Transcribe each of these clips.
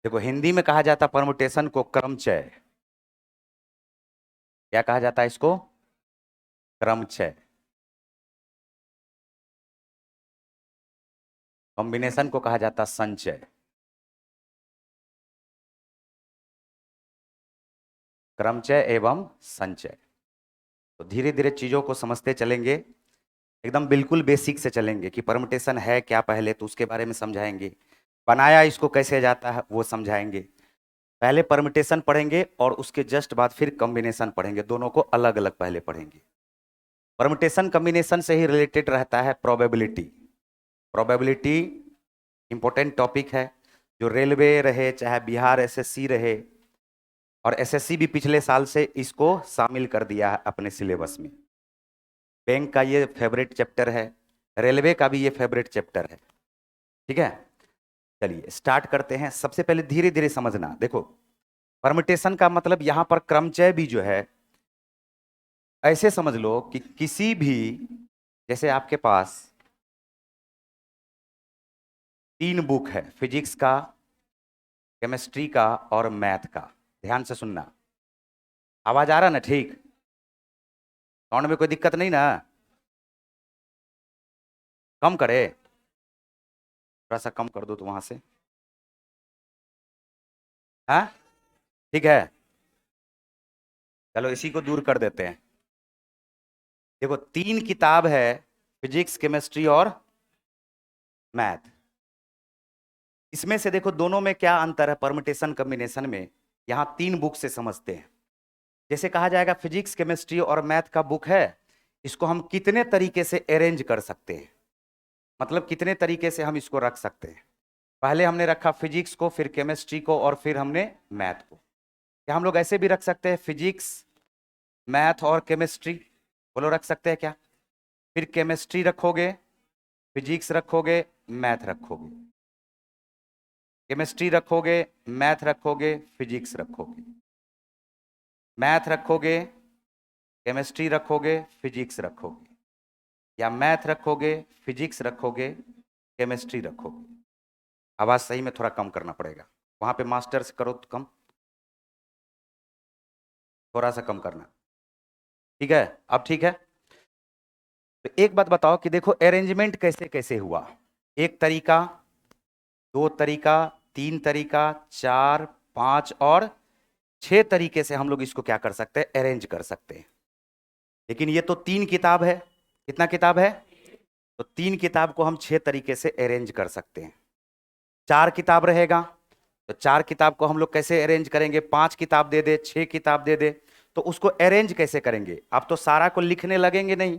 देखो, हिंदी में कहा जाता परमुटेशन को क्रमचय। क्या कहा जाता है इसको? क्रमचय। कॉम्बिनेशन को कहा जाता संचय। क्रमचय एवं संचय। तो धीरे धीरे चीजों को समझते चलेंगे। एकदम बिल्कुल बेसिक से चलेंगे कि परमुटेशन है क्या, पहले तो उसके बारे में समझाएंगे। बनाया इसको कैसे जाता है वो समझाएंगे। पहले परमुटेशन पढ़ेंगे और उसके जस्ट बाद फिर कॉम्बिनेशन पढ़ेंगे। दोनों को अलग अलग पहले पढ़ेंगे। परमुटेशन कॉम्बिनेशन से ही रिलेटेड रहता है प्रोबेबिलिटी। प्रोबेबिलिटी इंपॉर्टेंट टॉपिक है, जो रेलवे रहे चाहे बिहार एसएससी रहे, और एसएससी भी पिछले साल से इसको शामिल कर दिया है अपने सिलेबस में। बैंक का ये फेवरेट चैप्टर है, रेलवे का भी ये फेवरेट चैप्टर है। ठीक है, चलिए स्टार्ट करते हैं। सबसे पहले धीरे धीरे समझना। देखो, परमुटेशन का मतलब यहां पर क्रमचय भी जो है, ऐसे समझ लो कि किसी भी, जैसे आपके पास 3 बुक है, फिजिक्स का, केमिस्ट्री का और मैथ का। ध्यान से सुनना। आवाज आ रहा ना? ठीक, साउंड में कोई दिक्कत नहीं ना? कम करे, थोड़ा सा कम कर दो तो वहां से। हाँ, ठीक है, चलो इसी को दूर कर देते हैं। देखो, 3 किताब है, फिजिक्स केमिस्ट्री और मैथ। इसमें से देखो दोनों में क्या अंतर है परमुटेशन कॉम्बिनेशन में, यहां 3 बुक से समझते हैं। जैसे कहा जाएगा फिजिक्स केमिस्ट्री और मैथ का बुक है, इसको हम कितने तरीके से अरेंज कर सकते हैं, मतलब कितने तरीके से हम इसको रख सकते हैं। पहले हमने रखा फिजिक्स को, फिर केमिस्ट्री को, और फिर हमने मैथ को। क्या हम लोग ऐसे भी रख सकते हैं, फिजिक्स मैथ और केमिस्ट्री? बोलो, रख सकते हैं क्या? फिर केमिस्ट्री रखोगे, फिजिक्स रखोगे, मैथ रखोगे, केमिस्ट्री रखोगे, मैथ रखोगे, फिजिक्स रखोगे, मैथ रखोगे, केमिस्ट्री रखोगे, फिजिक्स रखोगे, या मैथ रखोगे, फिजिक्स रखोगे, केमिस्ट्री रखोगे। आवाज सही में थोड़ा कम करना पड़ेगा, वहां पे मास्टर्स करो तो कम, थोड़ा सा कम करना। ठीक है, अब ठीक है। तो एक बात बताओ कि देखो अरेंजमेंट कैसे कैसे हुआ। एक तरीका, 2 तरीका, 3 तरीका, 4, 5 और 6 तरीके से हम लोग इसको क्या कर सकते हैं, अरेंज कर सकते हैं। लेकिन ये तो 3 किताब है। कितना किताब है? तो 3 किताब को हम 6 तरीके से अरेंज कर सकते हैं। 4 किताब रहेगा, तो 4 किताब को हम लोग कैसे अरेंज करेंगे? 5 किताब दे दे, 6 किताब दे दे, तो उसको अरेंज कैसे करेंगे? आप तो सारा को लिखने लगेंगे नहीं,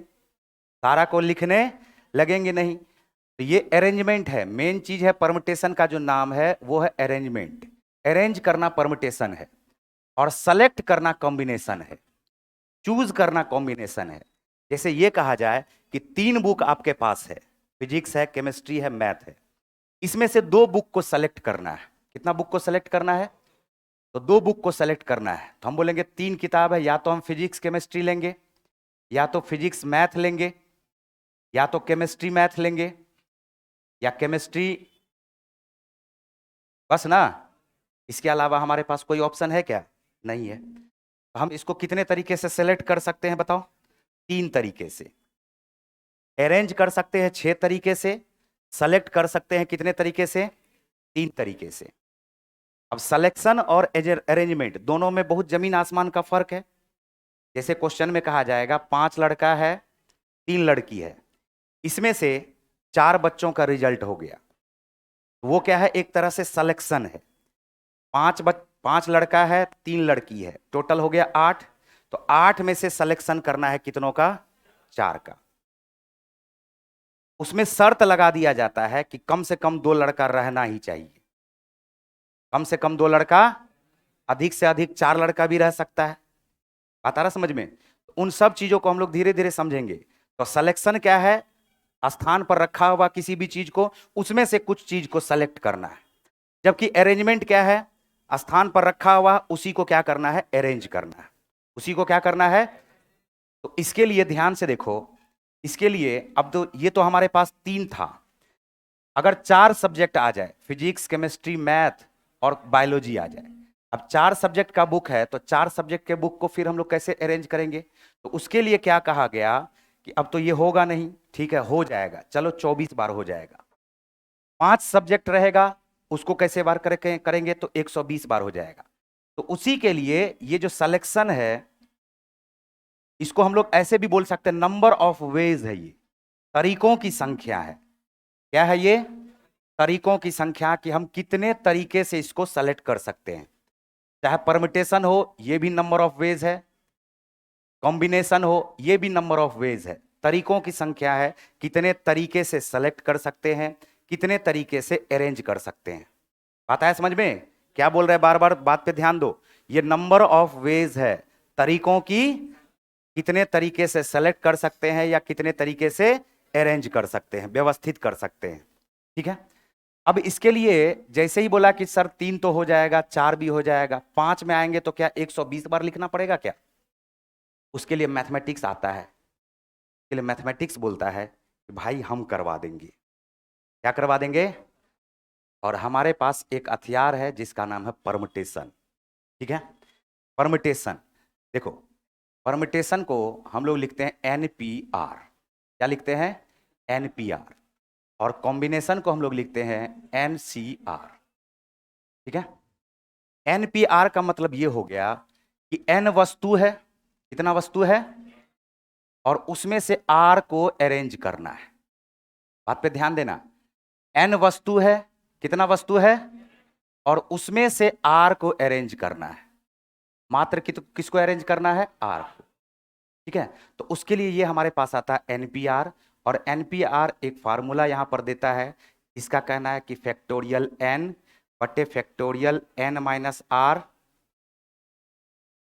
सारा को लिखने लगेंगे नहीं। तो ये अरेंजमेंट है, मेन चीज है। परमुटेशन का जो नाम है वो है अरेंजमेंट। अरेंज करना परमुटेशन है, और सेलेक्ट करना कॉम्बिनेशन है, चूज करना कॉम्बिनेशन है। जैसे ये कहा जाए कि 3 बुक आपके पास है, फिजिक्स है, केमिस्ट्री है, मैथ है। इसमें से 2 बुक को सेलेक्ट करना है। कितना बुक को सेलेक्ट करना है? तो 2 बुक को सेलेक्ट करना है। तो हम बोलेंगे 3 किताब है, या तो हम फिजिक्स केमिस्ट्री लेंगे, या तो फिजिक्स मैथ लेंगे, या तो केमिस्ट्री मैथ लेंगे, या केमिस्ट्री, बस ना। इसके अलावा हमारे पास कोई ऑप्शन है क्या? नहीं है। तो हम इसको कितने तरीके से सेलेक्ट कर सकते हैं बताओ? 3 तरीके से। अरेंज कर सकते हैं 6 तरीके से, सेलेक्ट कर सकते हैं कितने तरीके से? 3 तरीके से। अब सिलेक्शन और अरेंजमेंट दोनों में बहुत जमीन आसमान का फर्क है। जैसे क्वेश्चन में कहा जाएगा 5 लड़का है, 3 लड़की है, इसमें से 4 बच्चों का रिजल्ट हो गया, वो क्या है? एक तरह से सिलेक्शन है। 5 लड़का है, 3 लड़की है, टोटल हो गया 8। तो 8 में से सिलेक्शन करना है कितनों का? 4 का। उसमें शर्त लगा दिया जाता है कि कम से कम 2 लड़का रहना ही चाहिए। कम से कम 2 लड़का, अधिक से अधिक 4 लड़का भी रह सकता है। बात आ रहा समझ में? उन सब चीजों को हम लोग धीरे धीरे समझेंगे। तो सिलेक्शन क्या है? स्थान पर रखा हुआ किसी भी चीज को, उसमें से कुछ चीज को सेलेक्ट करना है। जबकि अरेंजमेंट क्या है? स्थान पर रखा हुआ उसी को क्या करना है? अरेंज करना है। उसी को क्या करना है? तो इसके लिए ध्यान से देखो, इसके लिए अब तो ये तो हमारे पास 3 था। अगर 4 सब्जेक्ट आ जाए, फिजिक्स केमिस्ट्री मैथ और बायोलॉजी आ जाए। अब 4 सब्जेक्ट का बुक है तो 4 सब्जेक्ट के बुक को फिर हम लोग कैसे अरेंज करेंगे? तो उसके लिए क्या कहा गया कि अब तो ये होगा नहीं, ठीक है हो जाएगा, चलो 24 बार हो जाएगा। 5 सब्जेक्ट रहेगा, उसको कैसे बार करेंगे? तो 120 बार हो जाएगा। तो उसी के लिए ये जो सिलेक्शन है, इसको हम लोग ऐसे भी बोल सकते हैं, नंबर ऑफ वेज है, ये तरीकों की संख्या है। क्या है ये? तरीकों की संख्या, कि हम कितने तरीके से इसको सेलेक्ट कर सकते हैं। चाहे परमिटेशन हो, ये भी नंबर ऑफ वेज है, कॉम्बिनेशन हो, ये भी नंबर ऑफ वेज है। तरीकों की संख्या है, कितने तरीके से सेलेक्ट कर सकते हैं, कितने तरीके से अरेंज कर सकते हैं। बात आया समझ में? क्या बोल रहे हैं, बार बार बात पे ध्यान दो। ये नंबर ऑफ वेज है, तरीकों की, कितने तरीके से सेलेक्ट कर सकते हैं या कितने तरीके से अरेंज कर सकते हैं, व्यवस्थित कर सकते हैं। ठीक है, अब इसके लिए जैसे ही बोला कि सर 3 तो हो जाएगा, 4 भी हो जाएगा, 5 में आएंगे तो क्या 120 बार लिखना पड़ेगा क्या? उसके लिए मैथमेटिक्स आता है, उसके लिए मैथमेटिक्स बोलता है कि भाई हम करवा देंगे। क्या करवा देंगे? और हमारे पास एक हथियार है जिसका नाम है परमुटेशन। ठीक है, परमुटेशन। देखो, परमुटेशन को हम लोग लिखते हैं NPR। क्या लिखते हैं? NPR। और कॉम्बिनेशन को हम लोग लिखते हैं NCR। ठीक है, NPR का मतलब ये हो गया कि N वस्तु है, कितना वस्तु है, और उसमें से R को अरेंज करना है। बात पे ध्यान देना, N वस्तु है, कितना वस्तु है, और उसमें से R को अरेंज करना है। मात्र किसको अरेंज करना है? R को। ठीक है, तो उसके लिए ये हमारे पास आता है NPR। और NPR एक फार्मूला यहां पर देता है, इसका कहना है कि फैक्टोरियल N बटे फैक्टोरियल N माइनस R।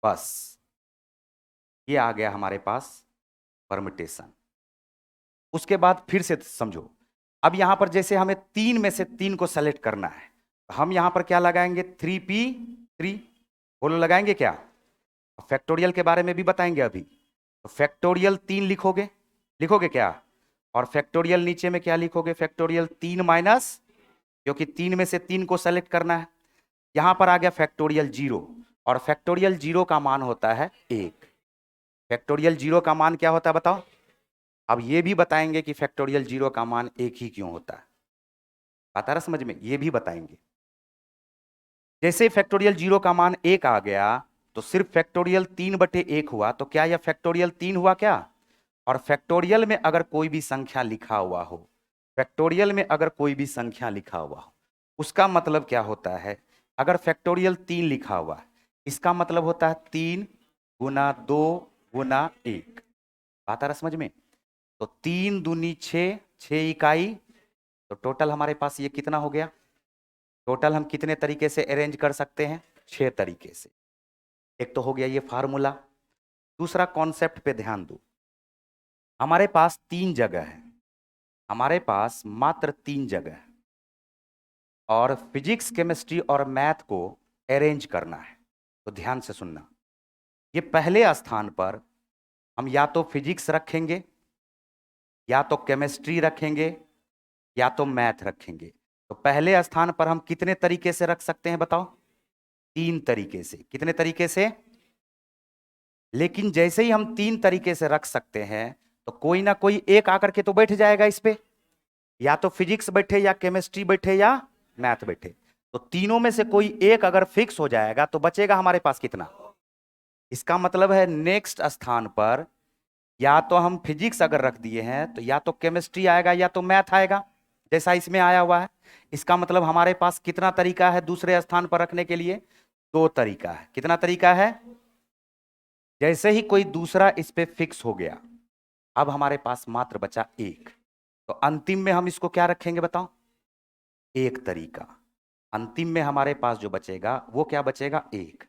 बस ये आ गया हमारे पास परमुटेशन। उसके बाद फिर से समझो, अब यहां पर जैसे हमें 3 में से 3 को सेलेक्ट करना है, तो हम यहां पर क्या लगाएंगे? 3p3। बोलो लगाएंगे क्या? फैक्टोरियल के बारे में भी बताएंगे अभी। तो फैक्टोरियल 3 लिखोगे, लिखोगे क्या? और फैक्टोरियल नीचे में क्या लिखोगे? फैक्टोरियल 3 माइनस, क्योंकि 3 में से 3 को सेलेक्ट करना है। यहां पर आ गया फैक्टोरियल 0, और फैक्टोरियल 0 का मान होता है 1। फैक्टोरियल 0 का मान क्या होता है बताओ? अब ये भी बताएंगे कि फैक्टोरियल 0 का मान 1 ही क्यों होता है। बात आ रहा समझ में? ये भी बताएंगे। जैसे फैक्टोरियल 0 का मान 1 आ गया, तो सिर्फ फैक्टोरियल 3/1 हुआ, तो क्या यह फैक्टोरियल 3 हुआ क्या? और फैक्टोरियल में अगर कोई भी संख्या लिखा हुआ हो, फैक्टोरियल में अगर कोई भी संख्या लिखा हुआ हो, उसका मतलब क्या होता है? अगर फैक्टोरियल 3 लिखा हुआ है, इसका मतलब होता है 3 गुना 2 गुना 1। बात आ रहा समझ में? तो 3 दूनी 6, 6 इकाई, तो टोटल हमारे पास ये कितना हो गया? टोटल हम कितने तरीके से अरेंज कर सकते हैं? 6 तरीके से। एक तो हो गया ये फार्मूला। दूसरा कॉन्सेप्ट पे ध्यान दो, हमारे पास 3 जगह है, हमारे पास मात्र 3 जगह है, और फिजिक्स केमिस्ट्री और मैथ को अरेंज करना है। तो ध्यान से सुनना, ये पहले स्थान पर हम या तो फिजिक्स रखेंगे, या तो केमिस्ट्री रखेंगे, या तो मैथ रखेंगे। तो पहले स्थान पर हम कितने तरीके से रख सकते हैं बताओ? 3 तरीके से। कितने तरीके से? लेकिन जैसे ही हम 3 तरीके से रख सकते हैं, तो कोई ना कोई एक आकर के तो बैठ जाएगा इस पे, या तो फिजिक्स बैठे, या केमिस्ट्री बैठे, या मैथ बैठे। तो तीनों में से कोई एक अगर फिक्स हो जाएगा, तो बचेगा हमारे पास कितना? इसका मतलब है नेक्स्ट स्थान पर या तो हम फिजिक्स अगर रख दिए हैं, तो या तो केमिस्ट्री आएगा या तो मैथ आएगा, जैसा इसमें आया हुआ है। इसका मतलब हमारे पास कितना तरीका है दूसरे स्थान पर रखने के लिए? 2 तरीका है। कितना तरीका है? जैसे ही कोई दूसरा इस पे फिक्स हो गया, अब हमारे पास मात्र बचा एक। तो अंतिम में हम इसको क्या रखेंगे बताओ? एक तरीका। अंतिम में हमारे पास जो बचेगा वो क्या बचेगा? एक।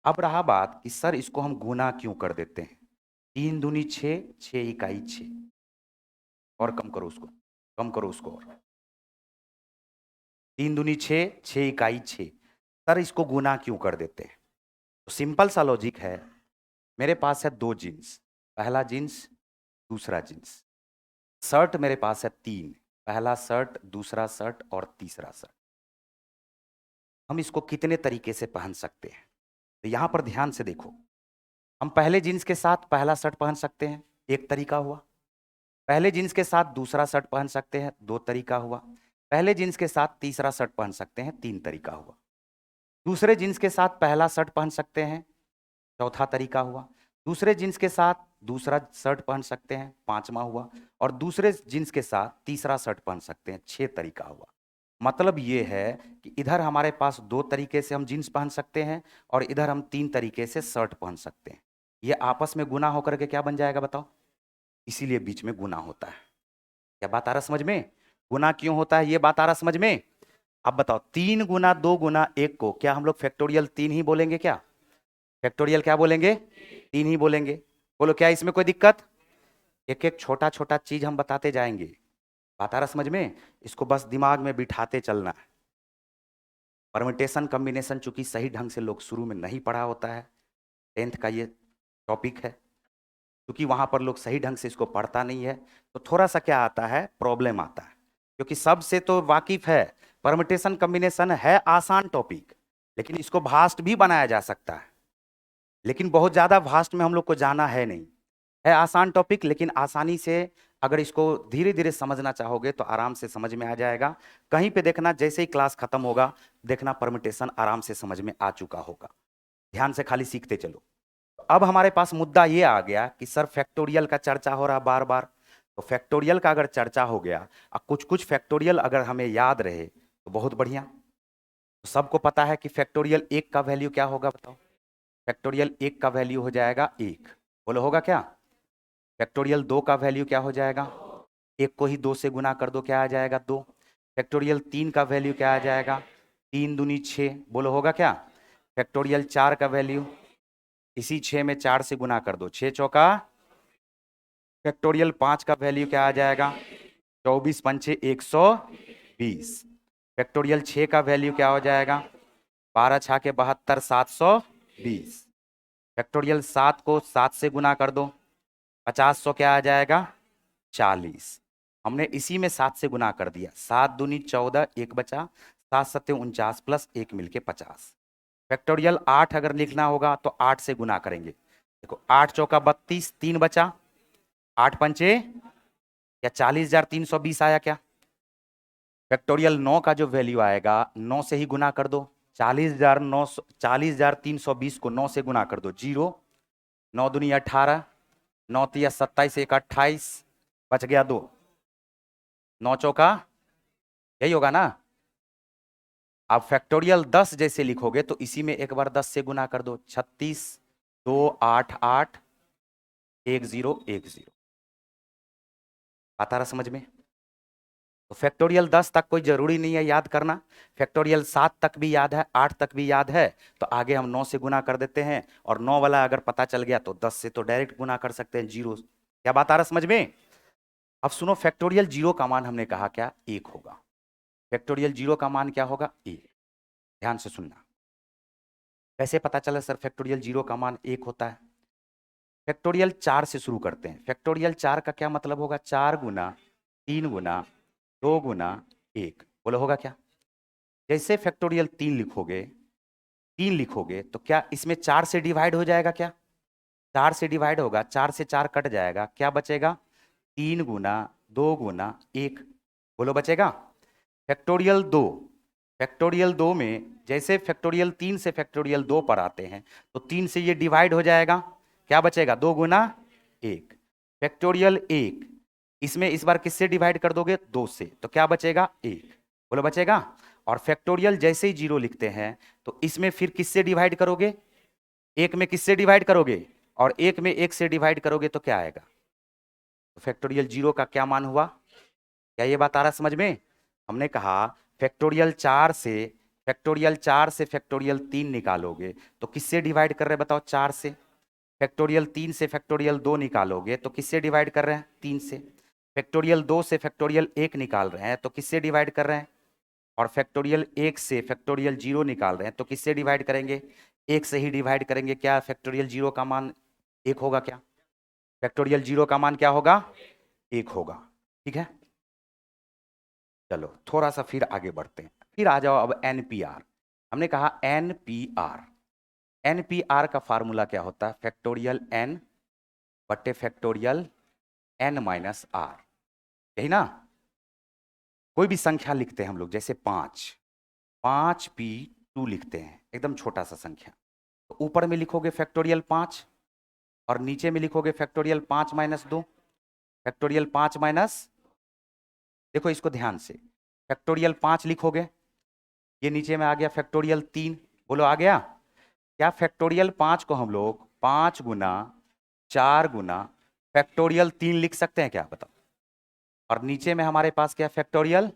अब रहा बात कि सर इसको हम गुना क्यों कर देते हैं? 3 दूनी 6, 6 इकाई 6। और कम करो उसको, कम करो उसको और। 3 दूनी 6, 6 इकाई 6। सर इसको गुना क्यों कर देते हैं? तो सिंपल सा लॉजिक है, मेरे पास है 2 जींस, पहला जींस, दूसरा जींस। शर्ट मेरे पास है 3, पहला शर्ट, दूसरा शर्ट और तीसरा शर्ट। हम इसको कितने तरीके से पहन सकते हैं। तो यहां पर ध्यान से देखो, हम पहले जींस के साथ पहला शर्ट पहन सकते हैं, एक तरीका हुआ। पहले जींस के साथ दूसरा शर्ट पहन सकते हैं, दो तरीका हुआ। पहले जींस के साथ तीसरा शर्ट पहन सकते हैं, तीन तरीका हुआ। दूसरे जींस के साथ पहला शर्ट पहन सकते हैं, चौथा तरीका हुआ। दूसरे जींस के साथ दूसरा शर्ट पहन सकते हैं, पांचवा हुआ। और दूसरे जींस के साथ तीसरा शर्ट पहन सकते हैं, छह तरीका हुआ। मतलब ये है कि इधर हमारे पास दो तरीके से हम जींस पहन सकते हैं और इधर हम तीन तरीके से शर्ट पहन सकते हैं। ये आपस में गुना होकर के क्या बन जाएगा बताओ? इसीलिए बीच में गुना होता है। क्या बात आ रहा समझ में? गुना क्यों होता है, ये बात आ रहा समझ में? अब बताओ, 3 गुना 2 गुना 1 को क्या हम लोग फैक्टोरियल 3 ही बोलेंगे? क्या फैक्टोरियल क्या बोलेंगे? 3 ही बोलेंगे। बोलो, क्या इसमें कोई दिक्कत? एक एक छोटा छोटा चीज हम बताते जाएंगे। बात आ रहा समझ में? इसको बस दिमाग में बिठाते चलना है। परम्यूटेशन कॉम्बिनेशन चूंकि सही ढंग से लोग शुरू में नहीं पढ़ा होता है, 10th का ये टॉपिक है, क्योंकि वहां पर लोग सही ढंग से इसको पढ़ता नहीं है, तो थोड़ा सा क्या आता है, प्रॉब्लम आता है। क्योंकि सबसे तो वाकिफ है, परम्यूटेशन कॉम्बिनेशन है आसान टॉपिक, लेकिन इसको भास्ट भी बनाया जा सकता है। लेकिन बहुत ज्यादा भास्ट में हम लोग को जाना है नहीं, है आसान टॉपिक, लेकिन आसानी से अगर इसको धीरे धीरे समझना चाहोगे तो आराम से समझ में आ जाएगा। कहीं पे देखना, जैसे ही क्लास खत्म होगा देखना परम्यूटेशन आराम से समझ में आ चुका होगा। ध्यान से खाली सीखते चलो। अब हमारे पास मुद्दा ये आ गया कि सर फैक्टोरियल का चर्चा हो रहा बार बार, तो फैक्टोरियल का अगर चर्चा हो गया और कुछ कुछ फैक्टोरियल अगर हमें याद रहे तो बहुत बढ़िया। तो सबको पता है कि फैक्टोरियल 1 का वैल्यू क्या होगा बताओ? फैक्टोरियल 1 का वैल्यू हो जाएगा 1। बोलो होगा क्या? फैक्टोरियल 2 का वैल्यू क्या हो जाएगा? 1 को ही 2 से गुना कर दो, क्या आ जाएगा? 2। फैक्टोरियल 3 का वैल्यू क्या आ जाएगा? 3 दूनी 6। बोलो होगा क्या? फैक्टोरियल 4 का वैल्यू इसी 6 में 4 से गुना कर दो, 6 चौका। फैक्टोरियल 5 का वैल्यू क्या आ जाएगा? 24 पंचे 120। फैक्टोरियल 6 का वैल्यू क्या हो जाएगा? 12 छा के 72, 720। फैक्टोरियल 7 को 7 से गुना कर दो, 50 100 क्या आ जाएगा? 40। हमने इसी में 7 से गुना कर दिया, 7 दूनी 14, 1 बचा, 7 सत्ते 49 प्लस 1 मिलके 50। फैक्टोरियल 8 अगर लिखना होगा तो 8 से गुना करेंगे। देखो 8 चौका 32, 3 बचा, 8 पंचे या 40,320 आया क्या? फैक्टोरियल 9 का जो वैल्यू आएगा 9 से ही गुना कर दो, 40,320 को 9 से गुना कर दो, 0। 9 दूनी 18, 9 तिया 27, 1 28, बच गया 2। 9 चौका, यही होगा ना? आप फैक्टोरियल 10 जैसे लिखोगे तो इसी में एक बार 10 से गुना कर दो, 36, 2 8 8, 1 0 1 0। आता रहा समझ में? तो फैक्टोरियल 10 तक कोई जरूरी नहीं है याद करना, फैक्टोरियल 7 तक भी याद है, 8 तक भी याद है, तो आगे हम 9 से गुना कर देते हैं। और 9 वाला अगर पता चल गया तो 10 से तो डायरेक्ट गुना कर सकते हैं, 0। क्या बात आ रहा समझ में? अब सुनो, फैक्टोरियल 0 का मान हमने कहा क्या? 1 होगा। फैक्टोरियल 0 का मान क्या होगा? 1। ध्यान से सुनना, कैसे पता चला सर फैक्टोरियल 0 का मान 1 होता है? फैक्टोरियल 4 से शुरू करते हैं। फैक्टोरियल 4 का क्या मतलब होगा? 4 गुना 3 गुना 2 गुना 1। बोलो होगा क्या? जैसे फैक्टोरियल 3 लिखोगे तो क्या इसमें 4 से डिवाइड हो जाएगा? क्या 4 से डिवाइड होगा? 4 से 4 कट जाएगा, क्या बचेगा? 3 गुना 2 गुना 1। बोलो बचेगा? फैक्टोरियल 2 में जैसे फैक्टोरियल 3 से फैक्टोरियल 2 पर आते हैं तो 3 से ये डिवाइड हो जाएगा, क्या बचेगा? 2 गुना 1। फैक्टोरियल 1, इसमें इस बार किससे डिवाइड कर दोगे? 2 से, तो क्या बचेगा? 1। बोलो बचेगा? और फैक्टोरियल जैसे ही 0 लिखते हैं तो इसमें फिर किससे डिवाइड करोगे? 1 में किससे डिवाइड करोगे? और 1 में 1 से डिवाइड करोगे तो क्या आएगा? तो फैक्टोरियल 0 का क्या मान हुआ? क्या ये बात आ रहा समझ में? हमने कहा फैक्टोरियल 4 से फैक्टोरियल 3 निकालोगे तो किससे डिवाइड कर रहे हैं बताओ? 4 से। फैक्टोरियल 3 से फैक्टोरियल 2 निकालोगे तो किससे डिवाइड कर रहे हैं? 3 से। फैक्टोरियल 2 से फैक्टोरियल 1 निकाल रहे हैं तो किससे डिवाइड कर रहे हैं? और फैक्टोरियल 1 से फैक्टोरियल 0 निकाल रहे हैं तो किससे डिवाइड करेंगे? 1 से ही डिवाइड करेंगे। क्या फैक्टोरियल 0 का मान 1 होगा? क्या फैक्टोरियल 0 का मान क्या होगा? 1 होगा। ठीक है, चलो थोड़ा सा फिर आगे बढ़ते हैं। फिर आ जाओ अब एनपीआर। हमने कहा NPR। NPR का फार्मूला क्या होता है? फैक्टोरियल n बट्टे फैक्टोरियल n माइनस आर, यही ना? कोई भी संख्या लिखते हैं हम लोग, जैसे 5p2 लिखते हैं, एकदम छोटा सा संख्या, तो ऊपर में लिखोगे फैक्टोरियल 5 और नीचे में लिखोगे फैक्टोरियल 5 माइनस 2, फैक्टोरियल 5 माइनस, देखो इसको ध्यान से, फैक्टोरियल 5 लिखोगे, ये नीचे में आ गया फैक्टोरियल 3, बोलो आ गया क्या? फैक्टोरियल 5 को हम लोग 5 गुना 4 गुना फैक्टोरियल 3 लिख सकते हैं क्या? बताओ। और नीचे में हमारे पास क्या? फैक्टोरियल।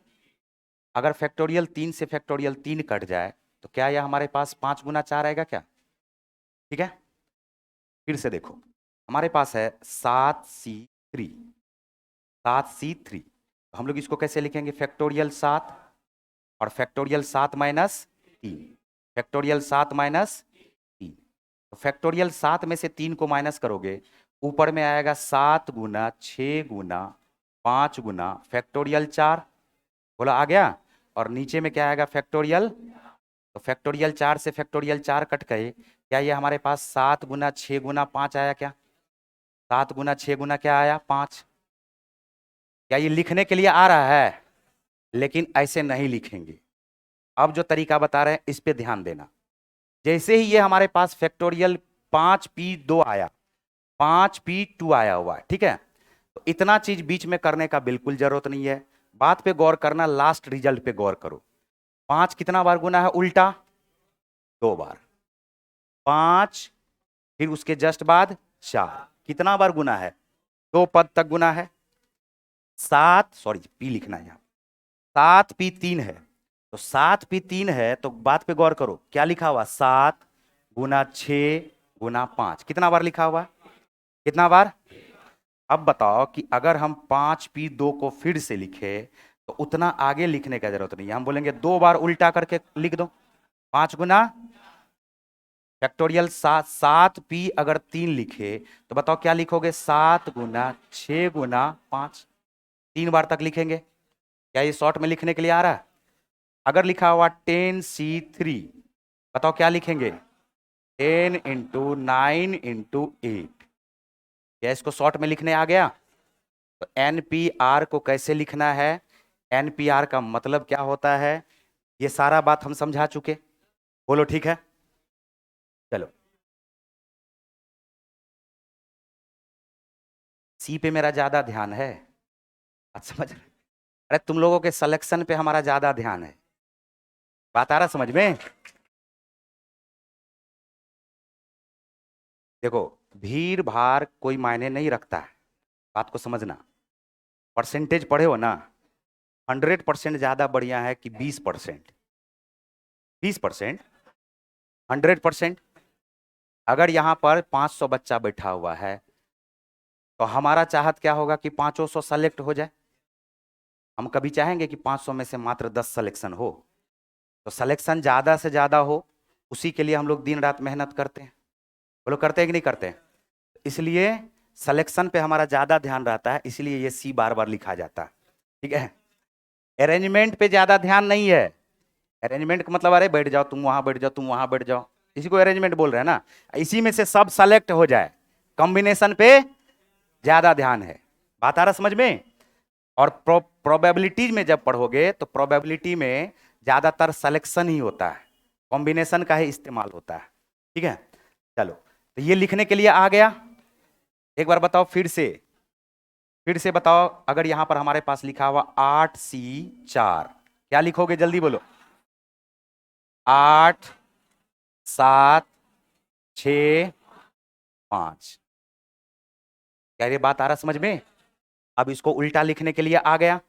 अगर फैक्टोरियल 3 से फैक्टोरियल 3 कट जाए तो क्या यह हमारे पास 5 गुना 4 आएगा क्या? ठीक है, फिर से देखो, हमारे पास है 7C3, 7C3, तो हम लोग इसको कैसे लिखेंगे? फैक्टोरियल 7 और फैक्टोरियल 7 माइनस 3, फैक्टोरियल 7 माइनस 3, तो फैक्टोरियल 7 में से 3 को माइनस करोगे, ऊपर में आएगा 7 गुना 6 गुना 5 गुना फैक्टोरियल 4, बोला आ गया? और नीचे में क्या आएगा? फैक्टोरियल। तो फैक्टोरियल 4 से फैक्टोरियल 4 कट गए, क्या ये हमारे पास 7 गुना 6 गुना 5 आया क्या? 7 गुना 6 गुना क्या आया? 5। क्या ये लिखने के लिए आ रहा है? लेकिन ऐसे नहीं लिखेंगे। अब जो तरीका बता रहे हैं इस पे ध्यान देना। जैसे ही ये हमारे पास फैक्टोरियल 5p2 आया, 5p2 आया हुआ है, ठीक है, तो इतना चीज बीच में करने का बिल्कुल जरूरत नहीं है। बात पे गौर करना, लास्ट रिजल्ट पे गौर करो। 5 कितना बार गुना है? उल्टा 2 बार। 5 फिर उसके जस्ट बाद 4, कितना बार गुना है? 2 पद तक गुना है। 7, सॉरी पी लिखना है यहाँ, 7p3 है, तो 7p3 है, तो बात पे गौर करो, क्या लिखा हुआ? 7 गुना 6 गुना 5, कितना बार लिखा हुआ? कितना बार? अब बताओ कि अगर हम 5p2 को फिर से लिखे तो उतना आगे लिखने का जरूरत नहीं है, हम बोलेंगे 2 बार उल्टा करके लिख दो। 5 गुना फैक्टोरियल 7p अगर 3 लिखे तो बताओ क्या लिखोगे? 7 गुना 6 गुना 5, 3 बार तक लिखेंगे। क्या ये शॉर्ट में लिखने के लिए आ रहा है? अगर लिखा हुआ 10c3, बताओ क्या लिखेंगे? 10 इंटू 9 इंटू 8, क्या इसको शॉर्ट में लिखने आ गया? तो NPR को कैसे लिखना है, NPR का मतलब क्या होता है, ये सारा बात हम समझा चुके, बोलो ठीक है? चलो, सी पे मेरा ज्यादा ध्यान है, बात समझ रहे? अरे तुम लोगों के सिलेक्शन पे हमारा ज्यादा ध्यान है, बात आ रहा समझ में? देखो, भीड़ भाड़ कोई मायने नहीं रखता है, बात को समझना। परसेंटेज पढ़े हो ना, 100% ज्यादा बढ़िया है कि 20%? 20%, 100%। अगर यहाँ पर 500 बच्चा बैठा हुआ है तो हमारा चाहत क्या होगा कि 500 सेलेक्ट हो जाए। हम कभी चाहेंगे कि 500 में से मात्र 10 सिलेक्शन हो? तो सिलेक्शन ज्यादा से ज्यादा हो, उसी के लिए हम लोग दिन रात मेहनत करते हैं, बोलो करते हैं कि नहीं करते हैं? इसलिए सिलेक्शन पे हमारा ज्यादा ध्यान रहता है, इसलिए ये सी बार बार लिखा जाता है, ठीक है? अरेंजमेंट पे ज्यादा ध्यान नहीं है। अरेंजमेंट का मतलब अरे बैठ जाओ तुम वहां, बैठ जाओ तुम वहां, बैठ जाओ, इसी को अरेंजमेंट बोल रहे हैं ना। इसी में से सब सेलेक्ट हो जाए, कॉम्बिनेशन पे ज्यादा ध्यान है, बात आ रहा समझ में? और प्रोबेबिलिटी में जब पढ़ोगे तो प्रोबेबिलिटी में ज्यादातर सिलेक्शन ही होता है, कॉम्बिनेशन का ही इस्तेमाल होता है, ठीक है? चलो, तो ये लिखने के लिए आ गया। एक बार बताओ फिर से बताओ, अगर यहां पर हमारे पास लिखा हुआ 8C4, क्या लिखोगे? जल्दी बोलो। 8 7 6 5, क्या ये बात आ रहा समझ में? अब इसको उल्टा लिखने के लिए आ गया।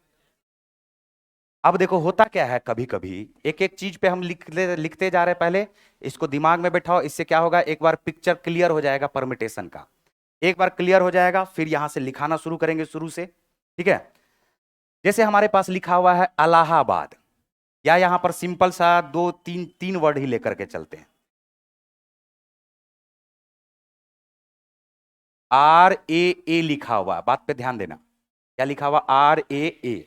अब देखो होता क्या है, कभी कभी एक एक चीज पे हम लिखते जा रहे हैं, पहले इसको दिमाग में बैठाओ, इससे क्या होगा, एक बार पिक्चर क्लियर हो जाएगा परमिटेशन का, एक बार क्लियर हो जाएगा, फिर यहां से लिखाना शुरू करेंगे शुरू से, ठीक है? जैसे हमारे पास लिखा हुआ है इलाहाबाद, या यहां पर सिंपल सा दो तीन तीन वर्ड ही लेकर के चलते हैं, RAA लिखा हुआ, बात पे ध्यान देना, क्या लिखा हुआ? RAA।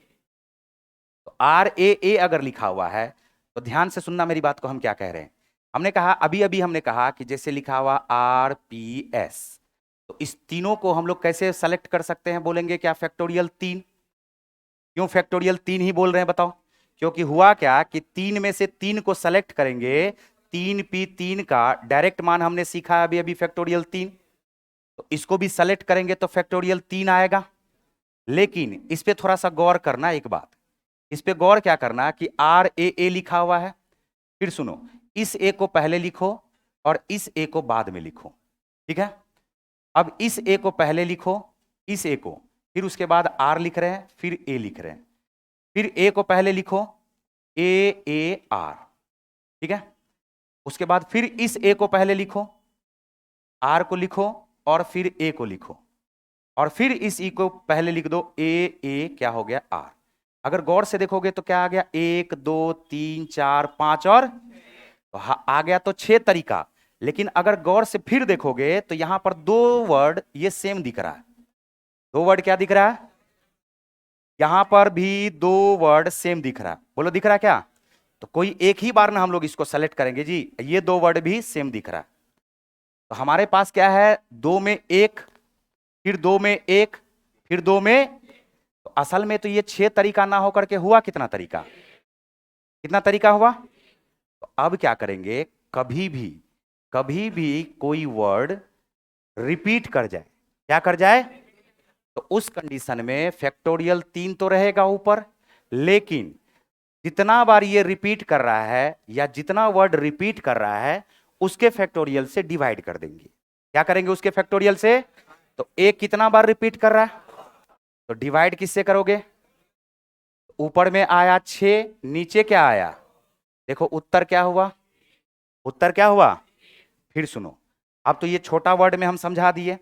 तो RAA अगर लिखा हुआ है तो ध्यान से सुनना मेरी बात को, हम क्या कह रहे हैं। हमने कहा अभी अभी हमने कहा कि जैसे लिखा हुआ RPS, तो इस तीनों को हम लोग कैसे सेलेक्ट कर सकते हैं, बोलेंगे क्या फैक्टोरियल 3। क्यों फैक्टोरियल 3 ही बोल रहे हैं बताओ? क्योंकि हुआ क्या कि 3 में से 3 को सेलेक्ट करेंगे, 3P3 का डायरेक्ट मान हमने सीखा अभी अभी फैक्टोरियल 3, तो इसको भी सेलेक्ट करेंगे तो फैक्टोरियल 3 आएगा। लेकिन इस पे थोड़ा सा गौर करना, एक बात इस पे गौर क्या करना कि RAA लिखा हुआ है। फिर सुनो, इस A को पहले लिखो और इस A को बाद में लिखो, ठीक है? अब इस A को पहले लिखो, इस A को, फिर उसके बाद R लिख रहे हैं, फिर A लिख रहे हैं, फिर A को पहले लिखो, AAR, ठीक है? उसके बाद फिर इस A को पहले लिखो, R को लिखो और फिर A को लिखो, और फिर इस E को पहले लिख दो, AA क्या हो गया R। अगर गौर से देखोगे तो क्या आ गया, 1 2 3 4 5 और तो आ गया तो 6 तरीका। लेकिन अगर गौर से फिर देखोगे तो यहां पर 2 वर्ड ये सेम दिख रहा है। 2 वर्ड क्या दिख रहा है? यहां पर भी 2 वर्ड सेम दिख रहा है। बोलो दिख रहा है क्या? तो कोई एक ही बार ना हम लोग इसको सेलेक्ट करेंगे जी, ये 2 वर्ड भी सेम दिख रहा है। तो हमारे पास क्या है, 2 में 1, फिर 2 में 1, फिर 2 में, तो असल में तो ये 6 तरीका ना होकर के हुआ कितना तरीका? कितना तरीका हुआ? तो अब क्या करेंगे, कभी भी कोई वर्ड रिपीट कर जाए, क्या कर जाए, तो उस कंडीशन में फैक्टोरियल 3 तो रहेगा ऊपर, लेकिन जितना बार ये रिपीट कर रहा है या जितना वर्ड रिपीट कर रहा है उसके फैक्टोरियल से डिवाइड कर देंगे। क्या करेंगे उसके फैक्टोरियल से? तो एक कितना बार रिपीट कर रहा है, तो डिवाइड किससे करोगे? ऊपर में आया 6, नीचे क्या आया, देखो उत्तर क्या हुआ, उत्तर क्या हुआ? फिर सुनो, अब तो ये छोटा वर्ड में हम समझा दिए।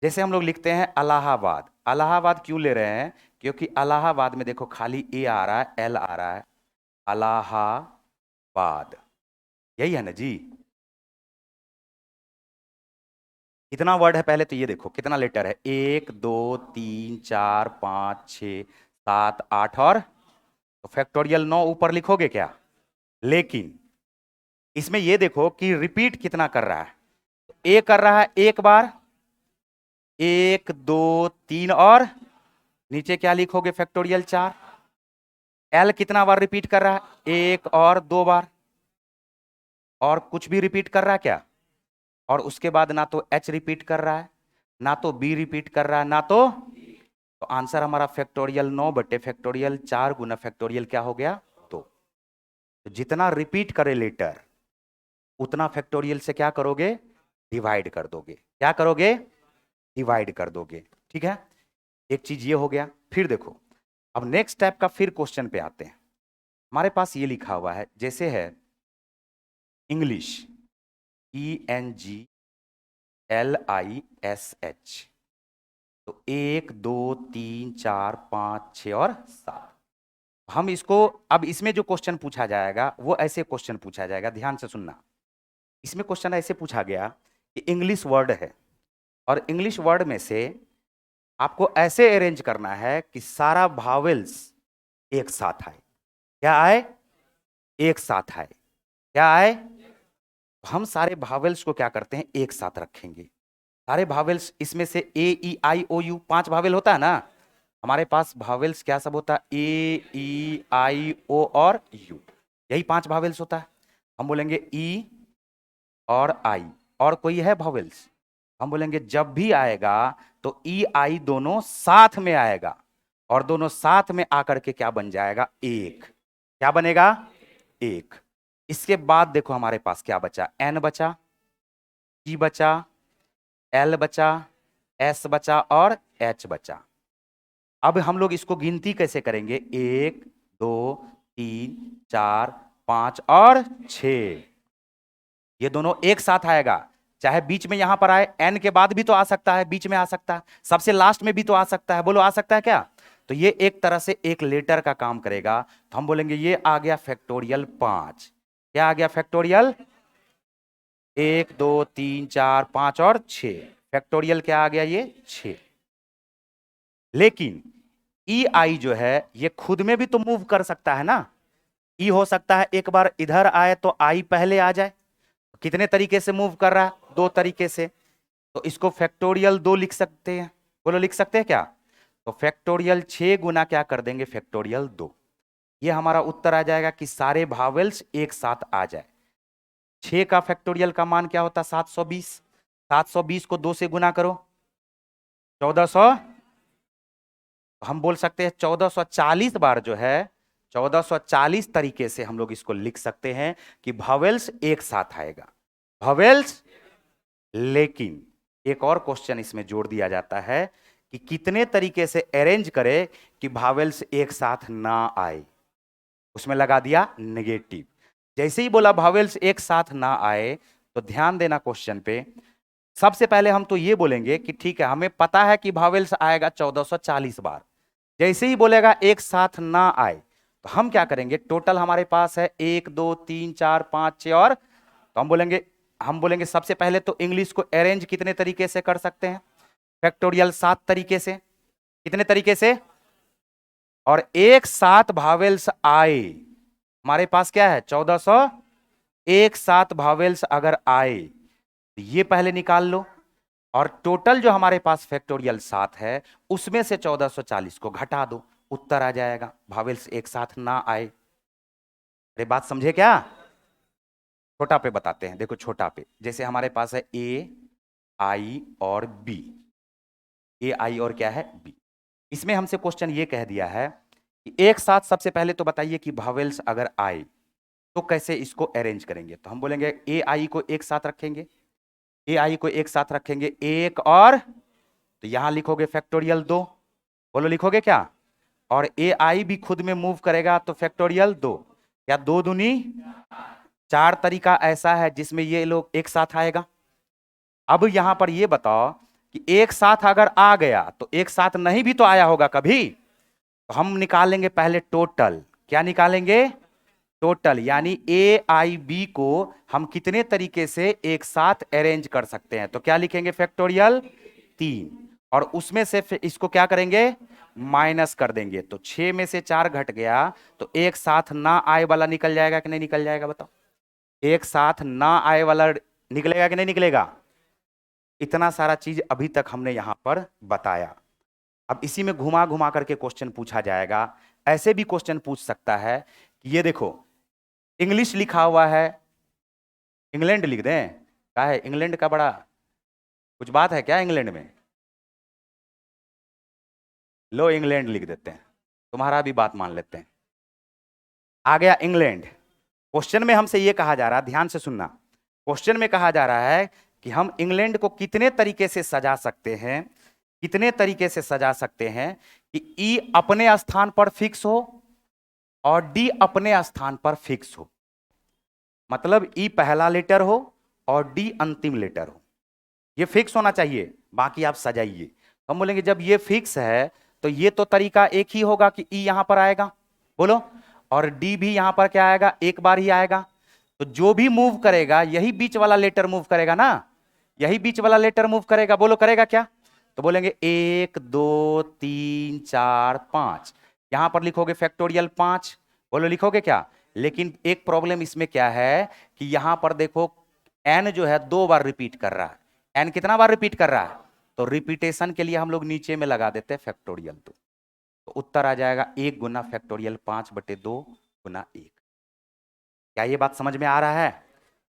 जैसे हम लोग लिखते हैं इलाहाबाद, इलाहाबाद क्यों ले रहे हैं? क्योंकि इलाहाबाद में देखो खाली ए आ रहा है, एल आ रहा है, इलाहाबाद, यही है ना जी। कितना वर्ड है पहले तो ये देखो, कितना लेटर है, 1 2 3 4 5 6 7 8 और तो फैक्टोरियल 9 ऊपर लिखोगे क्या? लेकिन इसमें ये देखो कि रिपीट कितना कर रहा है, ए कर रहा है एक बार, 1 2 3 और नीचे क्या लिखोगे, फैक्टोरियल 4। एल कितना बार रिपीट कर रहा है, 1 और 2 बार, और कुछ भी रिपीट कर रहा है क्या? और उसके बाद ना तो एच रिपीट कर रहा है, ना तो बी रिपीट कर रहा है, ना तो आंसर हमारा फैक्टोरियल 9 बटे फैक्टोरियल 4 गुना फैक्टोरियल क्या हो गया, 2। तो जितना रिपीट करे लेटर उतना फैक्टोरियल से क्या करोगे, डिवाइड कर दोगे। क्या करोगे? डिवाइड कर दोगे, ठीक है? एक चीज ये हो गया। फिर देखो, अब नेक्स्ट टाइप का फिर क्वेश्चन पे आते हैं। हमारे पास ये लिखा हुआ है, जैसे है इंग्लिश, ENGLISH, तो 1 2 3 4 5 6 और 7। हम इसको, अब इसमें जो क्वेश्चन पूछा जाएगा वो ऐसे क्वेश्चन पूछा जाएगा, ध्यान से सुनना। इसमें क्वेश्चन ऐसे पूछा गया कि इंग्लिश वर्ड है और इंग्लिश वर्ड में से आपको ऐसे अरेंज करना है कि सारा भावेल्स एक साथ आए। क्या आए? एक साथ आए। क्या आए? हम सारे भावेल्स को क्या करते हैं, एक साथ रखेंगे। सारे भावेल्स, इसमें से A E I O U 5 vowel होता है ना, हमारे पास भावेल्स क्या सब होता है, A E I O और U, यही 5 भावेल्स होता है। हम बोलेंगे E और I, और कोई है भावेल्स, हम बोलेंगे जब भी आएगा तो EI दोनों साथ में आएगा, और दोनों साथ में आकर के क्या बन जाएगा, एक। क्या बनेगा? एक। इसके बाद देखो हमारे पास क्या बचा, N बचा, T बचा, L बचा, S बचा और H बचा। अब हम लोग इसको गिनती कैसे करेंगे, 1 2 3 4 5 और 6, ये दोनों एक साथ आएगा। चाहे बीच में यहां पर आए, N के बाद भी तो आ सकता है, बीच में आ सकता है, सबसे लास्ट में भी तो आ सकता है। बोलो आ सकता है क्या? तो ये एक तरह से एक लेटर का काम करेगा। तो हम बोलेंगे ये आ गया फैक्टोरियल 5। क्या आ गया, फैक्टोरियल 1 2 3 4 5 और 6, फैक्टोरियल क्या आ गया, ये 6। लेकिन EI जो है ये खुद में भी तो मूव कर सकता है ना, ई हो सकता है एक बार इधर आए तो आई पहले आ जाए। कितने तरीके से मूव कर रहा है? दो तरीके से। तो इसको फैक्टोरियल 2 लिख सकते हैं। बोलो लिख सकते हैं क्या? तो फैक्टोरियल 6 गुना क्या कर देंगे? फैक्टोरियल 2। ये हमारा उत्तर आ जाएगा कि सारे भावेल्स एक साथ आ जाए। 6 का फैक्टोरियल का मान क्या होता है? 720। 720 को 2 से गुना करो, 1400। हम बोल सकते हैं 1440 बार जो है, 1440 तरीके से हम लोग इसको लिख सकते हैं कि भावेल्स एक साथ आएगा। भावेल्स। लेकिन एक और क्वेश्चन इसमें जोड़ दिया जाता है कि कितने तरीके से अरेंज करें कि भावेल्स एक साथ ना आए। उसमें लगा दिया नेगेटिव। जैसे ही बोला भावेल्स एक साथ ना आए, तो ध्यान देना क्वेश्चन पे। सबसे पहले हम तो ये बोलेंगे कि ठीक है, हमें पता है कि भावेल्स आएगा 1440 बार। जैसे ही बोलेगा एक साथ ना आए, तो हम क्या करेंगे? टोटल हमारे पास है 1 2 3 4 5 6 और, तो हम बोलेंगे सबसे पहले तो इंग्लिश को अरेंज कितने तरीके से कर सकते हैं? फैक्टोरियल 7 तरीके से। कितने तरीके से? और एक साथ भावेल्स आए, हमारे पास क्या है? 1400। एक साथ भावेल्स अगर आए तो ये पहले निकाल लो, और टोटल जो हमारे पास फैक्टोरियल 7 है, उसमें से 1440 को घटा दो, उत्तर आ जाएगा। भावेल्स एक साथ ना आए। अरे बात समझे क्या? छोटा पे बताते हैं, देखो छोटा पे। जैसे हमारे पास है ए आई और बी। ए आई और क्या है? बी। इसमें हमसे क्वेश्चन ये कह दिया है कि एक साथ सबसे पहले तो बताइए कि भावेल्स अगर आए तो कैसे इसको अरेंज करेंगे। तो हम बोलेंगे ए आई को एक साथ रखेंगे, ए आई को एक साथ रखेंगे, एक और, तो यहां लिखोगे फैक्टोरियल 2। बोलो लिखोगे क्या? और ए आई भी खुद में मूव करेगा तो फैक्टोरियल 2। या 2 दूनी 4 तरीका ऐसा है जिसमें ये लोग एक साथ आएगा। अब यहां पर ये बताओ कि एक साथ अगर आ गया तो एक साथ नहीं भी तो आया होगा कभी। तो हम निकालेंगे पहले टोटल। क्या निकालेंगे? टोटल। यानी ए आई बी को हम कितने तरीके से एक साथ अरेंज कर सकते हैं। तो क्या लिखेंगे? फैक्टोरियल 3। और उसमें से फिर इसको क्या करेंगे? माइनस कर देंगे। तो 6 में से 4 घट गया, तो एक साथ ना आए वाला निकल जाएगा कि नहीं निकल जाएगा? बताओ। एक साथ ना आए वाला निकलेगा कि नहीं निकलेगा? इतना सारा चीज अभी तक हमने यहां पर बताया। अब इसी में घुमा घुमा करके क्वेश्चन पूछा जाएगा। ऐसे भी क्वेश्चन पूछ सकता है कि ये देखो, इंग्लिश लिखा हुआ है, इंग्लैंड लिख दें? क्या है इंग्लैंड का? बड़ा कुछ बात है क्या इंग्लैंड में? लो इंग्लैंड लिख देते हैं, तुम्हारा भी बात मान लेते हैं। आ गया इंग्लैंड। क्वेश्चन में हमसे ये कहा जा रहा है, ध्यान से सुनना। क्वेश्चन में कहा जा रहा है कि हम इंग्लैंड को कितने तरीके से सजा सकते हैं, कितने तरीके से सजा सकते हैं कि ई अपने स्थान पर फिक्स हो और डी अपने स्थान पर फिक्स हो। मतलब ई पहला लेटर हो और डी अंतिम लेटर हो। ये फिक्स होना चाहिए, बाकी आप सजाइए। हम बोलेंगे जब ये फिक्स है तो ये तो तरीका एक ही होगा कि ई यहां पर आएगा, बोलो, और डी भी यहां पर क्या आएगा? एक बार ही आएगा। तो जो भी मूव करेगा यही बीच वाला लेटर मूव करेगा ना, यही बीच वाला लेटर मूव करेगा। बोलो करेगा क्या? तो बोलेंगे 1 2 3 4 5। यहां पर लिखोगे फैक्टोरियल 5। बोलो लिखोगे क्या? लेकिन एक प्रॉब्लम इसमें क्या है कि यहां पर देखो एन जो है 2 बार रिपीट कर रहा है। एन कितना बार रिपीट कर रहा है? तो रिपीटेशन के लिए हम लोग नीचे में लगा देते हैं फैक्टोरियल 2। तो उत्तर आ जाएगा 1 गुना फैक्टोरियल 5/2 गुना 1। क्या ये बात समझ में आ रहा है?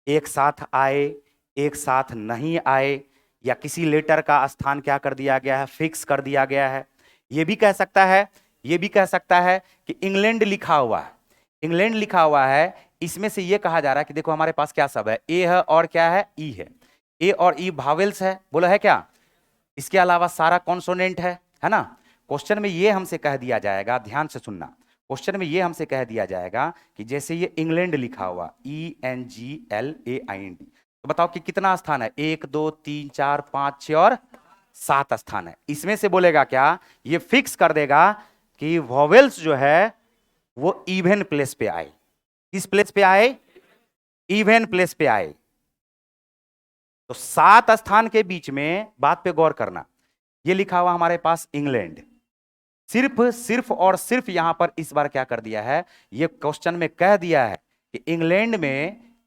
एक साथ आए, एक साथ नहीं आए, या किसी लेटर का स्थान क्या कर दिया गया है? फिक्स कर दिया गया है। ये भी कह सकता है, ये भी कह सकता है कि इंग्लैंड लिखा हुआ है, इंग्लैंड लिखा हुआ है, इसमें से ये कहा जा रहा है कि देखो हमारे पास क्या सब है? ए है और क्या है? ई है। ए और ई भावेल्स है, बोला है क्या? इसके अलावा सारा कॉन्सोनेंट है ना। क्वेश्चन में ये हमसे कह दिया जाएगा, ध्यान से सुनना। क्वेश्चन में ये हमसे कह दिया जाएगा कि जैसे ये इंग्लैंड लिखा हुआ, ENGLAIND, तो बताओ कि कितना स्थान है? 1 2 3 4 5 6 और 7 स्थान है। इसमें से बोलेगा क्या? ये फिक्स कर देगा कि वॉवेल्स जो है वो इवन प्लेस पे आए। किस प्लेस पे आए? इवन प्लेस पे आए। तो 7 स्थान के बीच में, बात पे गौर करना, ये लिखा हुआ हमारे पास इंग्लैंड, सिर्फ सिर्फ और सिर्फ यहां पर इस बार क्या कर दिया है, ये क्वेश्चन में कह दिया है कि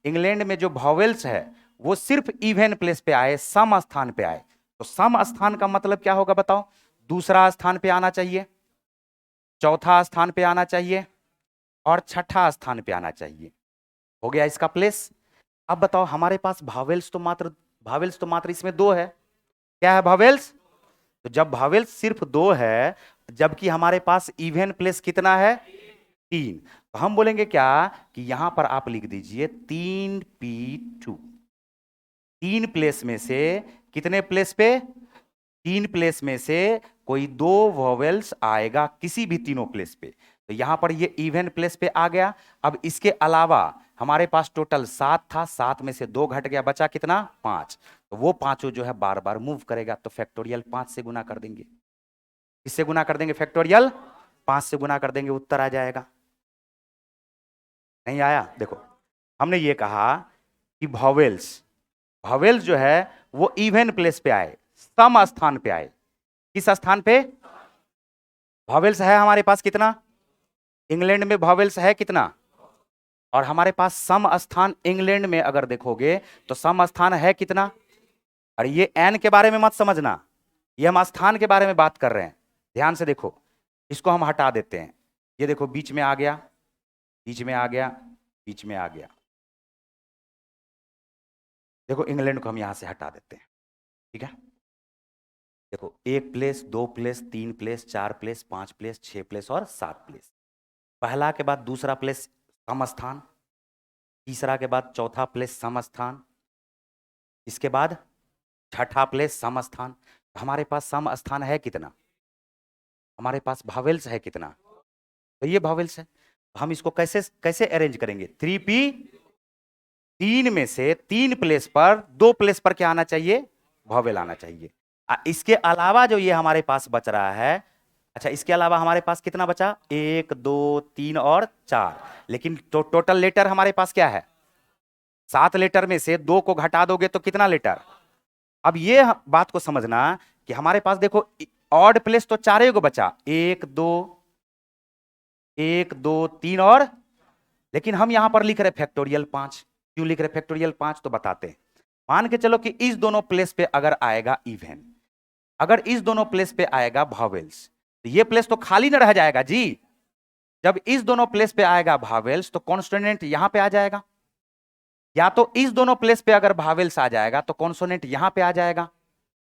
इंग्लैंड में जो वॉवेल्स है वो सिर्फ इवन प्लेस पे आए, सम स्थान पे आए। तो सम स्थान का मतलब क्या होगा बताओ? दूसरा स्थान पे आना चाहिए, चौथा स्थान पे आना चाहिए और छठा स्थान पे आना चाहिए। हो गया इसका प्लेस। अब बताओ हमारे पास भावेल्स तो मात्र इसमें दो है। क्या है भावेल्स? तो जब भावेल्स सिर्फ दो है, जबकि हमारे पास इवन प्लेस कितना है? 3। तो हम बोलेंगे क्या कि यहां पर आप लिख दीजिए 3p2। 3 प्लेस में से कितने प्लेस पे? 3 प्लेस में से कोई 2 वॉवेल्स आएगा किसी भी तीनों प्लेस पे। तो यहां पर ये इवन प्लेस पे आ गया। अब इसके अलावा हमारे पास टोटल 7 था, 7 में से 2 घट गया, बचा कितना? 5। तो वो पांचों जो है बार बार मूव करेगा, तो फैक्टोरियल 5 से गुना कर देंगे। किससे गुना कर देंगे? फैक्टोरियल 5 से गुना कर देंगे, उत्तर आ जाएगा। नहीं आया? देखो हमने ये कहा कि वॉवेल्स जो है वो इवन प्लेस पे आए, सम स्थान पे आए। किस स्थान पे? वॉवेल्स है हमारे पास कितना? इंग्लैंड में वॉवेल्स है कितना? और हमारे पास सम स्थान इंग्लैंड में अगर देखोगे तो सम स्थान है कितना? और ये एन के बारे में मत समझना, ये हम स्थान के बारे में बात कर रहे हैं। ध्यान से देखो, इसको हम हटा देते हैं। ये देखो बीच में आ गया, बीच में आ गया, बीच में आ गया। देखो इंग्लैंड को हम यहां से हटा देते हैं, ठीक है। देखो 1 place, 2 place, 3 place, 4 place, 5 place, 6 place और 7 प्लेस। पहला के बाद दूसरा प्लेस सम स्थान, तीसरा के बाद चौथा प्लेस सम स्थान, इसके बाद छठा प्लेस सम स्थान। हमारे पास सम स्थान है कितना? हमारे पास वॉवेल्स है कितना? तो ये वॉवेल्स है। हम इसको कैसे कैसे अरेंज करेंगे? 3p, 3 में से 3 प्लेस पर 2 प्लेस पर क्या आना चाहिए? वॉवेल आना चाहिए। इसके अलावा जो ये हमारे पास बच रहा है, अच्छा इसके अलावा हमारे पास कितना बचा? 1 2 3 और 4। लेकिन टोटल लेटर हमारे पास क्या है? 7 लेटर में से 2 को घटा दोगे तो कितना लेटर? अब ये बात को समझना कि हमारे पास देखो ऑड प्लेस तो 4 को बचा, 1 2 1 2 3 और, लेकिन हम यहां पर लिख रहे फैक्टोरियल 5। क्यों लिख रहे फैक्टोरियल 5? तो बताते हैं। मान के चलो कि इस दोनों प्लेस पे अगर आएगा इवन, अगर इस दोनों प्लेस पे आएगा वॉवेल्स, तो ये प्लेस तो खाली न रह जाएगा जी। जब इस दोनों प्लेस पे आएगा वॉवेल्स तो कॉन्सोनेंट यहां पे आ जाएगा, या तो इस दोनों प्लेस पे अगर वॉवेल्स आ जाएगा तो कॉन्सोनेंट यहां पे आ जाएगा।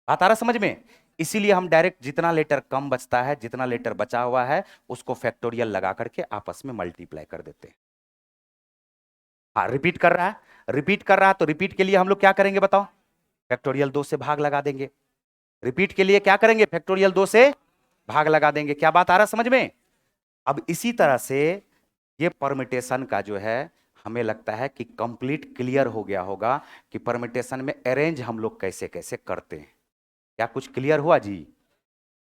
बात आ रहा समझ में? इसीलिए हम डायरेक्ट जितना लेटर कम बचता है, जितना लेटर बचा हुआ है, उसको फैक्टोरियल लगा करके आपस में मल्टीप्लाई कर देते हैं। हाँ रिपीट कर रहा है, रिपीट कर रहा है, तो रिपीट के लिए हम लोग क्या करेंगे बताओ? फैक्टोरियल 2 से भाग लगा देंगे। रिपीट के लिए क्या करेंगे? फैक्टोरियल 2 से भाग लगा देंगे। क्या बात आ रहा समझ में? अब इसी तरह से ये परमिटेशन का जो है, हमें लगता है कि कंप्लीट क्लियर हो गया होगा कि परमिटेशन में अरेंज हम लोग कैसे कैसे करते हैं। क्या कुछ क्लियर हुआ जी?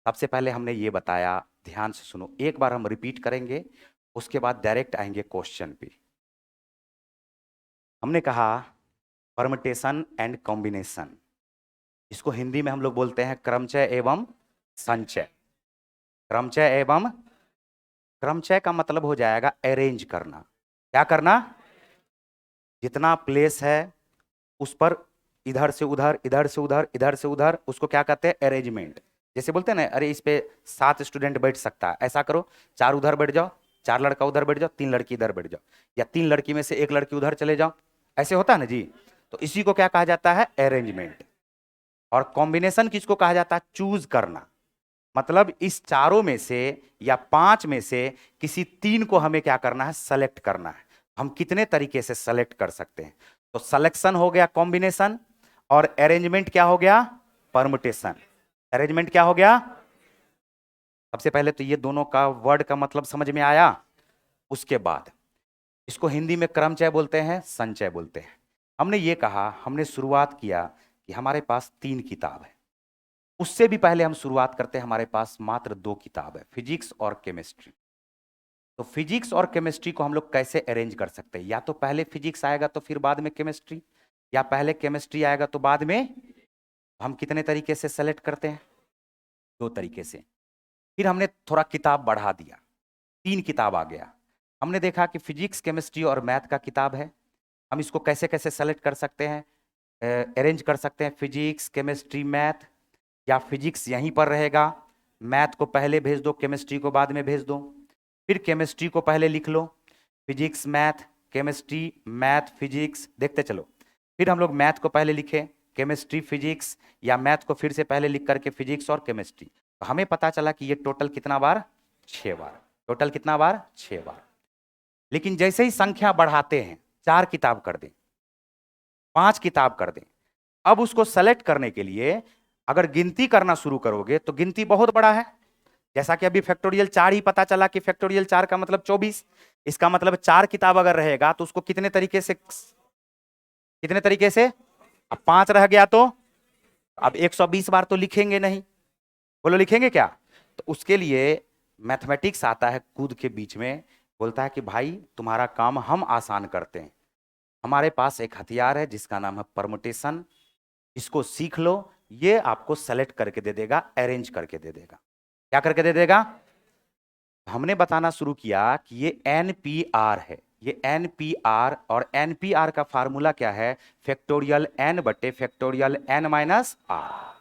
सबसे पहले हमने ये बताया, ध्यान से सुनो, एक बार हम रिपीट करेंगे, उसके बाद डायरेक्ट आएंगे क्वेश्चन पे। हमने कहा परमिटेशन एंड कॉम्बिनेशन, इसको हिंदी में हम लोग बोलते हैं क्रमचय एवं संचय। क्रमचय एवं, क्रमचय का मतलब हो जाएगा अरेंज करना। क्या करना? जितना प्लेस है उस पर इधर से उधर, इधर से उधर, इधर से उधर, उसको क्या कहते हैं? अरेंजमेंट। जैसे बोलते हैं ना, अरे इस पे 7 स्टूडेंट बैठ सकता है, ऐसा करो 4 उधर बैठ जाओ, 4 लड़का उधर बैठ जाओ, 3 लड़की इधर बैठ जाओ, या 3 लड़की में से 1 लड़की उधर चले जाओ, ऐसे होता है ना जी। तो इसी को क्या कहा जाता है? अरेंजमेंट। और कॉम्बिनेशन किसको कहा जाता है? चूज करना। मतलब इस चारों में से या 5 में से किसी 3 को हमें क्या करना है? सेलेक्ट करना है। हम कितने तरीके से सेलेक्ट कर सकते हैं? तो सिलेक्शन हो गया कॉम्बिनेशन, और अरेंजमेंट क्या हो गया? परमुटेशन। अरेंजमेंट क्या हो गया? सबसे पहले तो ये दोनों का वर्ड का मतलब समझ में आया। उसके बाद इसको हिंदी में क्रमचय बोलते हैं, संचय बोलते हैं। हमने ये कहा, हमने शुरुआत किया कि हमारे पास 3 किताब है। उससे भी पहले हम शुरुआत करते हैं, हमारे पास मात्र 2 किताब है, फिजिक्स और केमिस्ट्री। तो फिजिक्स और केमिस्ट्री को हम लोग कैसे अरेंज कर सकते हैं? या तो पहले फिजिक्स आएगा तो फिर बाद में केमिस्ट्री, या पहले केमिस्ट्री आएगा तो बाद में। हम कितने तरीके से सेलेक्ट करते हैं? 2 तरीके से। फिर हमने थोड़ा किताब बढ़ा दिया, 3 किताब आ गया। हमने देखा कि फिजिक्स, केमिस्ट्री और मैथ का किताब है। हम इसको कैसे कैसे सेलेक्ट कर सकते हैं, अरेंज कर सकते हैं, फिजिक्स, केमिस्ट्री, मैथ, या फिजिक्स यहीं पर रहेगा, मैथ को पहले भेज दो, केमिस्ट्री को बाद में भेज दो। फिर केमिस्ट्री को पहले लिख लो, physics, math, chemistry, math, physics, देखते चलो। फिर हम लोग मैथ को पहले लिखे, केमिस्ट्री, फिजिक्स, या मैथ को फिर से पहले लिख करके फिजिक्स और केमिस्ट्री। तो हमें पता चला कि ये टोटल कितना बार, 6 बार। टोटल कितना बार, 6 बार। लेकिन जैसे ही संख्या बढ़ाते हैं, 4 किताब कर दें, 5 किताब कर दें, अब उसको सेलेक्ट करने के लिए अगर गिनती करना शुरू करोगे तो गिनती बहुत बड़ा है। जैसा कि अभी फैक्टोरियल 4 ही पता चला कि फैक्टोरियल 4 का मतलब 24। इसका मतलब 4 किताब अगर रहेगा तो उसको कितने तरीके से, अब 5 रह गया तो अब 120 बार तो लिखेंगे नहीं, बोलो लिखेंगे क्या? तो उसके लिए मैथमेटिक्स आता है कूद के बीच में, बोलता है कि भाई तुम्हारा काम हम आसान करते हैं। हमारे पास एक हथियार है जिसका नाम है परमुटेशन, इसको सीख लो, ये आपको सेलेक्ट करके दे देगा, अरेंज करके दे देगा। क्या करके दे देगा? हमने बताना शुरू किया कि ये NPR है, ये NPR, और NPR का फार्मूला क्या है? फैक्टोरियल n बटे factorial n minus are,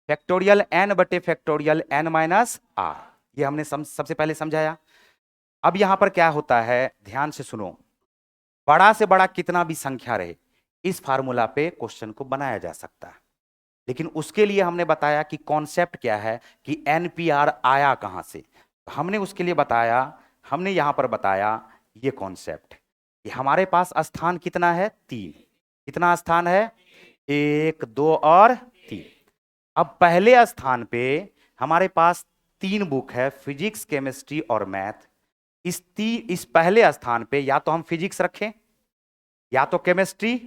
factorial n बटे फैक्टोरियल n माइनस आर। ये हमने सबसे पहले समझाया। अब यहां पर क्या होता है, ध्यान से सुनो, बड़ा से बड़ा कितना भी संख्या रहे, इस फार्मूला पे क्वेश्चन को बनाया जा सकता है। लेकिन उसके लिए हमने बताया कि कॉन्सेप्ट क्या है, कि NPR आया कहां से। तो हमने उसके लिए बताया, हमने यहां पर बताया ये कॉन्सेप्ट कि हमारे पास स्थान कितना है, 3। कितना स्थान है? 1, 2 और 3। अब पहले स्थान पे हमारे पास 3 बुक है, फिजिक्स, केमिस्ट्री और मैथ। इस पहले स्थान पे या तो हम फिजिक्स रखें, या तो केमिस्ट्री,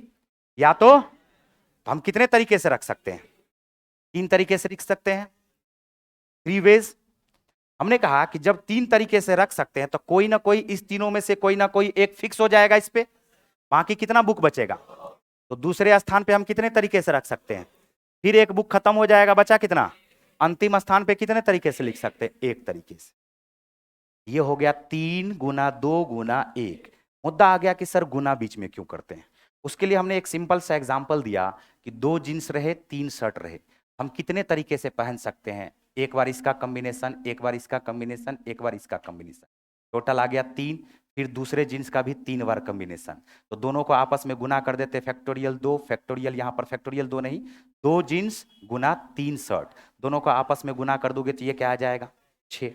या तो हम कितने तरीके से रख सकते हैं? 3 तरीके से लिख सकते हैं, 3 वेज। हमने कहा कि जब 3 तरीके से रख सकते हैं तो कोई ना कोई इस तीनों में से कोई ना कोई एक फिक्स हो जाएगा इस पे, बाकी कितना बुक बचेगा? तो दूसरे स्थान पे हम कितने तरीके से रख सकते हैं? फिर एक बुक खत्म हो जाएगा, बचा कितना? अंतिम स्थान पे कितने तरीके से लिख सकते हैं? एक तरीके से। ये हो गया 3 गुना 2 गुना 1। मुद्दा आ गया कि सर गुना बीच में क्यों करते हैं? उसके लिए हमने एक सिंपल सा एग्जांपल दिया कि 2 जींस रहे, 3 शर्ट रहे, हम कितने तरीके से पहन सकते हैं? एक बार इसका कॉम्बिनेशन, एक बार इसका कॉम्बिनेशन, एक बार इसका कॉम्बिनेशन, टोटल आ गया 3। फिर दूसरे जींस का भी 3 बार कॉम्बिनेशन, तो दोनों को आपस में गुना कर देते, फैक्टोरियल 2, फैक्टोरियल, यहां पर फैक्टोरियल 2 नहीं, 2 जींस गुना 3 शर्ट, दोनों को आपस में गुना कर दोगे तो ये क्या आ जाएगा? 6।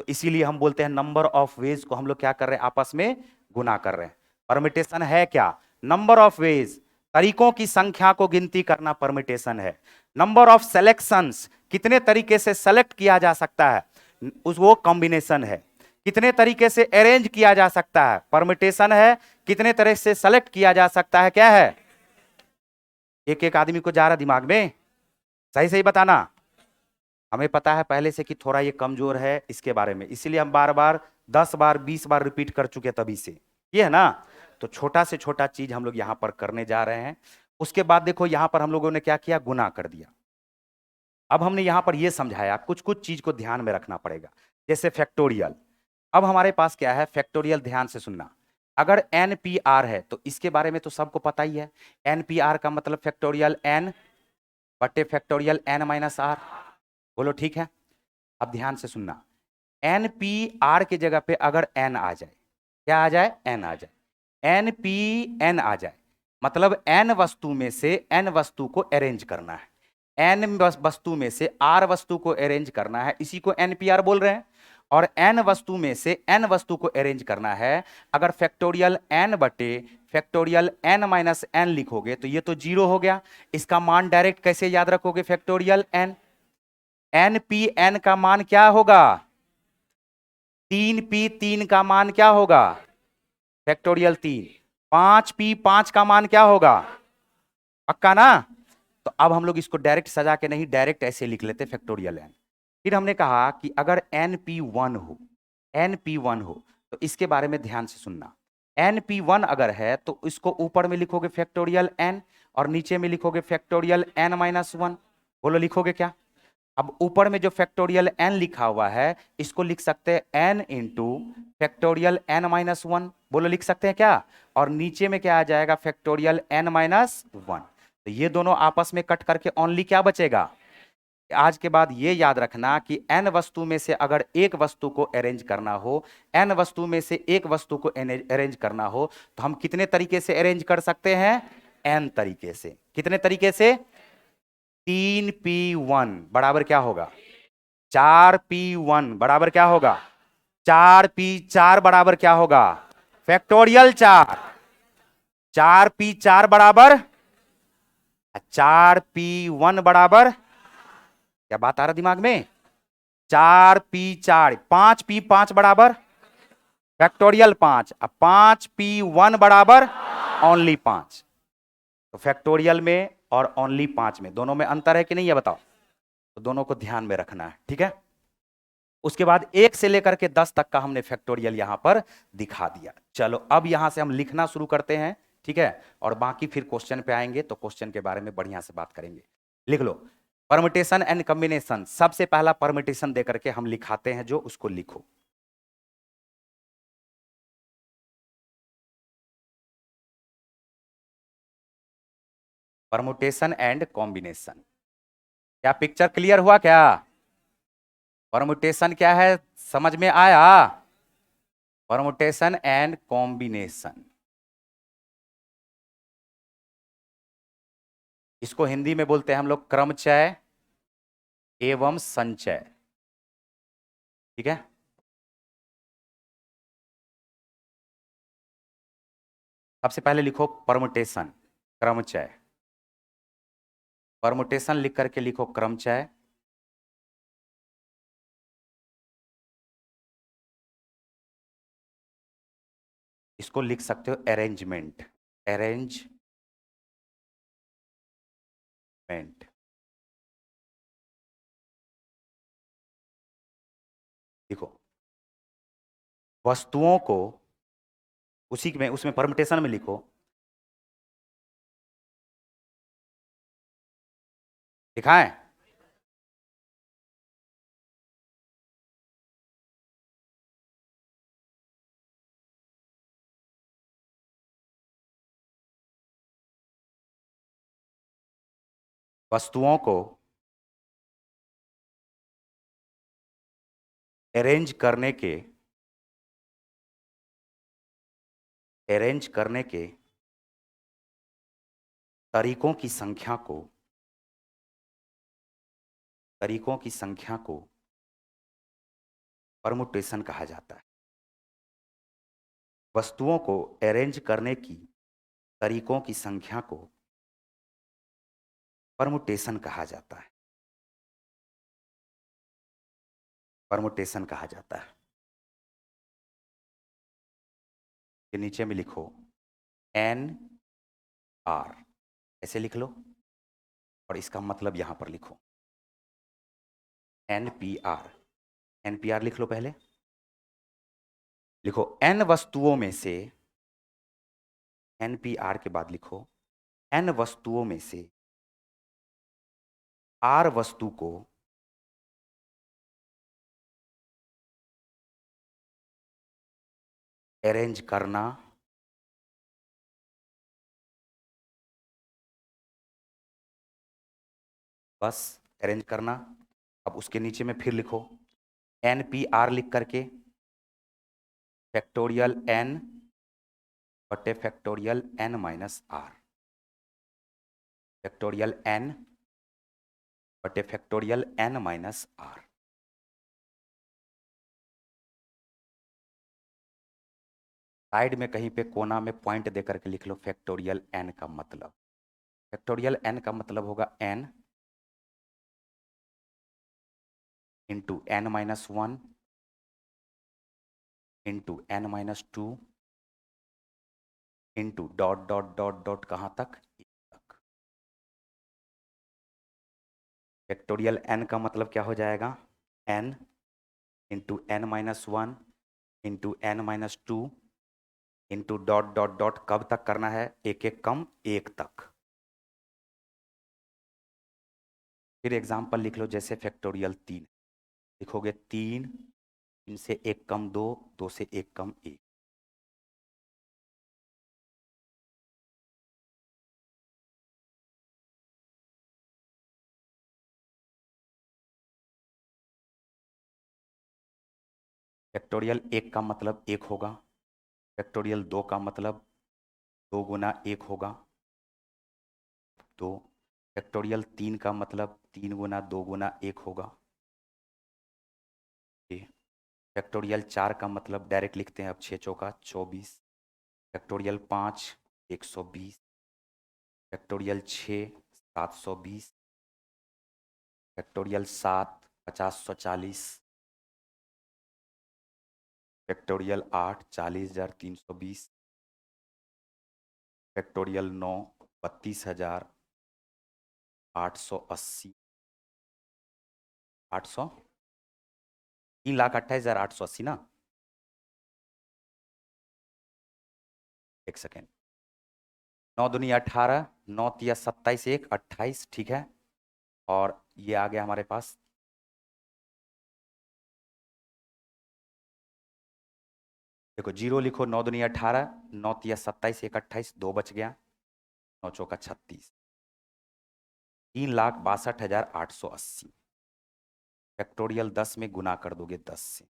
तो इसीलिए हम बोलते हैं नंबर ऑफ वेज को हम लोग क्या कर रहे हैं? आपस में गुना कर रहे हैं। परमिटेशन है क्या? नंबर ऑफ वेज, तरीकों की संख्या को गिनती करना परमिटेशन है। नंबर ऑफ सिलेक्शंस, कितने तरीके से सेलेक्ट किया जा सकता है, वो कॉम्बिनेशन है। कितने तरीके से अरेंज किया जा सकता है, परमिटेशन है। कितने तरह से सेलेक्ट किया जा सकता है, क्या है? एक एक आदमी को जा रहा दिमाग में, सही सही बताना। हमें पता है पहले से कि थोड़ा ये कमजोर है इसके बारे में, इसीलिए हम बार बार 10 बार 20 बार रिपीट कर चुके तभी से, ये है ना। तो छोटा से छोटा चीज हम लोग यहां पर करने जा रहे हैं। उसके बाद देखो यहां पर हम लोगों ने क्या किया, गुना कर दिया। अब हमने यहां पर यह समझाया कुछ कुछ चीज को ध्यान में रखना पड़ेगा, जैसे फैक्टोरियल। अब हमारे पास क्या है फैक्टोरियल, ध्यान से सुनना। अगर NPR है तो इसके बारे में तो सबको पता ही है, NPR का मतलब फैक्टोरियल n बटे फैक्टोरियल n माइनस आर। बोलो ठीक है। अब ध्यान से सुनना, NPR की जगह पे अगर n आ जाए, क्या आ जाए? n आ जाए, NPN आ जाए, मतलब n वस्तु में से n वस्तु को अरेंज करना है, n वस्तु में से r वस्तु को अरेंज करना है, इसी को NPR बोल रहे हैं। और n वस्तु में से n वस्तु को अरेंज करना है। अगर फैक्टोरियल n बटे फैक्टोरियल n माइनस n लिखोगे तो ये तो 0 हो गया, इसका मान डायरेक्ट कैसे याद रखोगे? फैक्टोरियल n, NPN का मान क्या होगा? 3p3 का मान क्या होगा? फैक्टोरियल 3। 5p5 का मान क्या होगा? पक्का ना? तो अब हम लोग इसको डायरेक्ट सजा के नहीं, डायरेक्ट ऐसे लिख लेते फैक्टोरियल n। फिर हमने कहा कि अगर NP1 हो, NP1 हो तो इसके बारे में ध्यान से सुनना। NP1 अगर है तो इसको ऊपर में लिखोगे फैक्टोरियल n और नीचे में लिखोगे फैक्टोरियल n माइनस 1। बोलो लिखोगे क्या? अब ऊपर में जो फैक्टोरियल n लिखा हुआ है इसको लिख सकते हैं n into factorial n minus one, बोलो लिख सकते हैं क्या? और नीचे में क्या आ जाएगा? Factorial n minus one. तो ये दोनों आपस में कट करके ओनली क्या बचेगा? आज के बाद ये याद रखना कि n वस्तु में से अगर एक वस्तु को अरेंज करना हो, n वस्तु में से एक वस्तु को अरेंज करना हो तो हम कितने तरीके से अरेंज कर सकते हैं? n तरीके से। कितने तरीके से? 3p1 बराबर क्या होगा? 4p1 बराबर क्या होगा? 4p4 बराबर क्या होगा? फैक्टोरियल 4। 4p4 बराबर 4p1 बराबर, क्या बात आ रहा दिमाग में? 4p4, 5p5 बराबर फैक्टोरियल 5। अब 5p1 बराबर ओनली 5। तो फैक्टोरियल में और ओनली 5 में दोनों में अंतर है कि नहीं, है बताओ? तो दोनों को ध्यान में रखना है, ठीक है। उसके बाद 1 से लेकर के 10 तक का हमने फैक्टोरियल यहां पर दिखा दिया। चलो अब यहां से हम लिखना शुरू करते हैं, ठीक है। और बाकी फिर क्वेश्चन पे आएंगे तो क्वेश्चन के बारे में बढ़िया से बात करेंगे। लिख लो परमुटेशन एंड कॉम्बिनेशन। सबसे पहला परमुटेशन देकर के हम लिखाते हैं, जो उसको लिखो। Permutation and combination. क्या पिक्चर क्लियर हुआ क्या? परमुटेशन क्या है समझ में आया? परमुटेशन एंड कॉम्बिनेशन, इसको हिंदी में बोलते हैं हम लोग क्रमचय एवं संचय, ठीक है। सबसे पहले लिखो परमुटेशन, क्रमचय। परमुटेशन लिख करके लिखो क्रमचय, इसको लिख सकते हो अरेंजमेंट, अरेंजमेंट। देखो वस्तुओं को उसी में, उसमें परमुटेशन में लिखो, दिखाएं? वस्तुओं को अरेंज करने के, अरेंज करने के तरीकों की संख्या को, तरीकों की संख्या को परमुटेशन कहा जाता है। वस्तुओं को अरेंज करने की तरीकों की संख्या को परमुटेशन कहा जाता है, परमुटेशन कहा जाता है। के नीचे में लिखो एन आर, ऐसे लिख लो, और इसका मतलब यहां पर लिखो NPR। NPR लिख लो पहले। लिखो n वस्तुओं में से, NPR के बाद लिखो n वस्तुओं में से R वस्तु को अरेंज करना, बस अरेंज करना। अब उसके नीचे में फिर लिखो NPR लिख करके फैक्टोरियल n बटे factorial n minus are, factorial n बटे factorial n minus R. Side में कहीं पे कोना में पॉइंट दे करके लिख लो फैक्टोरियल n का मतलब। फैक्टोरियल n का मतलब होगा n into n minus one into n minus two into dot dot dot dot कहाँ तक? फैक्टोरियल n का मतलब क्या हो जाएगा? n into n minus one into n minus two into dot dot dot, कब तक करना है? एक एक कम एक तक। फिर एग्जाम्पल लिख लो, जैसे फैक्टोरियल 3 लिखोगे, 3, 3 से 1 कम 2, 2 से 1 कम 1। फैक्टोरियल 1 का मतलब 1 होगा, फैक्टोरियल 2 का मतलब 2 गुना 1 होगा, 2। फैक्टोरियल 3 का मतलब 3 गुना 2 गुना 1 होगा, ये। फैक्टोरियल 4 का मतलब डायरेक्ट लिखते हैं अब, 6 चौका 24। Factorial 5 120। Factorial 6 720। Factorial 7 5040। Factorial 8 40,320। Factorial 9 32,880। 800, 3,28,880 ना। एक सेकेंड, 9 दूनी 18, 9 तिया 27, 1 28, ठीक है। और ये आ गया हमारे पास, देखो जीरो लिखो, 9 दूनी 18, 9 तिया 27, 1 28, 2 बच गया, 9 चौका 36, 3,62,880। फैक्टोरियल 10 में गुना कर दोगे 10 से।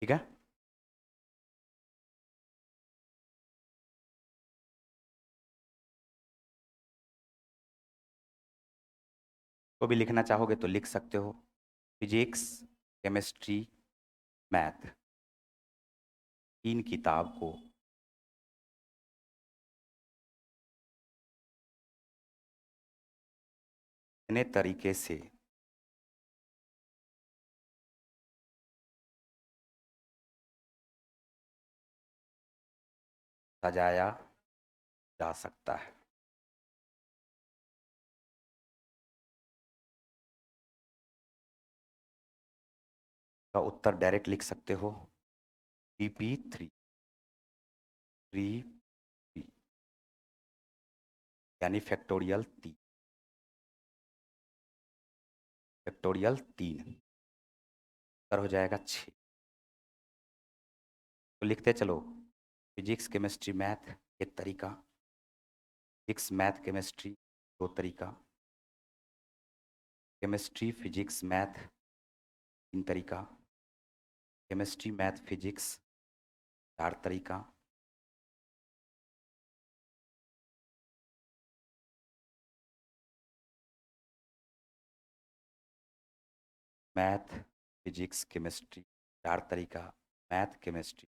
ठीक है, तो भी लिखना चाहोगे तो लिख सकते हो। फिजिक्स, केमिस्ट्री, मैथ, इन किताब को इतने तरीके से सजाया जा सकता है। का उत्तर डायरेक्ट लिख सकते हो, PP3 3 यानी फैक्टोरियल 3, फैक्टोरियल 3 उत्तर हो जाएगा 6। तो लिखते चलो, फिजिक्स केमिस्ट्री मैथ एक तरीका, फिजिक्स मैथ केमिस्ट्री दो तरीका, केमिस्ट्री फिजिक्स मैथ तीन तरीका, केमिस्ट्री मैथ फिजिक्स चार तरीका, मैथ फिजिक्स केमिस्ट्री चार तरीका, मैथ केमिस्ट्री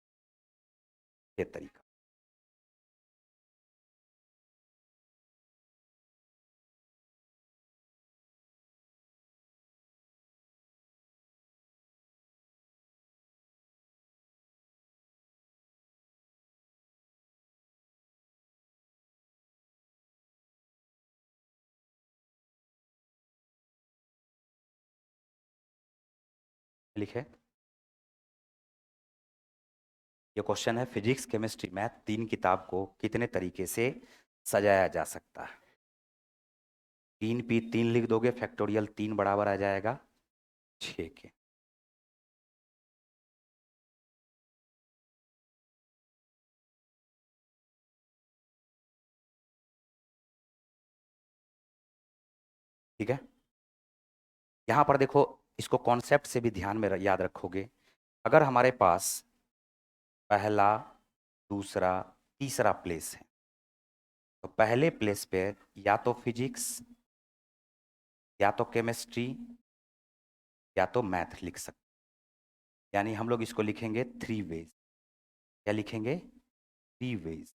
छह तरीका। लिखे, ये क्वेश्चन है, फिजिक्स केमिस्ट्री मैथ तीन किताब को कितने तरीके से सजाया जा सकता है। 3P3 लिख दोगे, फैक्टोरियल 3 बराबर आ जाएगा 6 के। ठीक है, यहाँ पर देखो, इसको कॉन्सेप्ट से भी ध्यान में याद रखोगे। अगर हमारे पास पहला, दूसरा, तीसरा प्लेस है, तो पहले प्लेस पे या तो फिजिक्स, या तो केमिस्ट्री, या तो मैथ लिख सकते, यानी हम लोग इसको लिखेंगे 3 वेज। क्या लिखेंगे? 3 वेज।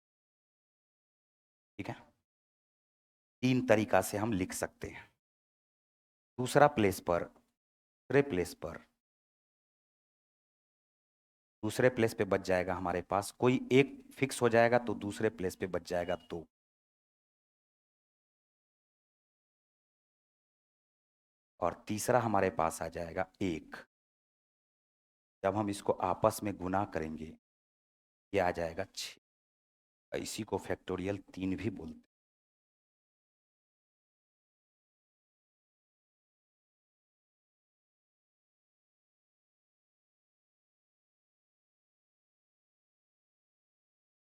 ठीक है, तीन तरीका से हम लिख सकते हैं। दूसरा प्लेस पर, दूसरे प्लेस पर दूसरे प्लेस पे बच जाएगा हमारे पास, कोई एक फिक्स हो जाएगा तो दूसरे प्लेस पे बच जाएगा 2। और तीसरा हमारे पास आ जाएगा 1। जब हम इसको आपस में गुना करेंगे ये आ जाएगा 6। इसी को फैक्टोरियल 3 भी बोलते हैं।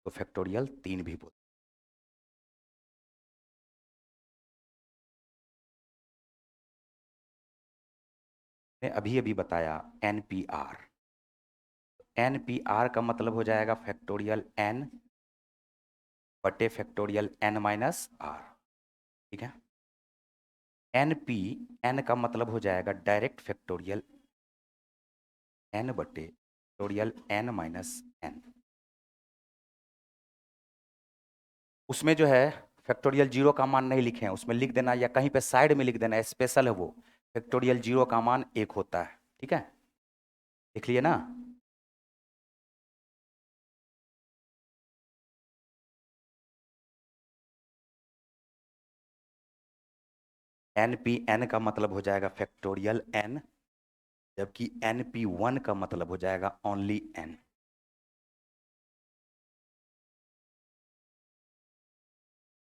तो फैक्टोरियल 3 भी बोलते हैं। अभी अभी बताया NPR। NPR का मतलब हो जाएगा फैक्टोरियल n बटे फैक्टोरियल n-r। ठीक है। n का मतलब हो जाएगा डायरेक्ट फैक्टोरियल n बटे फैक्टोरियल n-n। उसमें जो है फैक्टोरियल 0 का मान नहीं लिखे हैं, उसमें लिख देना या कहीं पे साइड में लिख देना, स्पेशल है वो। फैक्टोरियल 0 का मान 1 होता है। ठीक है, लिख लिए ना। NPN का मतलब हो जाएगा फैक्टोरियल n, जबकि NP1 का मतलब हो जाएगा ओनली n।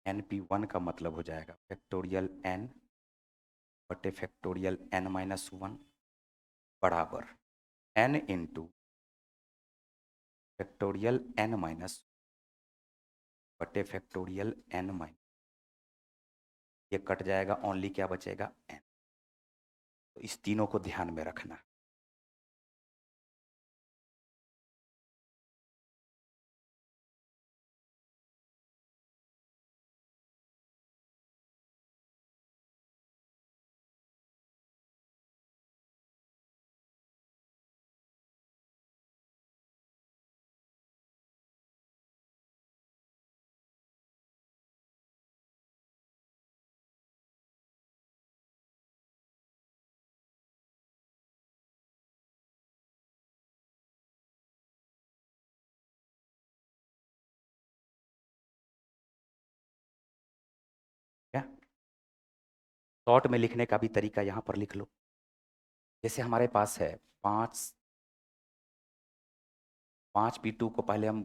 NP1 का मतलब हो जाएगा फैक्टोरियल n बटे फैक्टोरियल n-1 बराबर n इंटू फैक्टोरियल n- बटे फैक्टोरियल n-। ये कट जाएगा, ओनली क्या बचेगा n। तो इस तीनों को ध्यान में रखना। क्या शॉर्ट में लिखने का भी तरीका यहाँ पर लिख लो। जैसे हमारे पास है 5p2 को पहले हम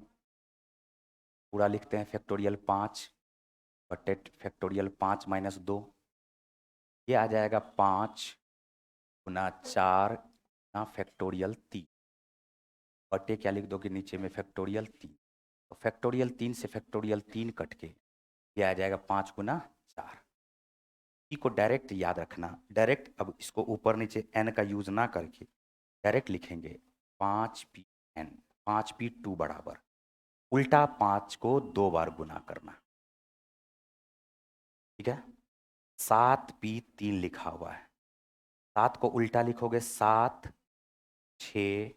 पूरा लिखते हैं फैक्टोरियल 5 बटे फैक्टोरियल 5-2। ये आ जाएगा 5 × 4 फैक्टोरियल 3 बटे क्या लिख दोगे नीचे में फैक्टोरियल 3। तो फैक्टोरियल 3 से फैक्टोरियल 3 कट के ये आ जाएगा 5 × 4। ई को डायरेक्ट याद रखना, डायरेक्ट अब इसको ऊपर नीचे n का यूज ना करके डायरेक्ट लिखेंगे 5p n। 5p2 बराबर उल्टा 5 को 2 बार गुना करना। ठीक है, 7p3 लिखा हुआ है, 7 को उल्टा लिखोगे 7, 6,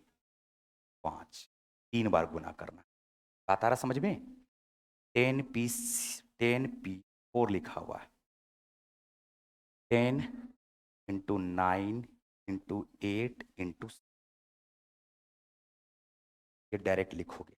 5, 3 बार गुना करना। बात आ रहा समझ में। 10p4 लिखा हुआ है, 10 × 9 × 8 ये डायरेक्ट लिखोगे।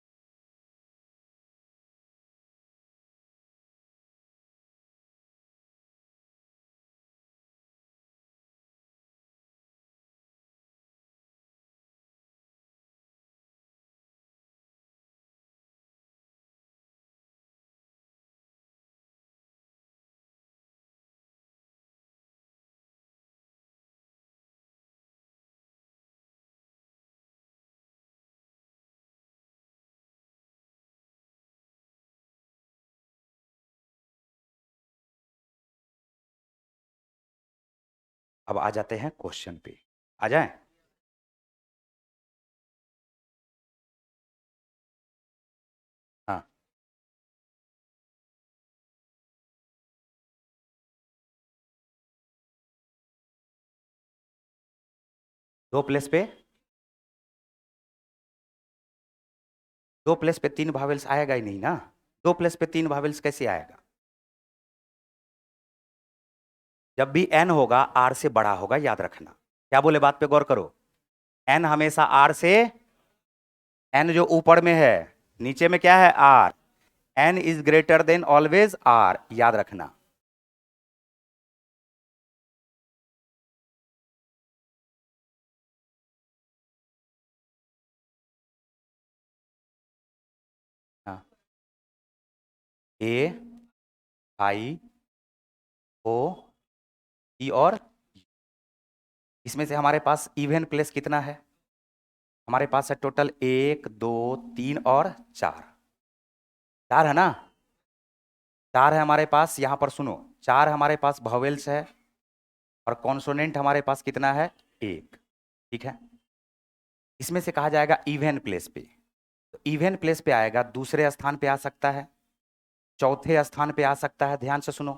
अब आ जाते हैं क्वेश्चन पे, आ जाएं। हाँ, 2 प्लेस पे 2 प्लेस पे 3 भावेल्स आएगा ही नहीं ना। 2 प्लेस पे 3 भावेल्स कैसे आएगा। जब भी n होगा r से बड़ा होगा, याद रखना। क्या बोले, बात पे गौर करो। n हमेशा r से एन जो ऊपर में है, नीचे में क्या है, r. N is greater than always r, याद रखना। हाँ, ए आई ओ ई और इसमें से हमारे पास इवन प्लेस कितना है? हमारे पास है टोटल 1 2 3 और 4। 4 है ना? 4 है हमारे पास, यहां पर सुनो, 4 हमारे पास वॉवेल्स है और कॉन्सोनेंट हमारे पास कितना है, 1। ठीक है, इसमें से कहा जाएगा इवन प्लेस पे। तो इवन प्लेस पे आएगा, दूसरे स्थान पे आ सकता है, चौथे स्थान पे आ सकता है, ध्यान से सुनो,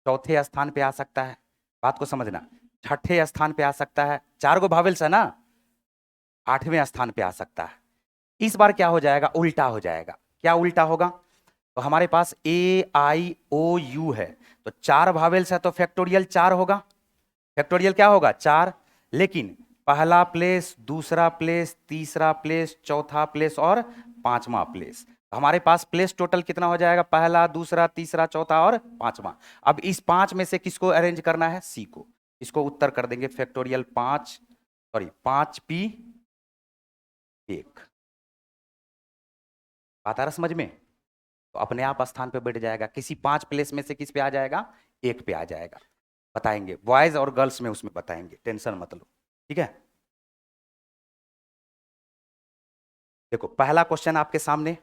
चौथे स्थान पे आ सकता है, बात को समझना, छठे स्थान पे आ सकता है, 4 गो वॉवेल्स है ना, 8वें स्थान पे आ सकता है। इस बार क्या हो जाएगा, उल्टा हो जाएगा। क्या उल्टा होगा? तो हमारे पास ए आई ओ यू है, तो 4 वॉवेल्स है तो फैक्टोरियल 4 होगा। फैक्टोरियल क्या होगा, 4। लेकिन पहला प्लेस, दूसरा प्लेस, तीसरा प्लेस, चौथा प्लेस और 5वां प्लेस, तो हमारे पास प्लेस टोटल कितना हो जाएगा, पहला, दूसरा, तीसरा, चौथा और 5वां। अब इस 5 में से किसको अरेंज करना है, सी को। इसको उत्तर कर देंगे फैक्टोरियल 5, सॉरी 5p1। बात आ रहा समझ में? तो अपने आप स्थान पे बैठ जाएगा, किसी 5 प्लेस में से किस पे आ जाएगा, 1 पे आ जाएगा। बताएंगे बॉयज और गर्ल्स में, उसमें बताएंगे, टेंशन मत लो। ठीक है, देखो पहला क्वेश्चन आपके सामने,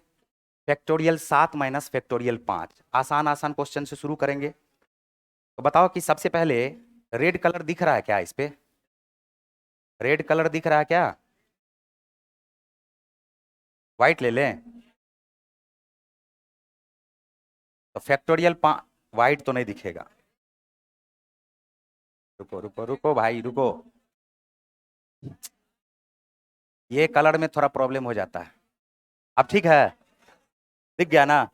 फैक्टोरियल 7 माइनस फैक्टोरियल 5। आसान आसान क्वेश्चन से शुरू करेंगे। तो बताओ कि सबसे पहले रेड कलर दिख रहा है क्या इस पे? रेड कलर दिख रहा है क्या? व्हाइट ले लें? तो फैक्टोरियल 5, व्हाइट तो नहीं दिखेगा। रुको रुको रुको भाई रुको, ये कलर में थोड़ा प्रॉब्लम हो जाता है। अब ठीक है, दिख गया ना?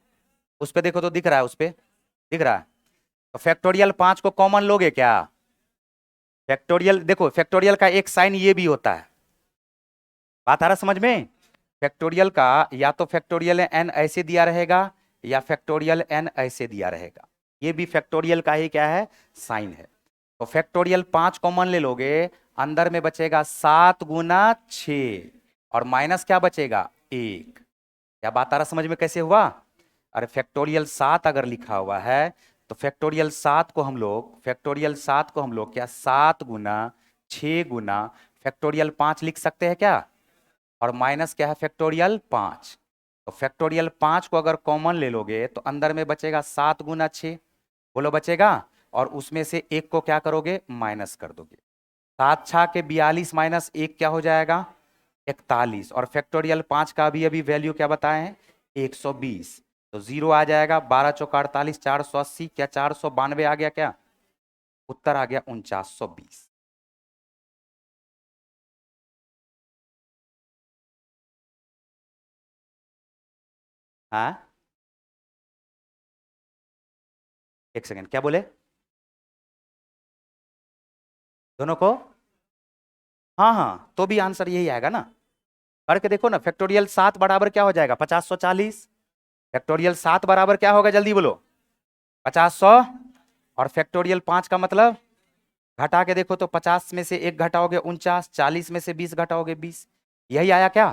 उस पे देखो तो दिख रहा है, उस पे दिख रहा है। तो फैक्टोरियल 5 को कॉमन लोगे क्या? फैक्टोरियल देखो, फैक्टोरियल का एक साइन ये भी होता है, बात आ रहा समझ में? फैक्टोरियल का या तो फैक्टोरियल एन ऐसे दिया रहेगा, या फैक्टोरियल एन ऐसे दिया रहेगा। ये भी फैक्टोरियल का ही क्या है, साइन है। तो फैक्टोरियल 5 कॉमन ले लोगे, अंदर में बचेगा 7 गुना 6, और माइनस क्या बचेगा, 1। क्या बात आ रहा समझ में कैसे हुआ? अरे फैक्टोरियल 7 अगर लिखा हुआ है, तो फैक्टोरियल 7 को हम लोग क्या, 7 गुना 6 गुना फैक्टोरियल 5 लिख सकते हैं क्या? और माइनस क्या है, फैक्टोरियल 5। तो फैक्टोरियल 5 को अगर कॉमन ले लोगे तो अंदर में बचेगा 7 गुना 6, बोलो बचेगा। और उसमें से 1 को क्या करोगे, माइनस कर दोगे। 7 6 के 42 माइनस 1 क्या हो जाएगा, 41। और फैक्टोरियल 5 का अभी अभी वैल्यू क्या बताए हैं, 120। तो जीरो आ जाएगा, 12 चौका 48, 480, क्या 492 आ गया क्या? उत्तर आ गया 4920। हाँ, एक सेकंड, क्या बोले? दोनों को? हाँ हाँ, तो भी आंसर यही आएगा ना। करके देखो ना, फैक्टोरियल 7 बराबर क्या हो जाएगा, 50 140। फैक्टोरियल 7 बराबर क्या होगा, जल्दी बोलो, 50 100। और फैक्टोरियल 5 का मतलब, घटा के देखो तो 50 में से 1 घटाओगे 49, 40 में से 20 घटाओगे 20। यही आया क्या?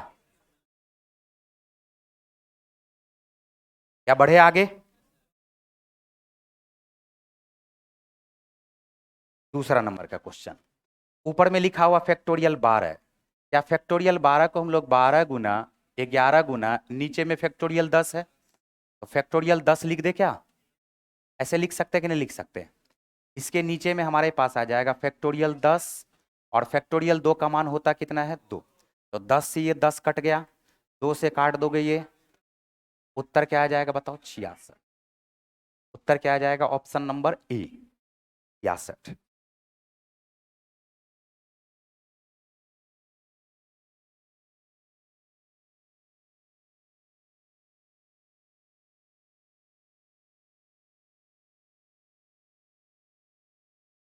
क्या बढ़े आगे? दूसरा नंबर का क्वेश्चन, ऊपर में लिखा हुआ फैक्टोरियल 12। क्या फैक्टोरियल 12 को हम लोग 12 गुना 11 गुना, नीचे में फैक्टोरियल 10 है, तो फैक्टोरियल 10 लिख दे क्या? ऐसे लिख सकते हैं कि नहीं लिख सकते? इसके नीचे में हमारे पास आ जाएगा फैक्टोरियल 10, और फैक्टोरियल 2 का मान होता कितना है, 2। तो 10 से ये 10 कट गया, 2 से काट दोगे ये, उत्तर क्या आ जाएगा बताओ, 66। उत्तर क्या आ जाएगा, ऑप्शन नंबर ए, 66।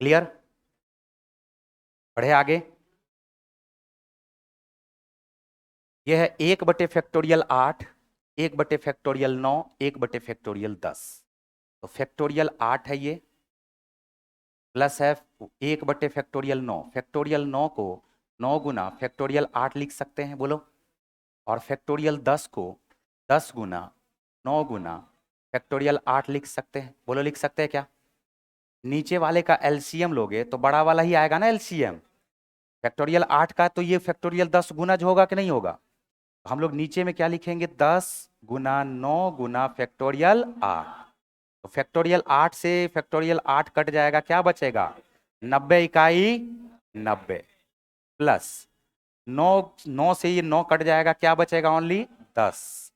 क्लियर? बढ़े आगे। ये है 1/8, 1/9, 1/10। तो फैक्टोरियल 8 है ये, प्लस है 1/9। फैक्टोरियल 9 को 9 गुना फैक्टोरियल 8 लिख सकते हैं, बोलो। और फैक्टोरियल 10 को 10 गुना 9 गुना फैक्टोरियल 8 लिख सकते हैं, बोलो लिख सकते हैं क्या? नीचे वाले का एलसीएम लोगे तो बड़ा वाला ही आएगा ना एलसीएम। फैक्टोरियल 8 का तो ये फैक्टोरियल 10 गुना जो होगा कि नहीं होगा। तो हम लोग नीचे में क्या लिखेंगे, 10 गुना 9 गुना फैक्टोरियल 8। तो फैक्टोरियल 8 से फैक्टोरियल 8 कट जाएगा, क्या बचेगा? 90 इकाई 90, प्लस 9, 9 से ये 9 कट जाएगा, क्या बचेगा? ओनली 10।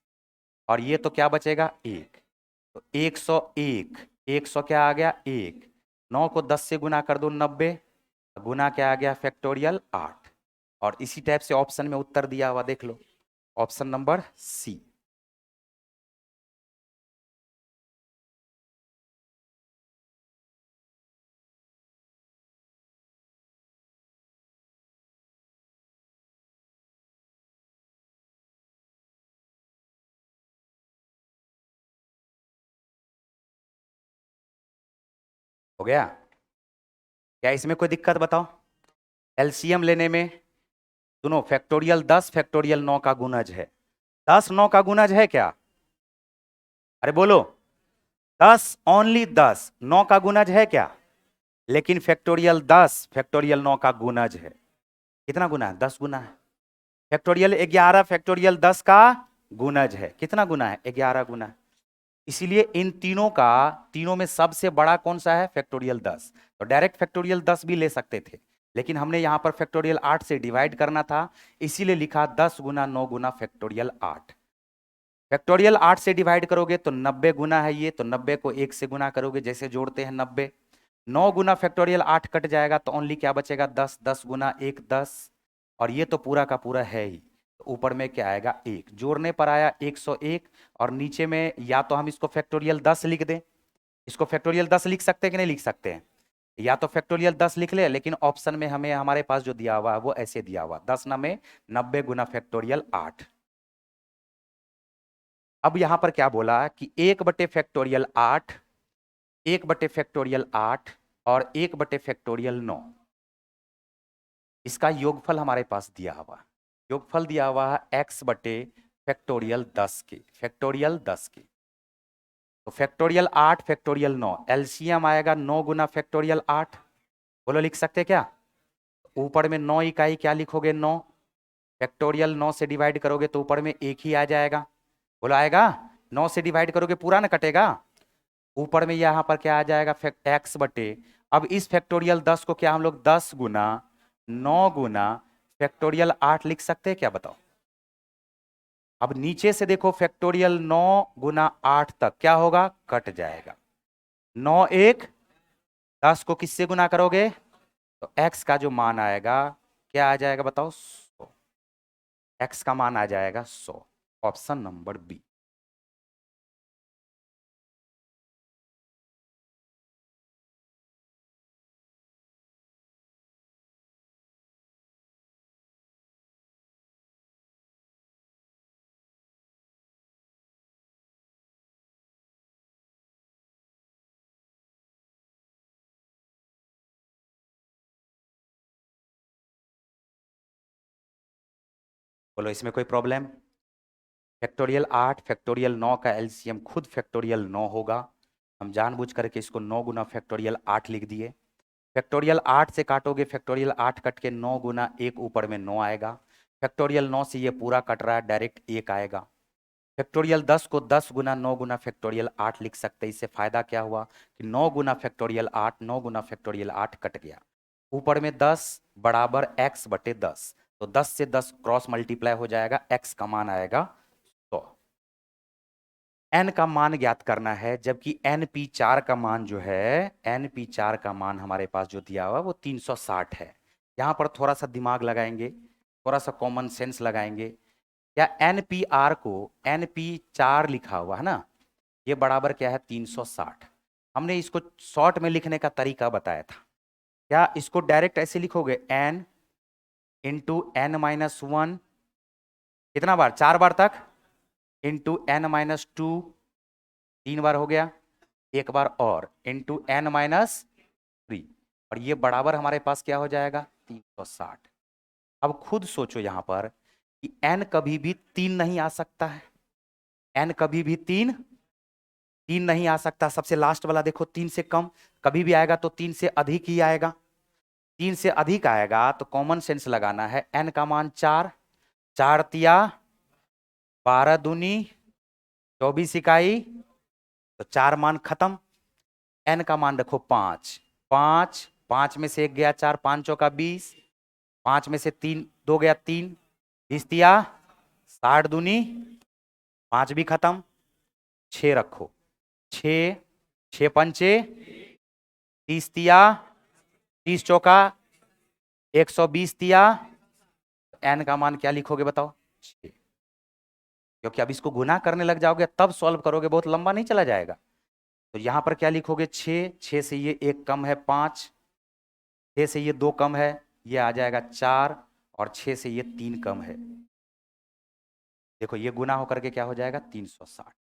और ये तो क्या बचेगा? 1। तो 101, 100 क्या आ गया? 1। 9 को 10 से गुना कर दो, 90 गुना क्या आ गया? फैक्टोरियल 8। और इसी टाइप से ऑप्शन में उत्तर दिया हुआ देख लो, ऑप्शन नंबर सी। हो गया? क्या इसमें कोई दिक्कत बताओ? एलसीएम लेने में सुनो, फैक्टोरियल 10 फैक्टोरियल 9 का गुणज है। 10 9 का गुणज है क्या? अरे बोलो, 10 ओनली 10 9 का गुणज है क्या? लेकिन फैक्टोरियल 10 फैक्टोरियल 9 का गुणज है। कितना गुना है? 10 गुना है। फैक्टोरियल 11 फैक्टोरियल 10 का गुणज है। कितना गुना है? 11 गुना है। इसीलिए इन तीनों का, तीनों में सबसे बड़ा कौन सा है? फैक्टोरियल 10। तो डायरेक्ट फैक्टोरियल 10 भी ले सकते थे, लेकिन हमने यहां पर फैक्टोरियल 8 से डिवाइड करना था, इसीलिए लिखा 10 गुना 9 गुना फैक्टोरियल 8। फैक्टोरियल 8 से डिवाइड करोगे तो 90 गुना है ये, तो 90 को 1 से गुना करोगे, जैसे जोड़ते हैं 90। 9 गुना फैक्टोरियल 8 कट जाएगा, तो ओनली क्या बचेगा? 10। 10 गुना 1 10। और ये तो पूरा का पूरा है ही, तो ऊपर में क्या आएगा? 1। जोड़ने पर आया 101। और नीचे में या तो हम इसको फैक्टोरियल 10 लिख दें, इसको फैक्टोरियल 10 लिख सकते हैं कि नहीं लिख सकते हैं? या तो फैक्टोरियल 10 लिख ले, लेकिन ऑप्शन में हमें हमारे पास जो दिया हुआ है वो ऐसे दिया हुआ, 10 ना में 90 गुना फैक्टोरियल 8। अब यहां पर क्या बोला कि 1/8, 1/8 और 1/9, इसका योगफल हमारे पास दिया हुआ। योगफल दिया हुआ है x/फैक्टोरियल 10 के, फैक्टोरियल 10 के। तो फैक्टोरियल 8 फैक्टोरियल 9, एलसीएम आएगा 9 गुना फैक्टोरियल 8, बोलो लिख सकते क्या? ऊपर में 9 इकाई क्या लिखोगे? 9। फैक्टोरियल 9 से डिवाइड करोगे तो ऊपर में 1 ही आ जाएगा, बोलो आएगा? 9 से डिवाइड करोगे पूरा ना कटेगा, ऊपर में यहां पर क्या आ जाएगा? x/। अब इस फैक्टोरियल 10 को क्या हम लोग 10 गुना 9 गुना फैक्टोरियल 8 लिख सकते हैं क्या, बताओ? अब नीचे से देखो, फैक्टोरियल 9 गुना 8 तक क्या होगा? कट जाएगा। 9 1 10 को किससे गुना करोगे? तो x का जो मान आएगा क्या आ जाएगा, बताओ? 100। x का मान आ जाएगा 100, ऑप्शन नंबर बी। बोलो इसमें कोई प्रॉब्लम? फैक्टोरियल 8 फैक्टोरियल 9 का एलसीएम खुद फैक्टोरियल 9 होगा, हम जानबूझ करके इसको 9 गुना फैक्टोरियल 8 लिख दिए। फैक्टोरियल 8 से काटोगे, फैक्टोरियल 8 कट के 9 गुना 1 ऊपर में 9 आएगा। फैक्टोरियल 9 से ये पूरा कट रहा है, डायरेक्ट 1 आएगा। फैक्टोरियल 10 को 10 गुना 9 गुना फैक्टोरियल 8 लिख सकते हैं। इससे फायदा क्या हुआ कि 9 गुना फैक्टोरियल 8, 9 गुना फैक्टोरियल 8 कट गया, ऊपर में 10 बराबर x/10। तो 10 से 10 क्रॉस मल्टीप्लाई हो जाएगा, x का मान आएगा 100। n का मान ज्ञात करना है, जबकि np4 का मान जो है, np4 का मान हमारे पास जो दिया हुआ वो 360 है। यहां पर थोड़ा सा दिमाग लगाएंगे, थोड़ा सा कॉमन सेंस लगाएंगे। या npr को np4 लिखा हुआ है ना, ये बराबर क्या है? 360। हमने इसको शॉर्ट में लिखने का तरीका बताया था। क्या इसको डायरेक्ट ऐसे लिखोगे? n इंटू n-1 कितना बार? 4 बार तक, इंटू n-2, 3 बार हो गया, एक बार और इंटू n-3, और ये बराबर हमारे पास क्या हो जाएगा? 360। अब खुद सोचो यहां पर कि n कभी भी 3 नहीं आ सकता है, n कभी भी 3 नहीं आ सकता। सबसे लास्ट वाला देखो 3 से कम, कभी भी आएगा तो 3 से अधिक ही आएगा। 3 से अधिक आएगा तो कॉमन सेंस लगाना है, n का मान 4, 4 तिया 12 दूनी 24 इकाई, तो 4 मान खत्म। n का मान रखो 5, 5, 5 में से 1 गया 4, 5 का 20, 5 में से 3 2 गया 3, 20 तिया 60 दूनी 5 भी खत्म, 6 रखो, 6, 6 पंचे 30 तिया, 30 चौका 120 तिया, n का मान क्या लिखोगे बताओ? 6। क्योंकि अब इसको गुना करने लग जाओगे तब सॉल्व करोगे, बहुत लंबा नहीं चला जाएगा। तो यहां पर क्या लिखोगे? 6, 6 से ये 1 कम है 5, 6 से ये 2 कम है, ये आ जाएगा 4, और 6 से ये 3 कम है। देखो ये गुना होकर के क्या हो जाएगा? 360।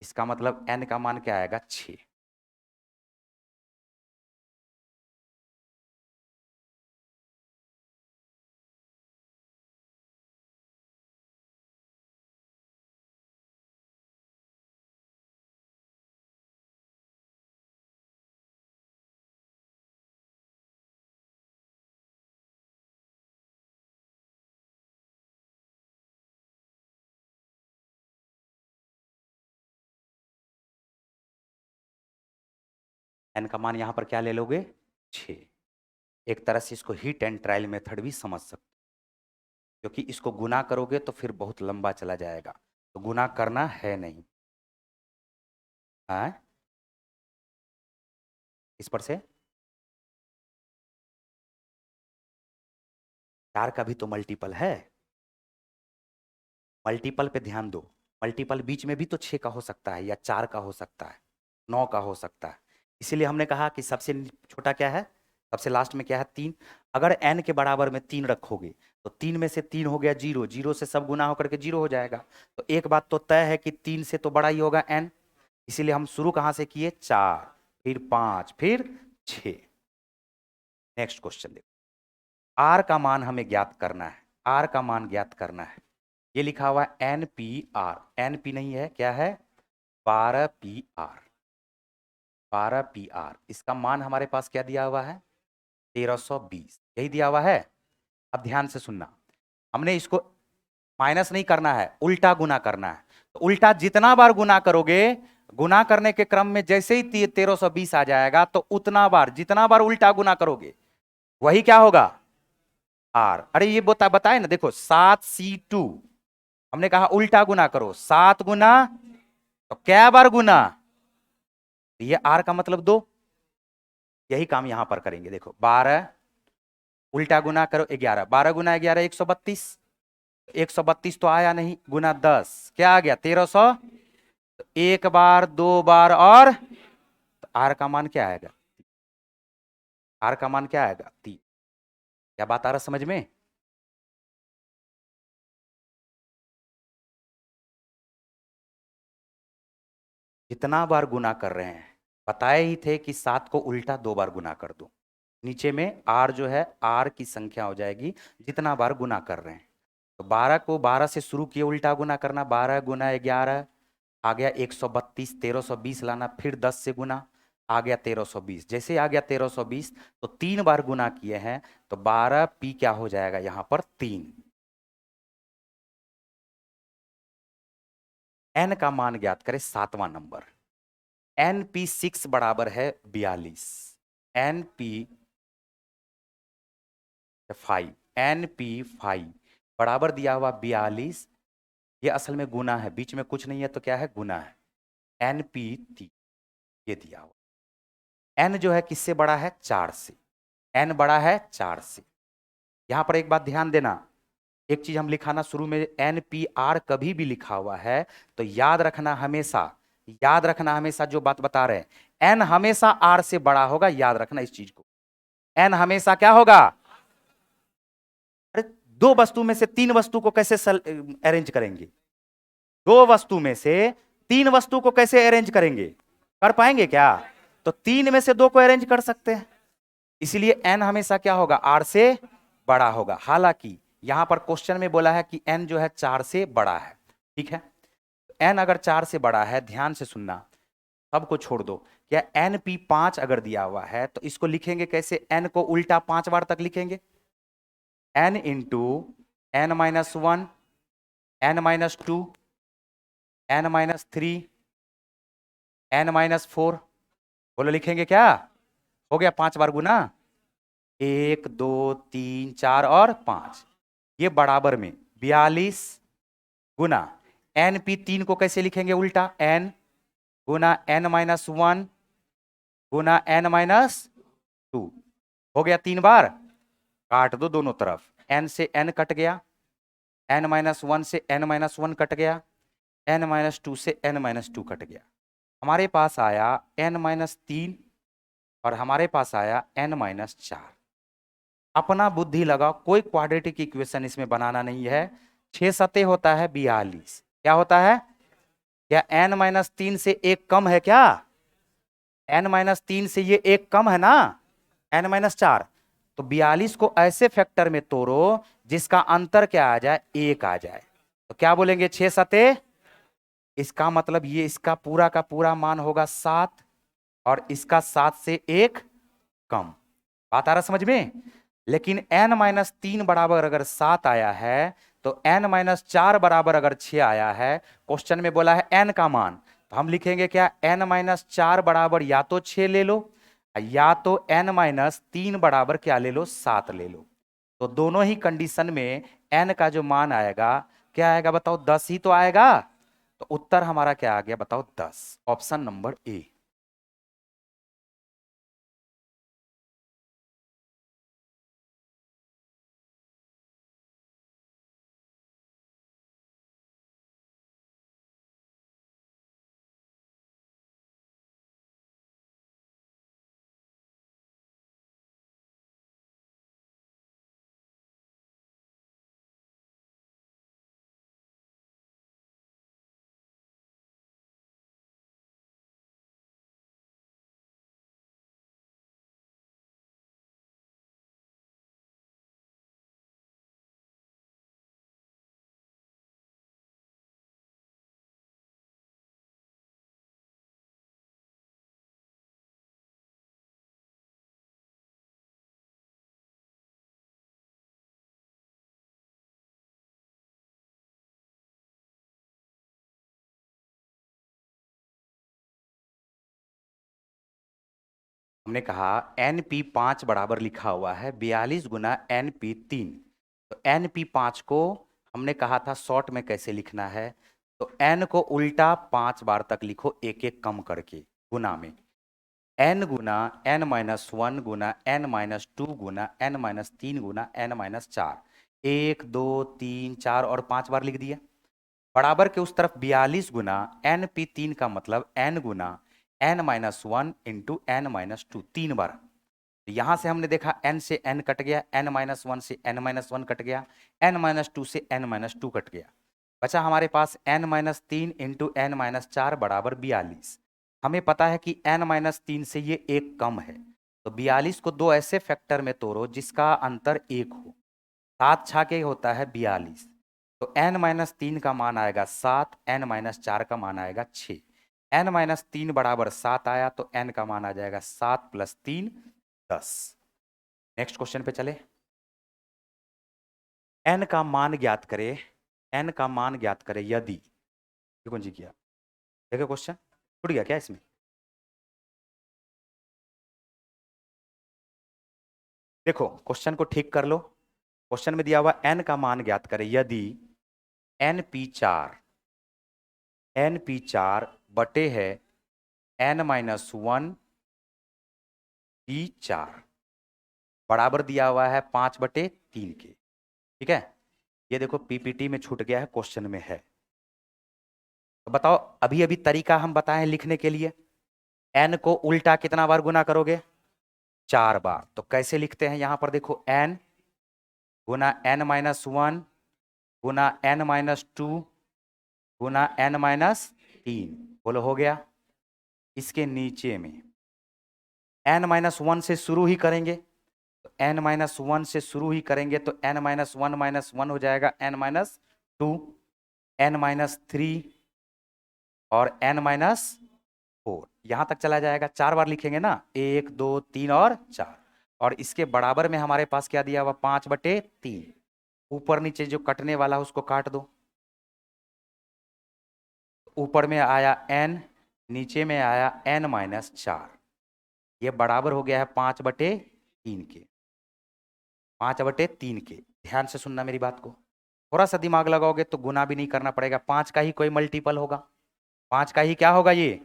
इसका मतलब n का मान क्या आएगा? 6। n का मान यहां पर क्या ले लोगे? 6। एक तरह से इसको हिट एंड ट्रायल मेथड भी समझ सकते, क्योंकि इसको गुना करोगे तो फिर बहुत लंबा चला जाएगा, तो गुना करना है नहीं। हाँ, इस पर से 4 का भी तो मल्टीपल है, मल्टीपल पे ध्यान दो। मल्टीपल बीच में भी तो 6 का हो सकता है, या 4 का हो सकता है, 9 का हो सकता है। इसीलिए हमने कहा कि सबसे छोटा क्या है, सबसे लास्ट में क्या है? 3। अगर n के बराबर में 3 रखोगे तो 3 में से 3 हो गया 0, 0 से सब गुना होकर के 0 हो जाएगा। तो एक बात तो तय है कि 3 से तो बड़ा ही होगा n, इसीलिए हम शुरू कहां से किए? 4, फिर 5, फिर 6। नेक्स्ट क्वेश्चन देखो, r का मान हमें ज्ञात करना है, r का मान ज्ञात करना है। ये लिखा हुआ है NPR, NP नहीं है, क्या है? 12PR, 12PR। इसका मान हमारे पास क्या दिया हुआ है? 1320, यही दिया हुआ है। अब ध्यान से सुनना, हमने इसको माइनस नहीं करना है, उल्टा गुना करना है। तो उल्टा जितना बार गुना करोगे, गुना करने के क्रम में जैसे ही 1320 आ जाएगा, तो उतना बार, जितना बार उल्टा गुना करोगे वही क्या होगा? R। अरे ये बताए ना, देखो 7C2, हमने कहा उल्टा गुना करो, 7 गुना तो क्या बार गुना? ये R का मतलब 2। यही काम यहां पर करेंगे। देखो 12 उल्टा गुना करो 11, 12 गुना 11 132, 132 तो आया नहीं, गुना 10 क्या आ गया? 1300। तो एक बार, 2 बार, और तो R का मान क्या आएगा? R का मान क्या आएगा? 3। क्या बात आ रहा समझ में? जितना बार गुना कर रहे हैं, बताए ही थे कि 7 को उल्टा 2 बार गुना कर दो, नीचे में R जो है R की संख्या हो जाएगी जितना बार गुना कर रहे हैं। तो 12 को 12 से शुरू किए उल्टा गुना करना, 12 गुना 11 आ गया 132, 1320 लाना, फिर 10 से गुना आ गया 1320। जैसे आ गया 1320 तो 3 बार गुना किए हैं, तो 12P क्या हो जाएगा यहां पर? 3। n का मान ज्ञात करें, 7वां नंबर। NP6 बराबर है 42, NP5, NP5 बराबर दिया हुआ 42। ये असल में गुना है, बीच में कुछ नहीं है तो क्या है? गुना है। NP3 ये दिया हुआ, n जो है किससे बड़ा है? 4 से। n बड़ा है 4 से। यहां पर एक बात ध्यान देना, एक चीज हम लिखाना शुरू में, NPR कभी भी लिखा हुआ है तो याद रखना हमेशा, याद रखना हमेशा जो बात बता रहे हैं, n हमेशा r से बड़ा होगा, याद रखना इस चीज को। n हमेशा क्या होगा? अरे दो वस्तु में से तीन वस्तु को कैसे अरेंज करेंगे? दो वस्तु में से तीन वस्तु को कैसे अरेंज करेंगे? कर पाएंगे क्या? तो तीन में से दो को अरेंज कर सकते हैं, इसलिए n हमेशा क्या होगा? r से बड़ा होगा। हालांकि यहां पर क्वेश्चन में बोला है कि n जो है 4 से बड़ा है, ठीक है। n अगर 4 से बड़ा है, ध्यान से सुनना, सबको छोड़ दो, क्या np 5 अगर दिया हुआ है तो इसको लिखेंगे कैसे? n को उल्टा 5 बार तक लिखेंगे, n into n minus 1, n minus 2, n minus 3, n minus 4, बोलो लिखेंगे क्या? हो गया 5 बार गुना, 1 2 3 4 और 5, ये बराबर में 42 गुना np 3 को कैसे लिखेंगे? उल्टा, n गुना n माइनस 1 गुना n माइनस 2, हो गया 3 बार, काट दो दोनों तरफ, n से n कट गया, n माइनस 1 से n माइनस 1 कट गया, n माइनस 2 से n माइनस 2 कट गया, हमारे पास आया n माइनस 3 और हमारे पास आया n माइनस 4। अपना बुद्धि लगाओ, कोई क्वाड्रेटिक इक्वेशन इसमें बनाना नहीं है। 6 सते होता है 42, क्या होता है? क्या n माइनस 3 से एक कम है क्या? n माइनस 3 से ये एक कम है ना, n माइनस 4। तो 42 को ऐसे फैक्टर में तोड़ो जिसका अंतर क्या आ जाए? एक आ जाए, तो क्या बोलेंगे? 6 सते, इसका मतलब ये इसका पूरा का पूरा मान होगा 7 और इसका 7 से एक कम। बात आ रहा समझ में? लेकिन n माइनस 3 बराबर अगर 7 आया है तो n माइनस 4 बराबर अगर 6 आया है, क्वेश्चन में बोला है n का मान, तो हम लिखेंगे क्या? n माइनस 4 बराबर या तो 6 ले लो या तो n माइनस 3 बराबर क्या ले लो? 7 ले लो। तो दोनों ही कंडीशन में n का जो मान आएगा क्या आएगा बताओ? 10 ही तो आएगा। तो उत्तर हमारा क्या आ गया बताओ? 10, ऑप्शन नंबर ए। हमने कहा NP5 बराबर लिखा हुआ है 42 गुना NP3। तो NP5 को हमने कहा था शॉर्ट में कैसे लिखना है, तो n को उल्टा 5 बार तक लिखो, एक एक कम करके गुना में, n गुना n माइनस 1 गुना n माइनस 2 गुना n माइनस 3 गुना n माइनस 4, 1 2 3 4 और 5 बार लिख दिया। बराबर के उस तरफ 42 गुना NP3 का मतलब n गुना n minus 1 into n minus 2, 3 बार। तो यहां से हमने देखा n से n कट गया, n माइनस 1 से n माइनस 1 कट गया, n माइनस 2 से n माइनस 2 कट गया, बचा हमारे पास n minus 3 into n minus 4 बराबर 42। हमें पता है कि n माइनस 3 से ये एक कम है, तो 42 को दो ऐसे फैक्टर में तोड़ो जिसका अंतर एक हो, 7 छाके होता है 42, तो n माइनस 3 का मान आएगा 7, n माइनस 4 का मान आएगा 6, n माइनस 3 बराबर 7 आया तो n का मान आ जाएगा 7 प्लस 3 10। नेक्स्ट क्वेश्चन पे चले। n का मान ज्ञात करे, n का मान ज्ञात करे यदि, ये कौन जी किया? देखो क्वेश्चन छूट गया क्या इसमें? देखो क्वेश्चन को ठीक कर लो। क्वेश्चन में दिया हुआ n का मान ज्ञात करे यदि np4 बटे है n माइनस 1 p4 बराबर दिया हुआ है 5/3 के, ठीक है। ये देखो पीपीटी में छूट गया है, क्वेश्चन में है। तो बताओ, अभी अभी तरीका हम बताएं लिखने के लिए, n को उल्टा कितना बार गुना करोगे? 4 बार। तो कैसे लिखते हैं? यहां पर देखो n गुना n-1 गुना n-2 गुना n-3। बोलो हो गया। इसके नीचे में n-1 से शुरू ही करेंगे, तो n-1 से शुरू ही करेंगे तो n-1 हो जाएगा n-2, n-3 और n-4। यहां तक चला जाएगा। 4 बार लिखेंगे ना, 1 2 3 और 4। और इसके बराबर में हमारे पास क्या दिया हुआ, 5/3। ऊपर नीचे जो कटने वाला है उसको काट दो। ऊपर में आया n, नीचे में आया n-4। ये बराबर हो गया है 5/3 के। 5/3 के। ध्यान से सुनना मेरी बात को। थोड़ा सा दिमाग लगाओगे तो गुना भी नहीं करना पड़ेगा। 5 का ही कोई मल्टीपल होगा। 5 का ही क्या होगा ये,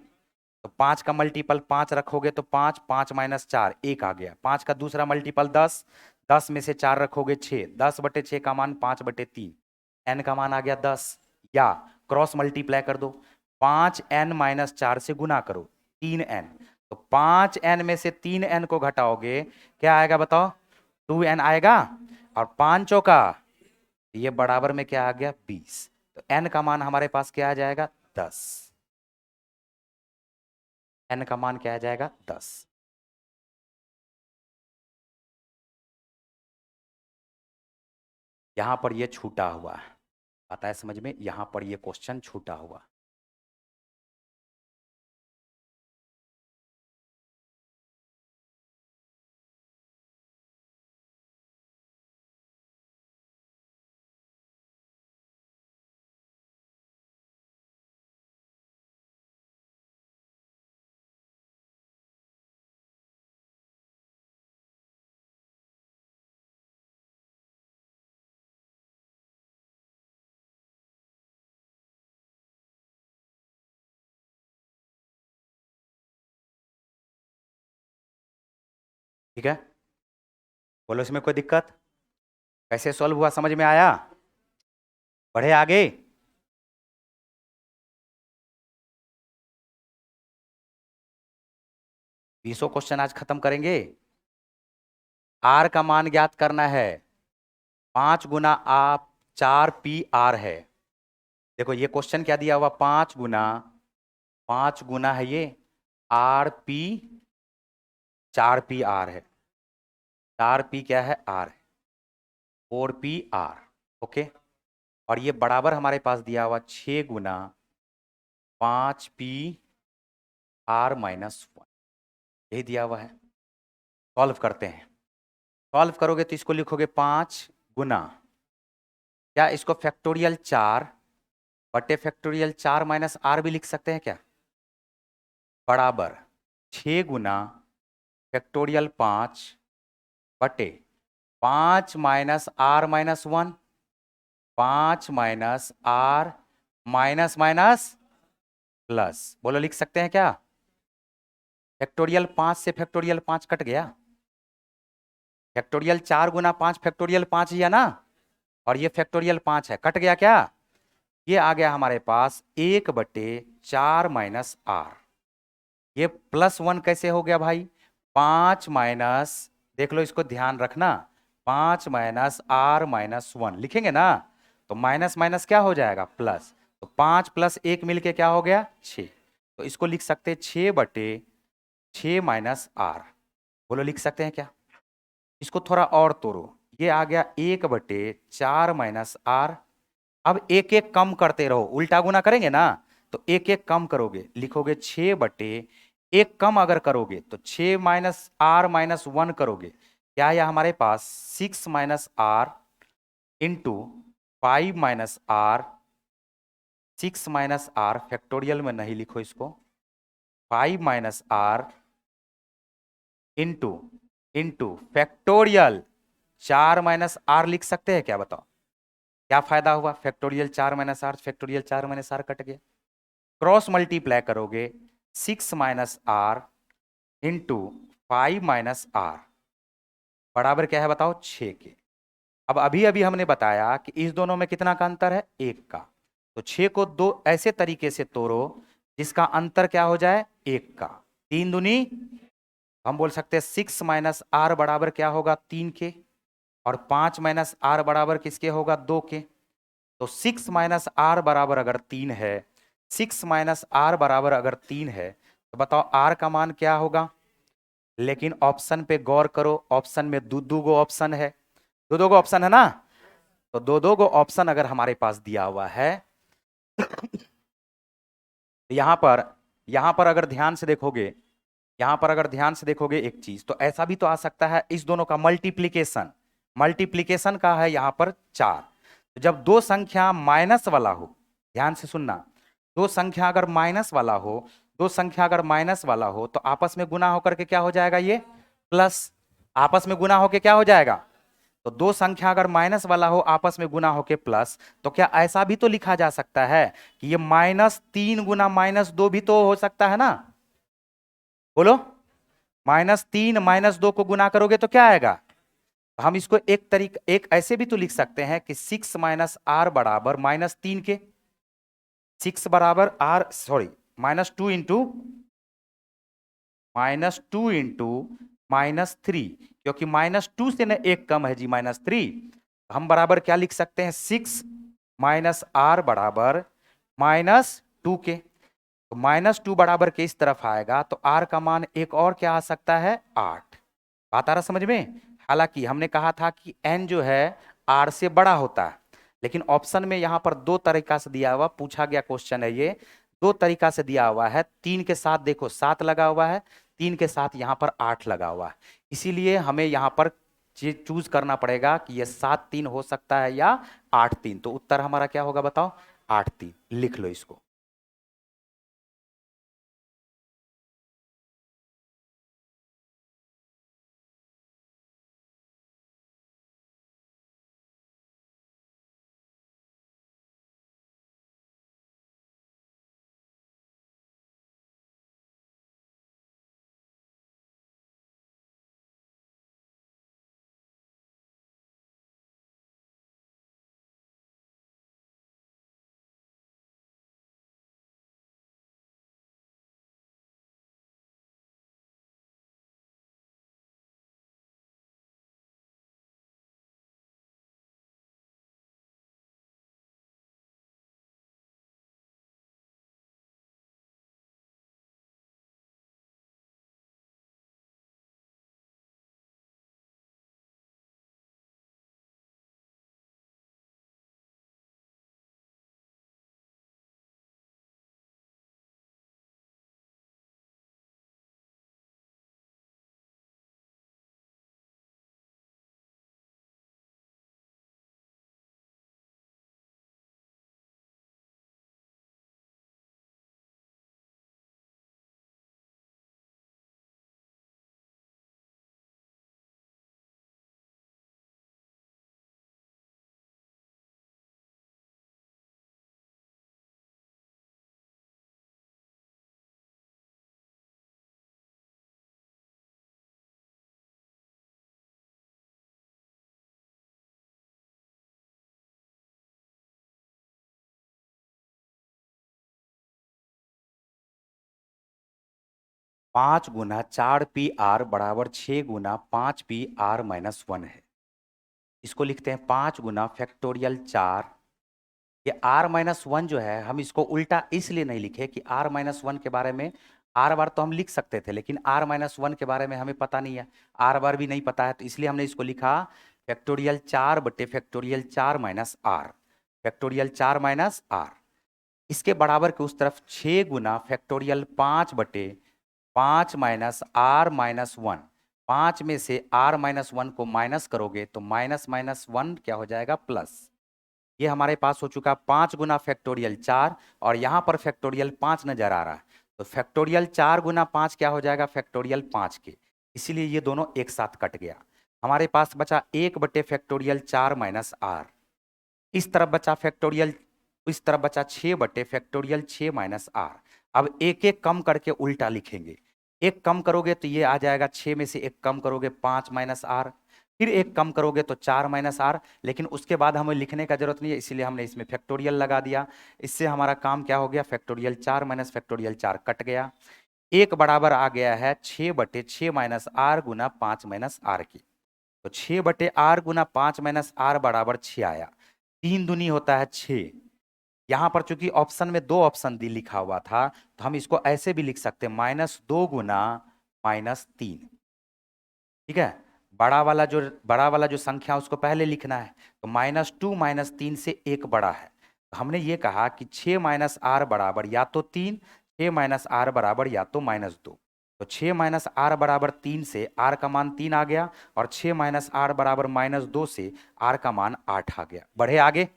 तो 5 का मल्टीपल 5 रखोगे तो 5, 5-4 1 आ गया। 5 का दूसरा मल्टीपल 10, 10 में से 4 रखोगे 6, 10/6 का मान 5/3, n का मान आ गया 10। या क्रॉस मल्टीप्लाई कर दो, 5n-4 से गुना करो, 3n। तो 5n में से 3n को घटाओगे, क्या आएगा बताओ, 2n आएगा। और 5 चौका, ये बराबर में क्या आ गया, 20। तो n का मान हमारे पास क्या आ जाएगा, 10। n का मान क्या आ जाएगा, 10। यहां पर ये छूटा हुआ है, आता है समझ में, यहां पर ये क्वेश्चन छूटा हुआ। ठीक है, बोलो इसमें कोई दिक्कत, कैसे सॉल्व हुआ समझ में आया, बढ़े आगे। 20 क्वेश्चन आज खत्म करेंगे। आर का मान ज्ञात करना है। 5 गुना आप 4 PR है। देखो ये क्वेश्चन क्या दिया हुआ, 5 गुना है ये RP, 4PR है। 4P क्या है, R है, 4PR। ओके। और ये बराबर हमारे पास दिया हुआ 6 गुना 5PR-1, यही दिया हुआ है। सॉल्व करते हैं। सॉल्व करोगे तो इसको लिखोगे 5 गुना, क्या इसको फैक्टोरियल 4/4 भी लिख सकते हैं क्या, बराबर 6 गुना factorial 5/5 - R-1, 5 R minus plus. बोलो लिख सकते हैं क्या, फैक्टोरियल 5 से फैक्टोरियल 5 कट गया। फैक्टोरियल 4 गुना 5 फैक्टोरियल 5 ही है ना, और ये फैक्टोरियल 5 है, कट गया क्या। ये आ गया हमारे पास 1/4 R। ये +1 कैसे हो गया भाई, 5 माइनस, देख लो इसको ध्यान रखना, 5 R-1 लिखेंगे ना, तो माइनस माइनस क्या हो जाएगा, प्लस। तो 5 + 1 मिलके क्या हो गया, 6। तो इसको लिख सकते हैं 6/6 R। बोलो लिख सकते हैं क्या। इसको थोड़ा और तोड़ो, ये आ गया 1/4 R। अब एक एक कम करते रहो, उल्टा गुना करेंगे ना, तो एक एक कम करोगे, लिखोगे 6/1 कम अगर करोगे तो 6 R-1 करोगे, क्या है हमारे पास 6 R into 5 R। 6 R factorial में नहीं लिखो इसको, 5 R into into factorial 4 R लिख सकते हैं क्या, बताओ क्या फायदा हुआ, factorial 4 R, factorial 4 R cut गया। क्रॉस मल्टीप्लाई करोगे 6 R इंटू 5 R बराबर क्या है बताओ, 6 के। अब अभी अभी हमने बताया कि इस दोनों में कितना का अंतर है, 1 का। तो 6 को दो ऐसे तरीके से तोड़ो जिसका अंतर क्या हो जाए, 1 का। 3 दूनी, हम बोल सकते हैं 6 R बराबर क्या होगा, 3 के। और 5 माइनस आर बराबर किसके होगा, 2 के। तो 6 माइनस आर बराबर अगर 3 है, 6 माइनस आर बराबर अगर 3 है, तो बताओ आर का मान क्या होगा। लेकिन ऑप्शन पे गौर करो, ऑप्शन में दो दो गो ऑप्शन है, दो दो गो ऑप्शन है ना। तो दो दो गो ऑप्शन अगर हमारे पास दिया हुआ है, यहां पर अगर ध्यान से देखोगे, यहां पर अगर ध्यान से देखोगे एक चीज, तो ऐसा भी तो आ सकता है इस दोनों का मल्टीप्लीकेशन, मल्टीप्लीकेशन का है यहां पर 4। तो जब दो संख्या माइनस वाला हो, ध्यान से सुनना, दो संख्या अगर माइनस वाला हो, दो संख्या अगर माइनस वाला हो, तो आपस में गुना होकर के क्या हो जाएगा, ये प्लस। आपस में गुना होकर क्या हो जाएगा, तो दो संख्या अगर माइनस वाला हो आपस में गुना होके प्लस, तो क्या ऐसा भी तो लिखा जा सकता है कि ये -3 गुना -2 भी तो हो सकता है ना। बोलो, -3 -2 को गुना करोगे तो क्या आएगा। हम इसको एक तरीका, एक ऐसे भी तो लिख सकते हैं कि 6 माइनस आर बराबर -3 के, 6 बराबर आर, सॉरी, -2 इंटू -3, क्योंकि -2 से ना एक कम है जी, -3। हम बराबर क्या लिख सकते हैं, 6 माइनस आर बराबर -2 के। तो -2 बराबर के इस तरफ आएगा, तो आर का मान एक और क्या आ सकता है, 8। बात आ रहा समझ में। हालांकि हमने कहा था कि एन जो है आर से बड़ा होता है, लेकिन ऑप्शन में यहां पर दो तरीका से दिया हुआ, पूछा गया क्वेश्चन है ये, दो तरीका से दिया हुआ है। 3 के साथ देखो 7 लगा हुआ है, 3 के साथ यहां पर 8 लगा हुआ है, इसीलिए हमें यहां पर चूज करना पड़ेगा कि ये 7 3 हो सकता है या 8 3। तो उत्तर हमारा क्या होगा बताओ, 8 3। लिख लो इसको। पांच गुना 4 पी आर बराबर 6 गुना 5 पी आर-1 है। इसको लिखते हैं 5 गुना फैक्टोरियल 4। ये r-1 जो है, हम इसको उल्टा इसलिए नहीं लिखे कि r-1 के बारे में, आर बार तो हम लिख सकते थे, लेकिन r-1 के बारे में हमें पता नहीं है, आर बार भी नहीं पता है, तो इसलिए हमने इसको लिखा फैक्टोरियल 4 बटे factorial 4 minus are, factorial 4 minus r. इसके बराबर के उस तरफ 6 गुना फैक्टोरियल 5 बटे 5 माइनस r-1। 5 में से r-1 को माइनस करोगे तो -1 क्या हो जाएगा, प्लस। ये हमारे पास हो चुका 5 गुना फैक्टोरियल 4, और यहां पर फैक्टोरियल 5 नजर आ रहा है, तो फैक्टोरियल 4 गुना 5 क्या हो जाएगा, फैक्टोरियल 5 के। इसीलिए ये दोनों एक साथ कट गया। हमारे पास बचा 1 बटे फैक्टोरियल 4 माइनस आर। इस तरफ बचा फैक्टोरियल, इस तरफ बचा 6 बटे फैक्टोरियल 6 माइनस आर। अब एक एक कम करके उल्टा लिखेंगे। एक कम करोगे तो ये आ जाएगा, 6 में से एक कम करोगे 5 माइनस आर, फिर एक कम करोगे तो 4 माइनस आर। लेकिन उसके बाद हमें लिखने का जरूरत नहीं है, इसीलिए हमने इसमें फैक्टोरियल लगा दिया। इससे हमारा काम क्या हो गया, फैक्टोरियल 4 माइनस फैक्टोरियल 4 कट गया। एक बराबर आ गया है 6 बटे 6 माइनस आर गुना 5 माइनस आर की। तो 6/r गुना 5 - r बराबर 6 आया। 3 दूनी होता है 6। यहां पर चूंकि ऑप्शन में 2 ऑप्शन दी लिखा हुआ था, तो हम इसको ऐसे भी लिख सकते हैं -2 गुना -3। ठीक है, बड़ा वाला जो संख्या उसको पहले लिखना है। तो -2 -3 से एक बड़ा है। तो हमने ये कहा कि 6 - r बराबर या तो 3, 6 - r बराबर या तो -2। तो 6 - r बराबर 3 से r का मान 3 आ गया, और 6 - r बराबर -2 से r का मान 8 आ गया। बढ़े आगे।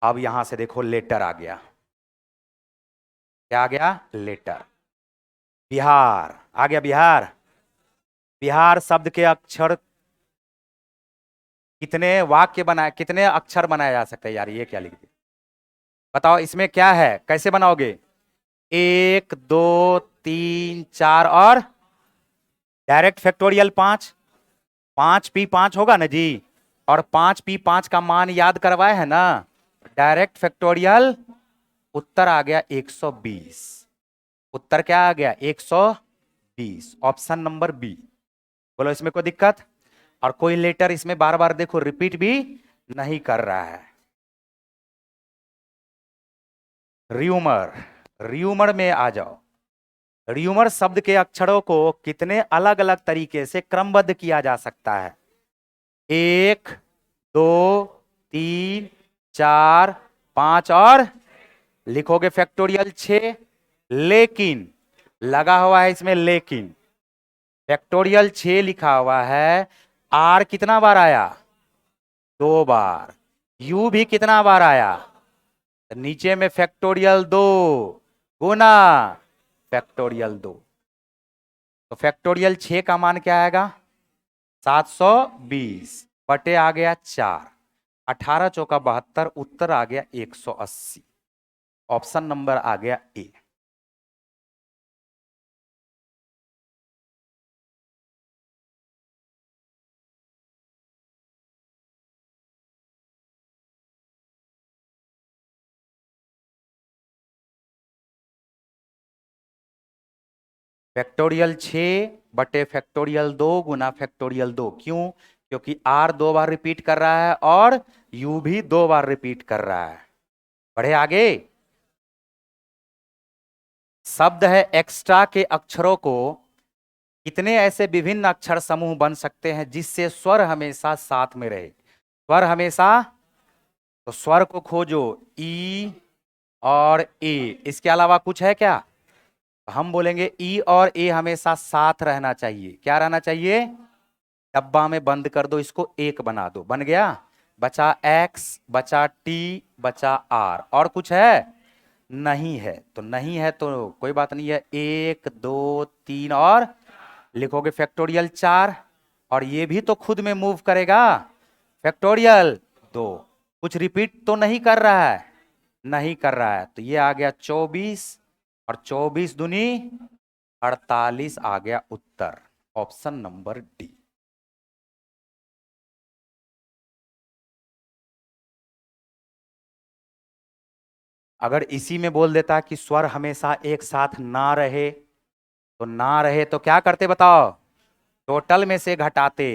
अब यहां से देखो लेटर आ गया। क्या आ गया? लेटर। बिहार आ गया। बिहार। बिहार शब्द के अक्षर कितने वाक्य बनाए, कितने अक्षर बनाया जा सकता है? यार ये क्या लिख दिया, बताओ इसमें क्या है, कैसे बनाओगे? 1 2 3 4 और डायरेक्ट फैक्टोरियल 5। 5p5 होगा ना जी। और 5p5 का मान याद करवाए है ना, डायरेक्ट फैक्टोरियल। उत्तर आ गया 120। उत्तर क्या आ गया? 120। Option number B. बोलो इसमें कोई दिक्कत? और कोई लेटर इसमें बार बार देखो रिपीट भी नहीं कर रहा है। र्यूमर। र्यूमर में आ जाओ। र्यूमर शब्द के अक्षरों को कितने अलग अलग तरीके से क्रमबद्ध किया जा सकता है? 1 2 3 4 5 और लिखोगे फैक्टोरियल 6। लेकिन लगा हुआ है इसमें लेकिन, फैक्टोरियल 6 लिखा हुआ है, आर कितना बार आया? 2 बार। यू भी कितना बार आया? नीचे में फैक्टोरियल 2 गुना फैक्टोरियल 2। तो फैक्टोरियल 6 का मान क्या आएगा? 720 बटे आ गया 4। 18 चौका 72। उत्तर आ गया 180। ऑप्शन नंबर आ गया ए। फैक्टोरियल 6 बटे फैक्टोरियल 2 गुना फैक्टोरियल 2। क्यों? क्योंकि आर 2 बार रिपीट कर रहा है और यू भी 2 बार रिपीट कर रहा है। बढ़े आगे। शब्द है एक्स्ट्रा के अक्षरों को कितने ऐसे विभिन्न अक्षर समूह बन सकते हैं जिससे स्वर हमेशा साथ में रहे? स्वर हमेशा। तो स्वर को खोजो, ई और ए, इसके अलावा कुछ है क्या? हम बोलेंगे ई और ए हमेशा साथ रहना चाहिए। क्या रहना चाहिए? डब्बा में बंद कर दो इसको, एक बना दो, बन गया। बचा एक्स, बचा टी, बचा आर। और कुछ है? नहीं है। तो नहीं है तो कोई बात नहीं है। 1 2 3 और लिखोगे फैक्टोरियल 4। और ये भी तो खुद में मूव करेगा, फैक्टोरियल 2। कुछ रिपीट तो नहीं कर रहा है? नहीं कर रहा है। तो ये आ गया 24, और 24 दूनी 48 आ गया उत्तर। Option number D. अगर इसी में बोल देता कि स्वर हमेशा एक साथ ना रहे, तो ना रहे तो क्या करते बताओ? टोटल में से घटाते।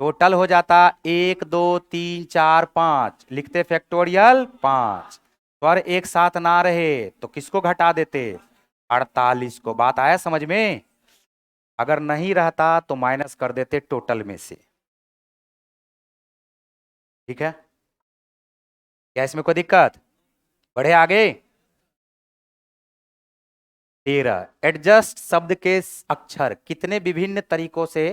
टोटल हो जाता 1 2 3 4 5, लिखते फैक्टोरियल 5। स्वर एक साथ ना रहे तो किसको घटा देते? 48 को। बात आया समझ में? अगर नहीं रहता तो माइनस कर देते टोटल में से। ठीक है, क्या इसमें कोई दिक्कत? बढ़े आगे। 13 एडजस्ट शब्द के अक्षर कितने विभिन्न तरीकों से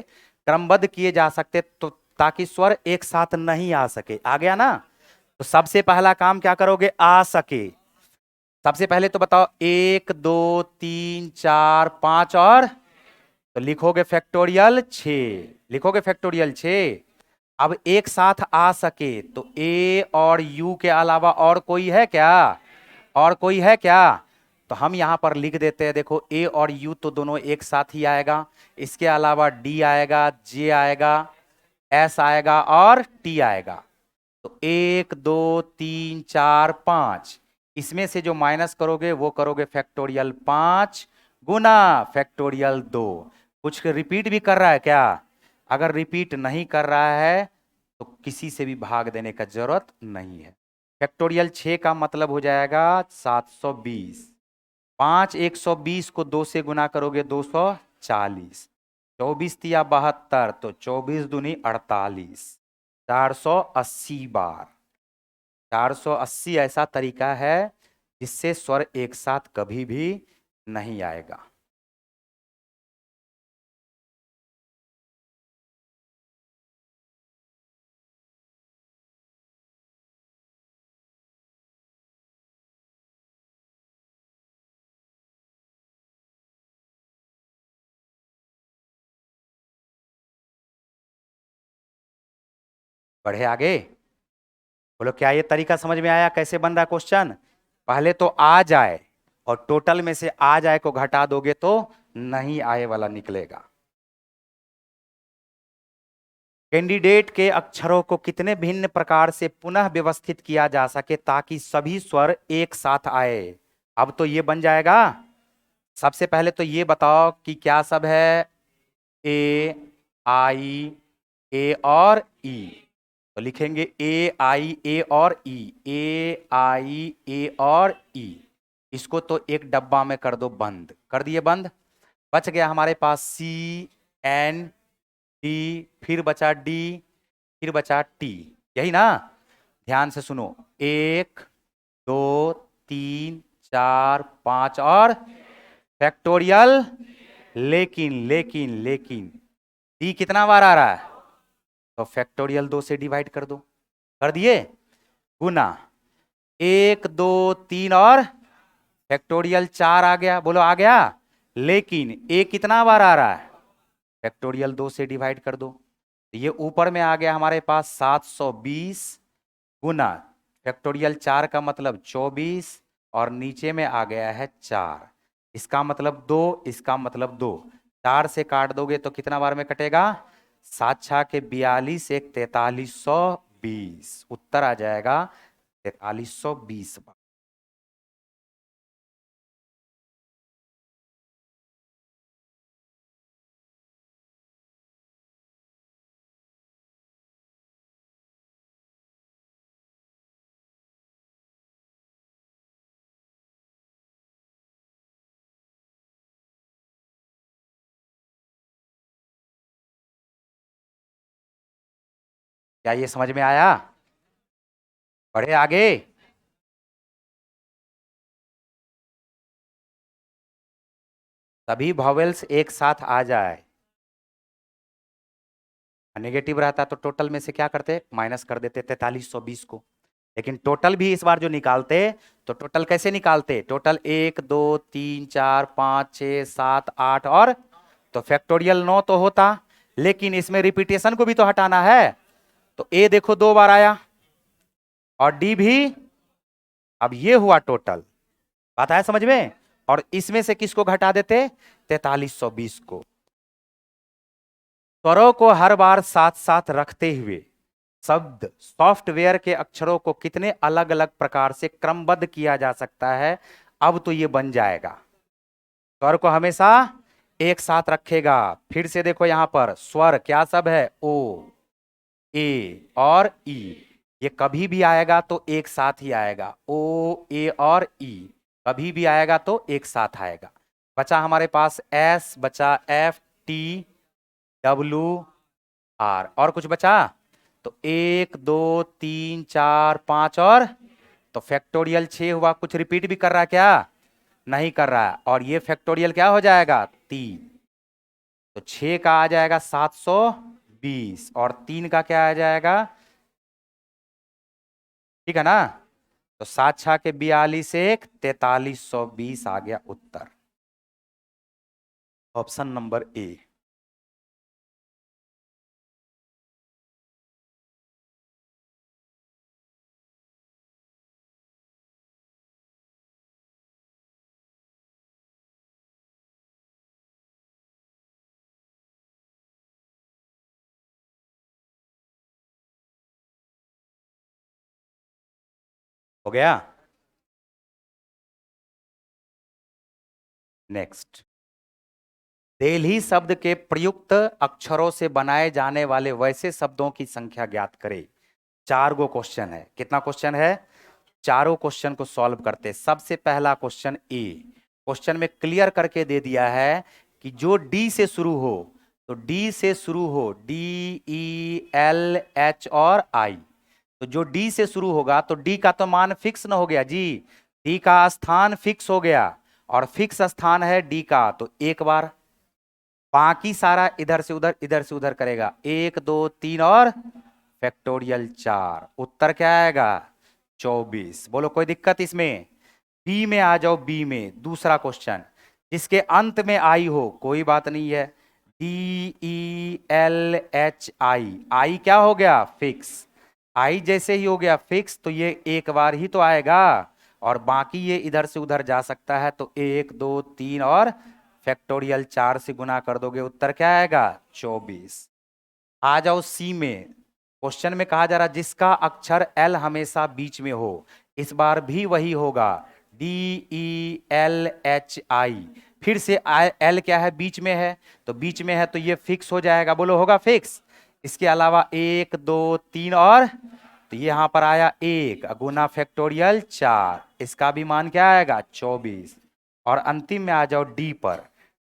क्रमबद्ध किए जा सकते तो ताकि स्वर एक साथ नहीं आ सके? आ गया ना। तो सबसे पहला काम क्या करोगे? आ सके। सबसे पहले तो बताओ 1 2 3 4 5 और तो लिखोगे फैक्टोरियल 6। लिखोगे फैक्टोरियल 6। अब एक साथ आ सके तो ए और यू के अलावा और कोई है क्या? और कोई है क्या? तो हम यहां पर लिख देते हैं, देखो ए और यू तो दोनों एक साथ ही आएगा। इसके अलावा डी आएगा, जे आएगा, एस आएगा और टी आएगा। तो 1 2 3 4 5, इसमें से जो माइनस करोगे वो करोगे फैक्टोरियल 5 गुना फैक्टोरियल 2। कुछ रिपीट भी कर रहा है क्या? अगर रिपीट नहीं कर रहा है तो किसी से भी भाग देने का जरूरत नहीं है। फैक्टोरियल 6 का मतलब हो जाएगा 720। 5 120 को 2 से गुना करोगे 240। 24 तिया 72, तो 24 दूनी 48। 480 बार। 480 ऐसा तरीका है जिससे स्वर एक साथ कभी भी नहीं आएगा। बढ़े आगे। बोलो क्या ये तरीका समझ में आया कैसे बन रहा है क्वेश्चन? पहले तो आ जाए, और टोटल में से आ जाए को घटा दोगे तो नहीं आए वाला निकलेगा। कैंडिडेट के अक्षरों को कितने भिन्न प्रकार से पुनः व्यवस्थित किया जा सके ताकि सभी स्वर एक साथ आए। अब तो ये बन जाएगा। सबसे पहले तो ये बताओ कि क्या सब है। ए, आई, ए और ई। तो लिखेंगे ए आई ए और ई। ए आई ए और ई। इसको तो एक डब्बा में कर दो बंद। कर दिए बंद। बच गया हमारे पास सी, एन, डी, फिर बचा डी, फिर बचा टी। यही ना? ध्यान से सुनो। 1 2 3 4 5 और फैक्टोरियल। लेकिन लेकिन लेकिन डी कितना बार आ रहा है? तो फैक्टोरियल 2 से डिवाइड कर दो। कर दिए? गुना 1 2 3 और फैक्टोरियल 4 आ गया। बोलो आ गया? लेकिन ए कितना बार आ रहा है? फैक्टोरियल 2 से डिवाइड कर दो। ये ऊपर में आ गया हमारे पास 720 गुना फैक्टोरियल 4 का मतलब 24, और नीचे में आ गया है 4। इसका मतलब 2, इसका मतलब 2। 4 से काट दोगे तो कितना बार में कटेगा? 7 छा के 42, एक 4320। उत्तर आ जाएगा 4320 बार। क्या ये समझ में आया? बढ़े आगे। सभी वॉवेल्स एक साथ आ जाए। नेगेटिव रहता तो टोटल में से क्या करते? माइनस कर देते 4320 को। लेकिन टोटल भी इस बार जो निकालते, तो टोटल कैसे निकालते? टोटल 1 2 3 4 5 6 7 8 और तो फैक्टोरियल 9 तो होता। लेकिन इसमें रिपीटेशन को भी तो हटाना है। तो ए देखो 2 बार आया, और डी भी। अब ये हुआ टोटल। बात आया समझ में? और इसमें से किसको घटा देते? 4320 को। स्वरों को हर बार साथ साथ रखते हुए शब्द सॉफ्टवेयर के अक्षरों को कितने अलग अलग प्रकार से क्रमबद्ध किया जा सकता है? अब तो ये बन जाएगा। स्वर को हमेशा एक साथ रखेगा। फिर से देखो यहां पर स्वर क्या सब है? ओ, ए और ई। ये कभी भी आएगा तो एक साथ ही आएगा। ओ, ए और ई कभी भी आएगा तो एक साथ आएगा। बचा हमारे पास एस, बचा एफ, टी, डब्ल्यू, आर, और कुछ बचा? तो 1 2 3 4 5 और तो फैक्टोरियल 6 हुआ। कुछ रिपीट भी कर रहा है क्या? नहीं कर रहा है। और ये फैक्टोरियल क्या हो जाएगा? 3। तो 6 का आ जाएगा 720, और 3 का क्या आ जाएगा? ठीक है ना? तो 7 छा के 42, एक 4320 आ गया उत्तर। Option number A. हो गया? नेक्स्ट दिल्ली शब्द के प्रयुक्त अक्षरों से बनाए जाने वाले वैसे शब्दों की संख्या ज्ञात करे। 4 गो क्वेश्चन है। कितना क्वेश्चन है? चारों क्वेश्चन को सॉल्व करते। सबसे पहला क्वेश्चन ए, क्वेश्चन में क्लियर करके दे दिया है कि जो डी से शुरू हो, तो डी से शुरू हो, DELH और आई, तो जो डी से शुरू होगा तो डी का तो मान फिक्स ना हो गया जी, डी का स्थान फिक्स हो गया और फिक्स स्थान है डी का, तो एक बार, बाकी सारा इधर से उधर करेगा, 1 2 3 और फैक्टोरियल 4, उत्तर क्या आएगा? 24। बोलो कोई दिक्कत इसमें? बी में आ जाओ, बी में दूसरा क्वेश्चन, जिसके अंत में आई हो कोई बात नहीं है, DELH आई, आई क्या हो गया? फिक्स। आई जैसे ही हो गया फिक्स तो ये एक बार ही तो आएगा और बाकी ये इधर से उधर जा सकता है, तो 1 2 3 और फैक्टोरियल 4 से गुना कर दोगे, उत्तर क्या आएगा? 24। आ जाओ सी में, क्वेश्चन में कहा जा रहा जिसका अक्षर एल हमेशा बीच में हो, इस बार भी वही होगा, DELH आई, फिर से एल क्या है? बीच में है, तो बीच में है तो ये फिक्स हो जाएगा। बोलो होगा फिक्स? इसके अलावा 1 2 3 और, तो ये यहां पर आया 1 गुना फैक्टोरियल 4, इसका भी मान क्या आएगा? 24। और अंतिम में आ जाओ डी पर,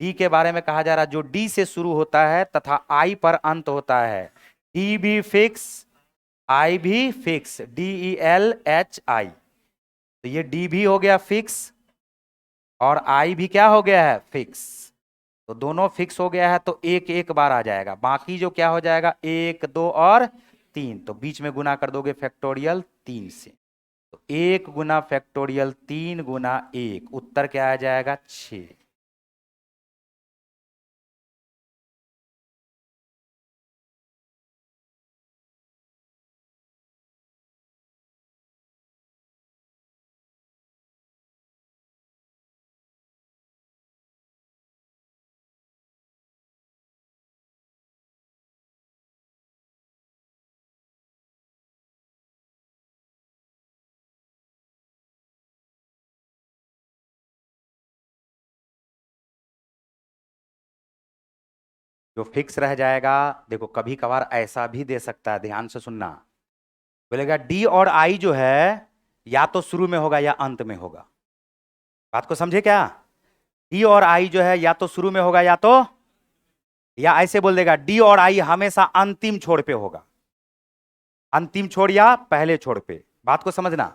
डी के बारे में कहा जा रहा जो डी से शुरू होता है तथा आई पर अंत होता है, डी भी फिक्स, आई भी फिक्स, DELH आई, तो ये डी भी हो गया फिक्स और आई भी क्या हो गया है? फिक्स। तो दोनों फिक्स हो गया है तो एक एक बार आ जाएगा, बाकी जो क्या हो जाएगा? 1 2 और 3, तो बीच में गुना कर दोगे फैक्टोरियल 3 से, तो 1 गुना फैक्टोरियल 3 गुना 1, उत्तर क्या आ जाएगा? 6। जो फिक्स रह जाएगा, देखो कभी कभार ऐसा भी दे सकता है, ध्यान से सुनना, बोलेगा डी और आई जो है या तो शुरू में होगा या अंत में होगा। बात को समझे क्या? डी और आई जो है या तो शुरू में होगा या ऐसे बोल देगा डी और आई हमेशा अंतिम छोर पे होगा, अंतिम छोर या पहले छोर पे। बात को समझना।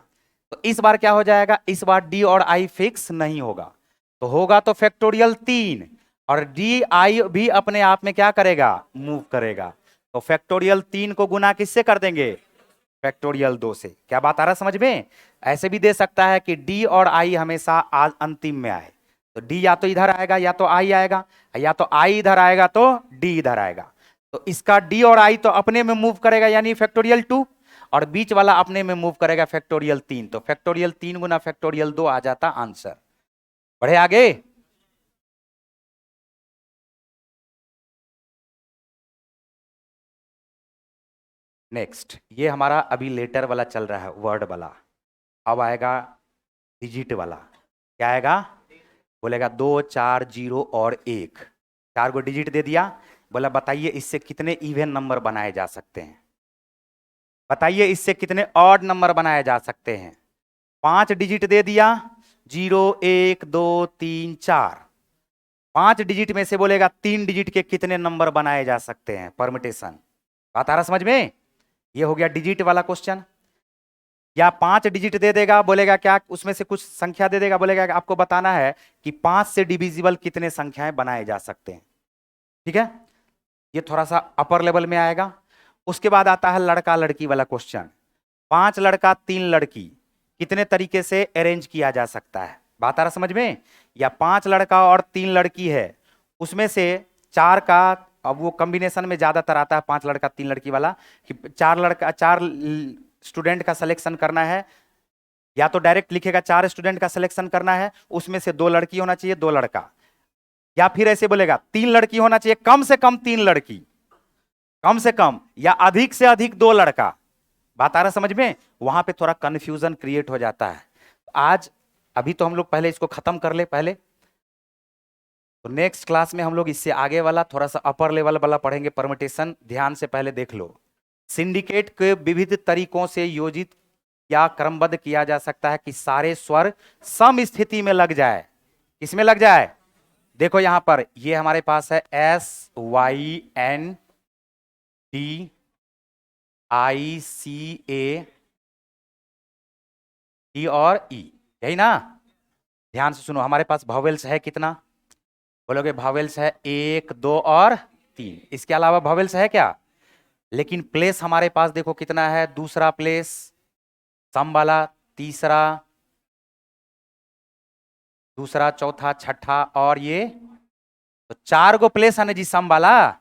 तो इस बार क्या हो जाएगा? इस बार डी और आई फिक्स नहीं होगा, तो होगा तो फैक्टोरियल 3, और डी आई भी अपने आप में क्या करेगा? मूव करेगा, तो फैक्टोरियल 3 को गुना किससे कर देंगे? फैक्टोरियल 2 से। क्या बात आ रहा समझ में? ऐसे भी दे सकता है कि डी और आई हमेशा अंतिम में आए, तो डी या तो इधर आएगा या तो आई आएगा, या तो आई इधर आएगा तो डी इधर आएगा, तो इसका डी और आई तो अपने में मूव करेगा यानी फैक्टोरियल 2, और बीच वाला अपने में मूव करेगा फैक्टोरियल 3, तो फैक्टोरियल 3 गुना फैक्टोरियल 2 आ जाता आंसर। बढ़े आगे। नेक्स्ट, ये हमारा अभी लेटर वाला चल रहा है, वर्ड वाला, अब आएगा डिजिट वाला। क्या आएगा? बोलेगा 2 4 0 और 1, 4 को डिजिट दे दिया, बोला बताइए इससे कितने इवन नंबर बनाए जा सकते हैं, बताइए इससे कितने ऑड नंबर बनाए जा सकते हैं। 5 डिजिट दे दिया, 0 1 2 3 4, 5 डिजिट में से बोलेगा 3 डिजिट के कितने नंबर बनाए जा सकते हैं, परमिटेशन। बात आ रहा समझ में? ये हो गया डिजिट वाला क्वेश्चन। या 5 डिजिट दे देगा, बोलेगा क्या उसमें से कुछ संख्या दे देगा, बोलेगा आपको बताना है कि 5 से डिविजिबल कितने संख्याएं बनाए जा सकते हैं। ठीक है, ये थोड़ा सा अपर लेवल में आएगा। उसके बाद आता है लड़का लड़की वाला क्वेश्चन। 5 लड़का 3 लड़की कितने तरीके से अरेंज किया जा सकता है? बात आ रहा समझ में? या 5 लड़का और 3 लड़की है, उसमें से 4 का, अब वो कॉम्बिनेशन में ज्यादातर आता है 5 लड़का 3 लड़की वाला, कि 4 स्टूडेंट का सिलेक्शन करना है, या तो डायरेक्ट लिखेगा 4 स्टूडेंट का सिलेक्शन करना है, उसमें से 2 लड़की होना चाहिए 2 लड़का, या फिर ऐसे बोलेगा 3 लड़की होना चाहिए, कम से कम 3 लड़की, कम से कम, या अधिक से अधिक 2 लड़का। बात आ रहा समझ में? वहां पे थोड़ा कंफ्यूजन क्रिएट हो जाता है। आज अभी तो हम लोग पहले इसको खत्म कर ले, पहले तो नेक्स्ट क्लास में हम लोग इससे आगे वाला थोड़ा सा अपर लेवल वाला पढ़ेंगे, परमिटेशन। ध्यान से पहले देख लो, सिंडिकेट के विविध तरीकों से योजित या क्रमबद्ध किया जा सकता है कि सारे स्वर सम स्थिति में लग जाए। किसमें लग जाए? देखो यहां पर ये हमारे पास है S Y N D I C A D और ई, यही ना? ध्यान से सुनो, हमारे पास वॉवेल्स है कितना? बोलोगे वॉवेल्स है 1 2 और 3। इसके अलावा वॉवेल्स है क्या? लेकिन प्लेस हमारे पास देखो कितना है। दूसरा प्लेस सम वाला, तीसरा, दूसरा, चौथा, छठा और ये, तो 4 गो प्लेस है ना जी सम वाला।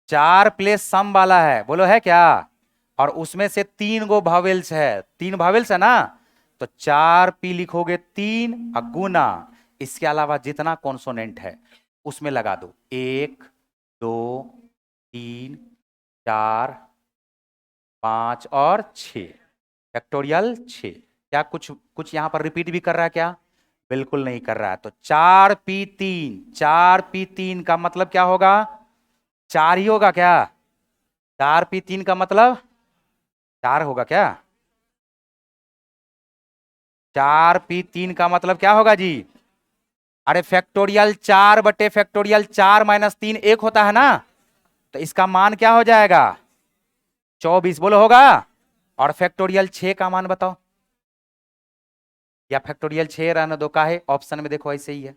4 प्लेस सम वाला है, बोलो है क्या? और उसमें से 3 गो वॉवेल्स है, 3 वॉवेल्स है ना। तो 4 पी लिखोगे 3 गुना इसके अलावा जितना कॉन्सोनेंट है उसमें लगा दो। 1 2 3 4 5 और 6, फैक्टोरियल 6। क्या कुछ कुछ यहां पर रिपीट भी कर रहा है क्या? बिल्कुल नहीं कर रहा है। तो 4p3, 4p3 का मतलब क्या होगा? 4 ही होगा क्या? 4p3 का मतलब 4 होगा क्या? 4p3 का मतलब क्या होगा जी? अरे फैक्टोरियल 4 बटे फैक्टोरियल 4 माइनस 3 1 होता है ना। तो इसका मान क्या हो जाएगा? 24, बोलो होगा। और फैक्टोरियल 6 का मान बताओ, या फैक्टोरियल 6 रहने दो, का है ऑप्शन में देखो ऐसे ही है।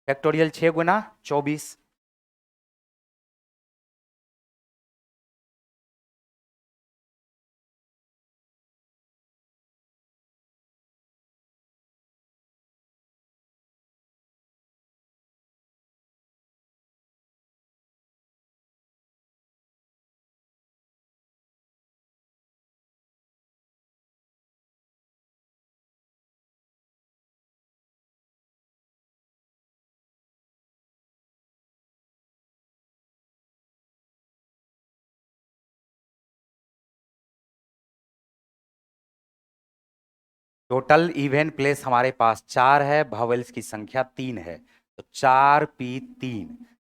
फैक्टोरियल 6 गुना 24। टोटल इवन प्लेस हमारे पास 4 है, वॉवेल्स की संख्या 3 है। तो 4p3,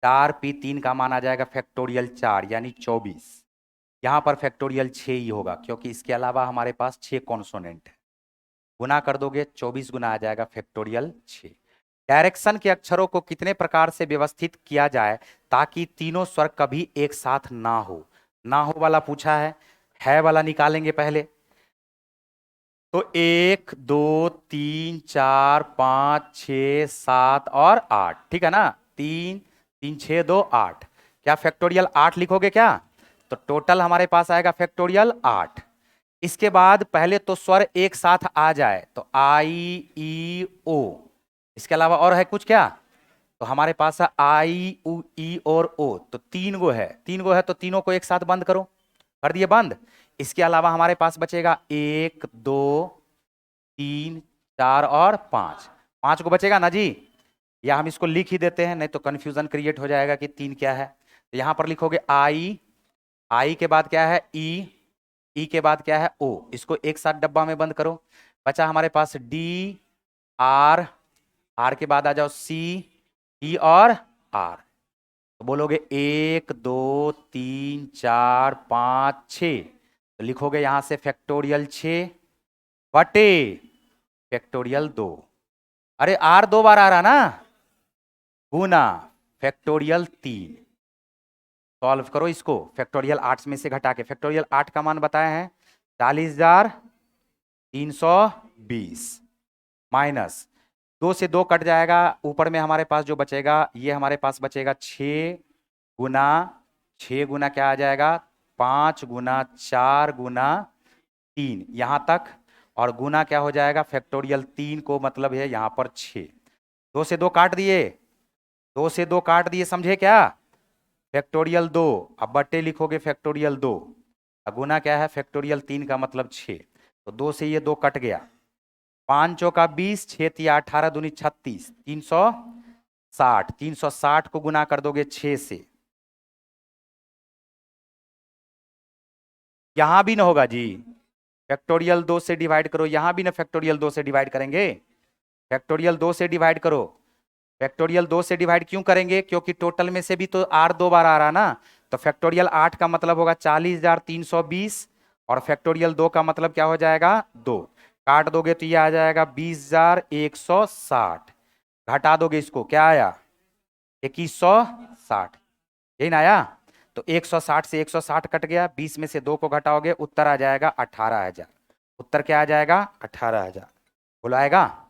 4p3 का मान आ जाएगा फैक्टोरियल 4 यानी 24। यहां पर फैक्टोरियल 6 ही होगा क्योंकि इसके अलावा हमारे पास 6 कॉन्सोनेंट है। गुना कर दोगे 24 गुना आ जाएगा फैक्टोरियल 6। डायरेक्शन के अक्षरों को कितने प्रकार से व्यवस्थित किया जाए ताकि तीनों स्वर कभी एक साथ ना हो? ना हो वाला पूछा है वाला निकालेंगे पहले। तो 1 2 3 4 5 6 7 और 8, ठीक है ना? 3 3 6 2 8। क्या फैक्टोरियल 8 लिखोगे क्या? तो टोटल हमारे पास आएगा फैक्टोरियल 8। इसके बाद पहले तो स्वर एक साथ आ जाए, तो आई ई ओ। इसके अलावा और है कुछ क्या? तो हमारे पास है आई उ ई और ओ, तो 3 गो है, 3 गो है तो तीनों को एक साथ बंद करो। कर दिए बंद। इसके अलावा हमारे पास बचेगा 1 2 3 4 और 5, 5 को बचेगा ना जी। या हम इसको लिख ही देते हैं, नहीं तो कंफ्यूजन क्रिएट हो जाएगा कि 3 क्या है। तो यहां पर लिखोगे आई, आई के बाद क्या है ई के बाद क्या है ओ। इसको एक साथ डब्बा में बंद करो। बचा हमारे पास डी आर, आर के बाद आ जाओ सी ई और आर। तो बोलोगे 1 2 3 4 5 6, तो लिखोगे यहां से फैक्टोरियल 6 बटे फैक्टोरियल 2। अरे आर 2 बार आ रहा ना, गुना फैक्टोरियल 3। सॉल्व करो इसको फैक्टोरियल 8 में से घटा के। फैक्टोरियल 8 का मान बताए हैं 40,320 माइनस 2 से 2 कट जाएगा। ऊपर में हमारे पास जो बचेगा ये हमारे पास बचेगा 6 गुना, 6 गुना क्या आ जाएगा 5 गुना 4 गुना 3 यहां तक। और गुना क्या हो जाएगा फैक्टोरियल 3 को मतलब है यहां पर 6। 2 से 2 काट दिए, 2 से 2 काट दिए, समझे क्या? फैक्टोरियल 2, अब बट्टे लिखोगे फैक्टोरियल 2, गुना क्या है फैक्टोरियल 3 का मतलब 6। तो 2 से ये 2 कट गया, 5 चौका 20, 6 तिया 18 दूनी 36, 360। 360 को गुना कर दोगे 6 से। यहां भी ना होगा जी, फैक्टोरियल 2 से डिवाइड करो, यहां भी ना फैक्टोरियल 2 से डिवाइड करेंगे। फैक्टोरियल 2 से डिवाइड करो फैक्टोरियल 2 से डिवाइड क्यों करेंगे, क्योंकि टोटल में से भी तो आर 2 बार आ रहा ना, तो फैक्टोरियल 8 का मतलब होगा 40,320 और फैक्टोरियल 2 का मतलब क्या हो जाएगा 2, काट दोगे तो ये आ जाएगा 20,160, घटा दोगे इसको क्या आया 2160, यही ना आया। तो 160 से 160 कट गया, 20 में से 2 को घटाओगे उत्तर आ जाएगा 18,000। उत्तर क्या आ जाएगा 18,000, बोलो आएगा।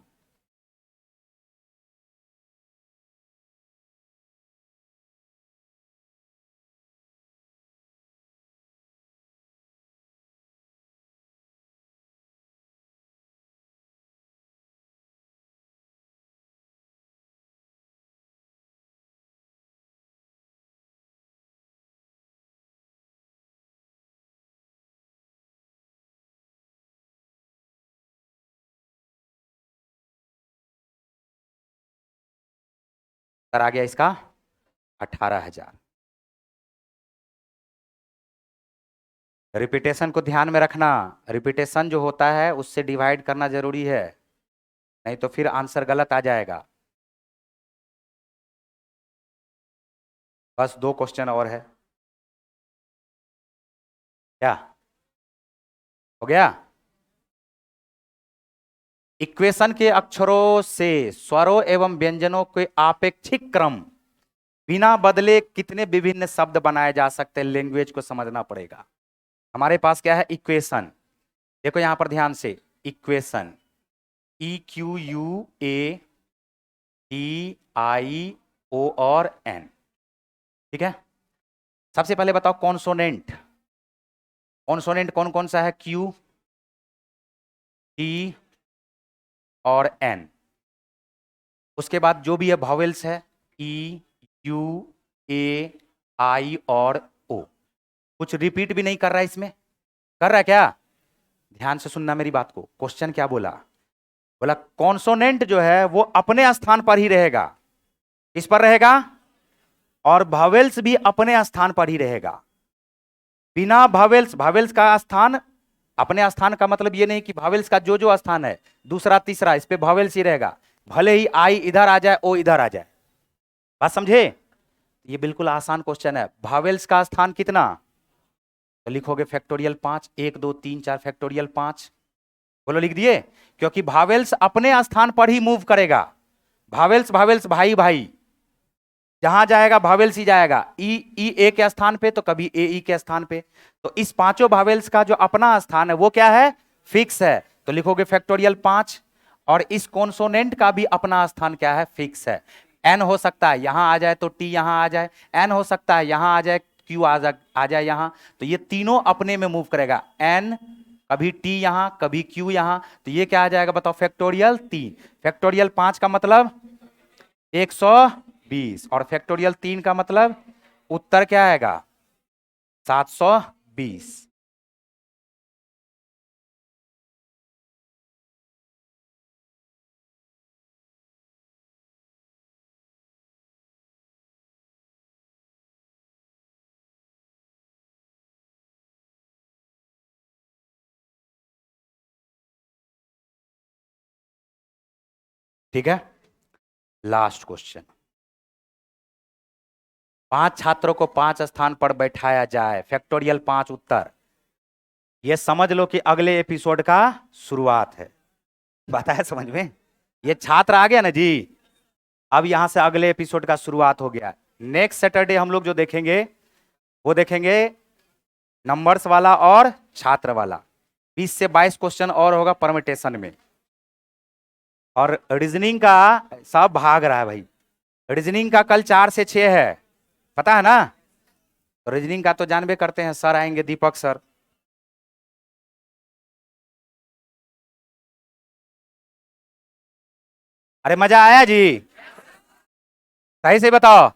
उत्तर आ गया इसका 18,000। रिपीटेशन को ध्यान में रखना, रिपीटेशन जो होता है उससे डिवाइड करना जरूरी है, नहीं तो फिर आंसर गलत आ जाएगा। बस 2 क्वेश्चन और है, क्या हो गया। इक्वेशन के अक्षरों से स्वरों एवं व्यंजनों के आपेक्षिक क्रम बिना बदले कितने विभिन्न शब्द बनाए जा सकते हैं, लैंग्वेज को समझना पड़ेगा। हमारे पास क्या है इक्वेशन, देखो यहां पर ध्यान से, इक्वेशन EQUADIO और N, ठीक है। सबसे पहले बताओ कॉन्सोनेंट, कॉन्सोनेंट कौन कौन सा है, Q, T और N। उसके बाद जो भी है वॉवेल्स है E, U, A, I और O। कुछ रिपीट भी नहीं कर रहा है इसमें, कर रहा है क्या, ध्यान से सुनना मेरी बात को। क्वेश्चन क्या बोला, बोला कॉन्सोनेंट जो है वो अपने स्थान पर ही रहेगा, किस पर रहेगा, और वॉवेल्स भी अपने स्थान पर ही रहेगा। बिना वॉवेल्स, वॉवेल्स का स्थान, अपने स्थान का मतलब ये नहीं कि वॉवेल्स का जो जो स्थान है दूसरा तीसरा इस पे वॉवेल्स ही रहेगा, भले ही आई इधर आ जाए ओ इधर आ जाए। बात समझे, ये बिल्कुल आसान क्वेश्चन है। वॉवेल्स का स्थान कितना, तो लिखोगे फैक्टोरियल 5, 1 2 3 4 फैक्टोरियल 5, बोलो लिख दिए, क्योंकि वॉवेल्स अपने स्थान पर ही मूव करेगा। वॉवेल्स वॉवेल्स भाई भाई, जहां जाएगा वॉवेल्स ही जाएगा, ई ई ए के स्थान पे तो कभी ए ई के स्थान पे। तो इस पांचों वॉवेल्स का जो अपना स्थान है वो क्या है, फिक्स है, तो लिखोगे फैक्टोरियल 5। और इस कॉन्सोनेंट का भी अपना स्थान क्या है, फिक्स है। एन हो सकता है यहां आ जाए तो टी यहां आ जाए, एन हो सकता है यहां आ जाए क्यू आ जाए यहां, तो ये तीनों अपने में मूव करेगा, एन कभी टी यहां कभी क्यू यहां, तो ये क्या आ जाएगा बताओ फैक्टोरियल 3। फैक्टोरियल 5 का मतलब 120 और फैक्टोरियल 3 का मतलब उत्तर क्या आएगा 720। ठीक है, लास्ट क्वेश्चन। 5 छात्रों को 5 स्थान पर बैठाया जाए, फैक्टोरियल 5 उत्तर। ये समझ लो कि अगले एपिसोड का शुरुआत है, बात है समझ में, ये छात्र आ गया ना जी, अब यहां से अगले एपिसोड का शुरुआत हो गया। नेक्स्ट सैटरडे हम लोग जो देखेंगे वो देखेंगे नंबर्स वाला और छात्र वाला, 20 से 22 क्वेश्चन और होगा परमिटेशन में। और रीजनिंग का सब भाग रहा है भाई, रीजनिंग का कल 4 से 6 है, पता है ना। तो रीजनिंग का तो जानबे करते हैं, सर आएंगे दीपक सर। अरे मजा आया जी, सही से बताओ।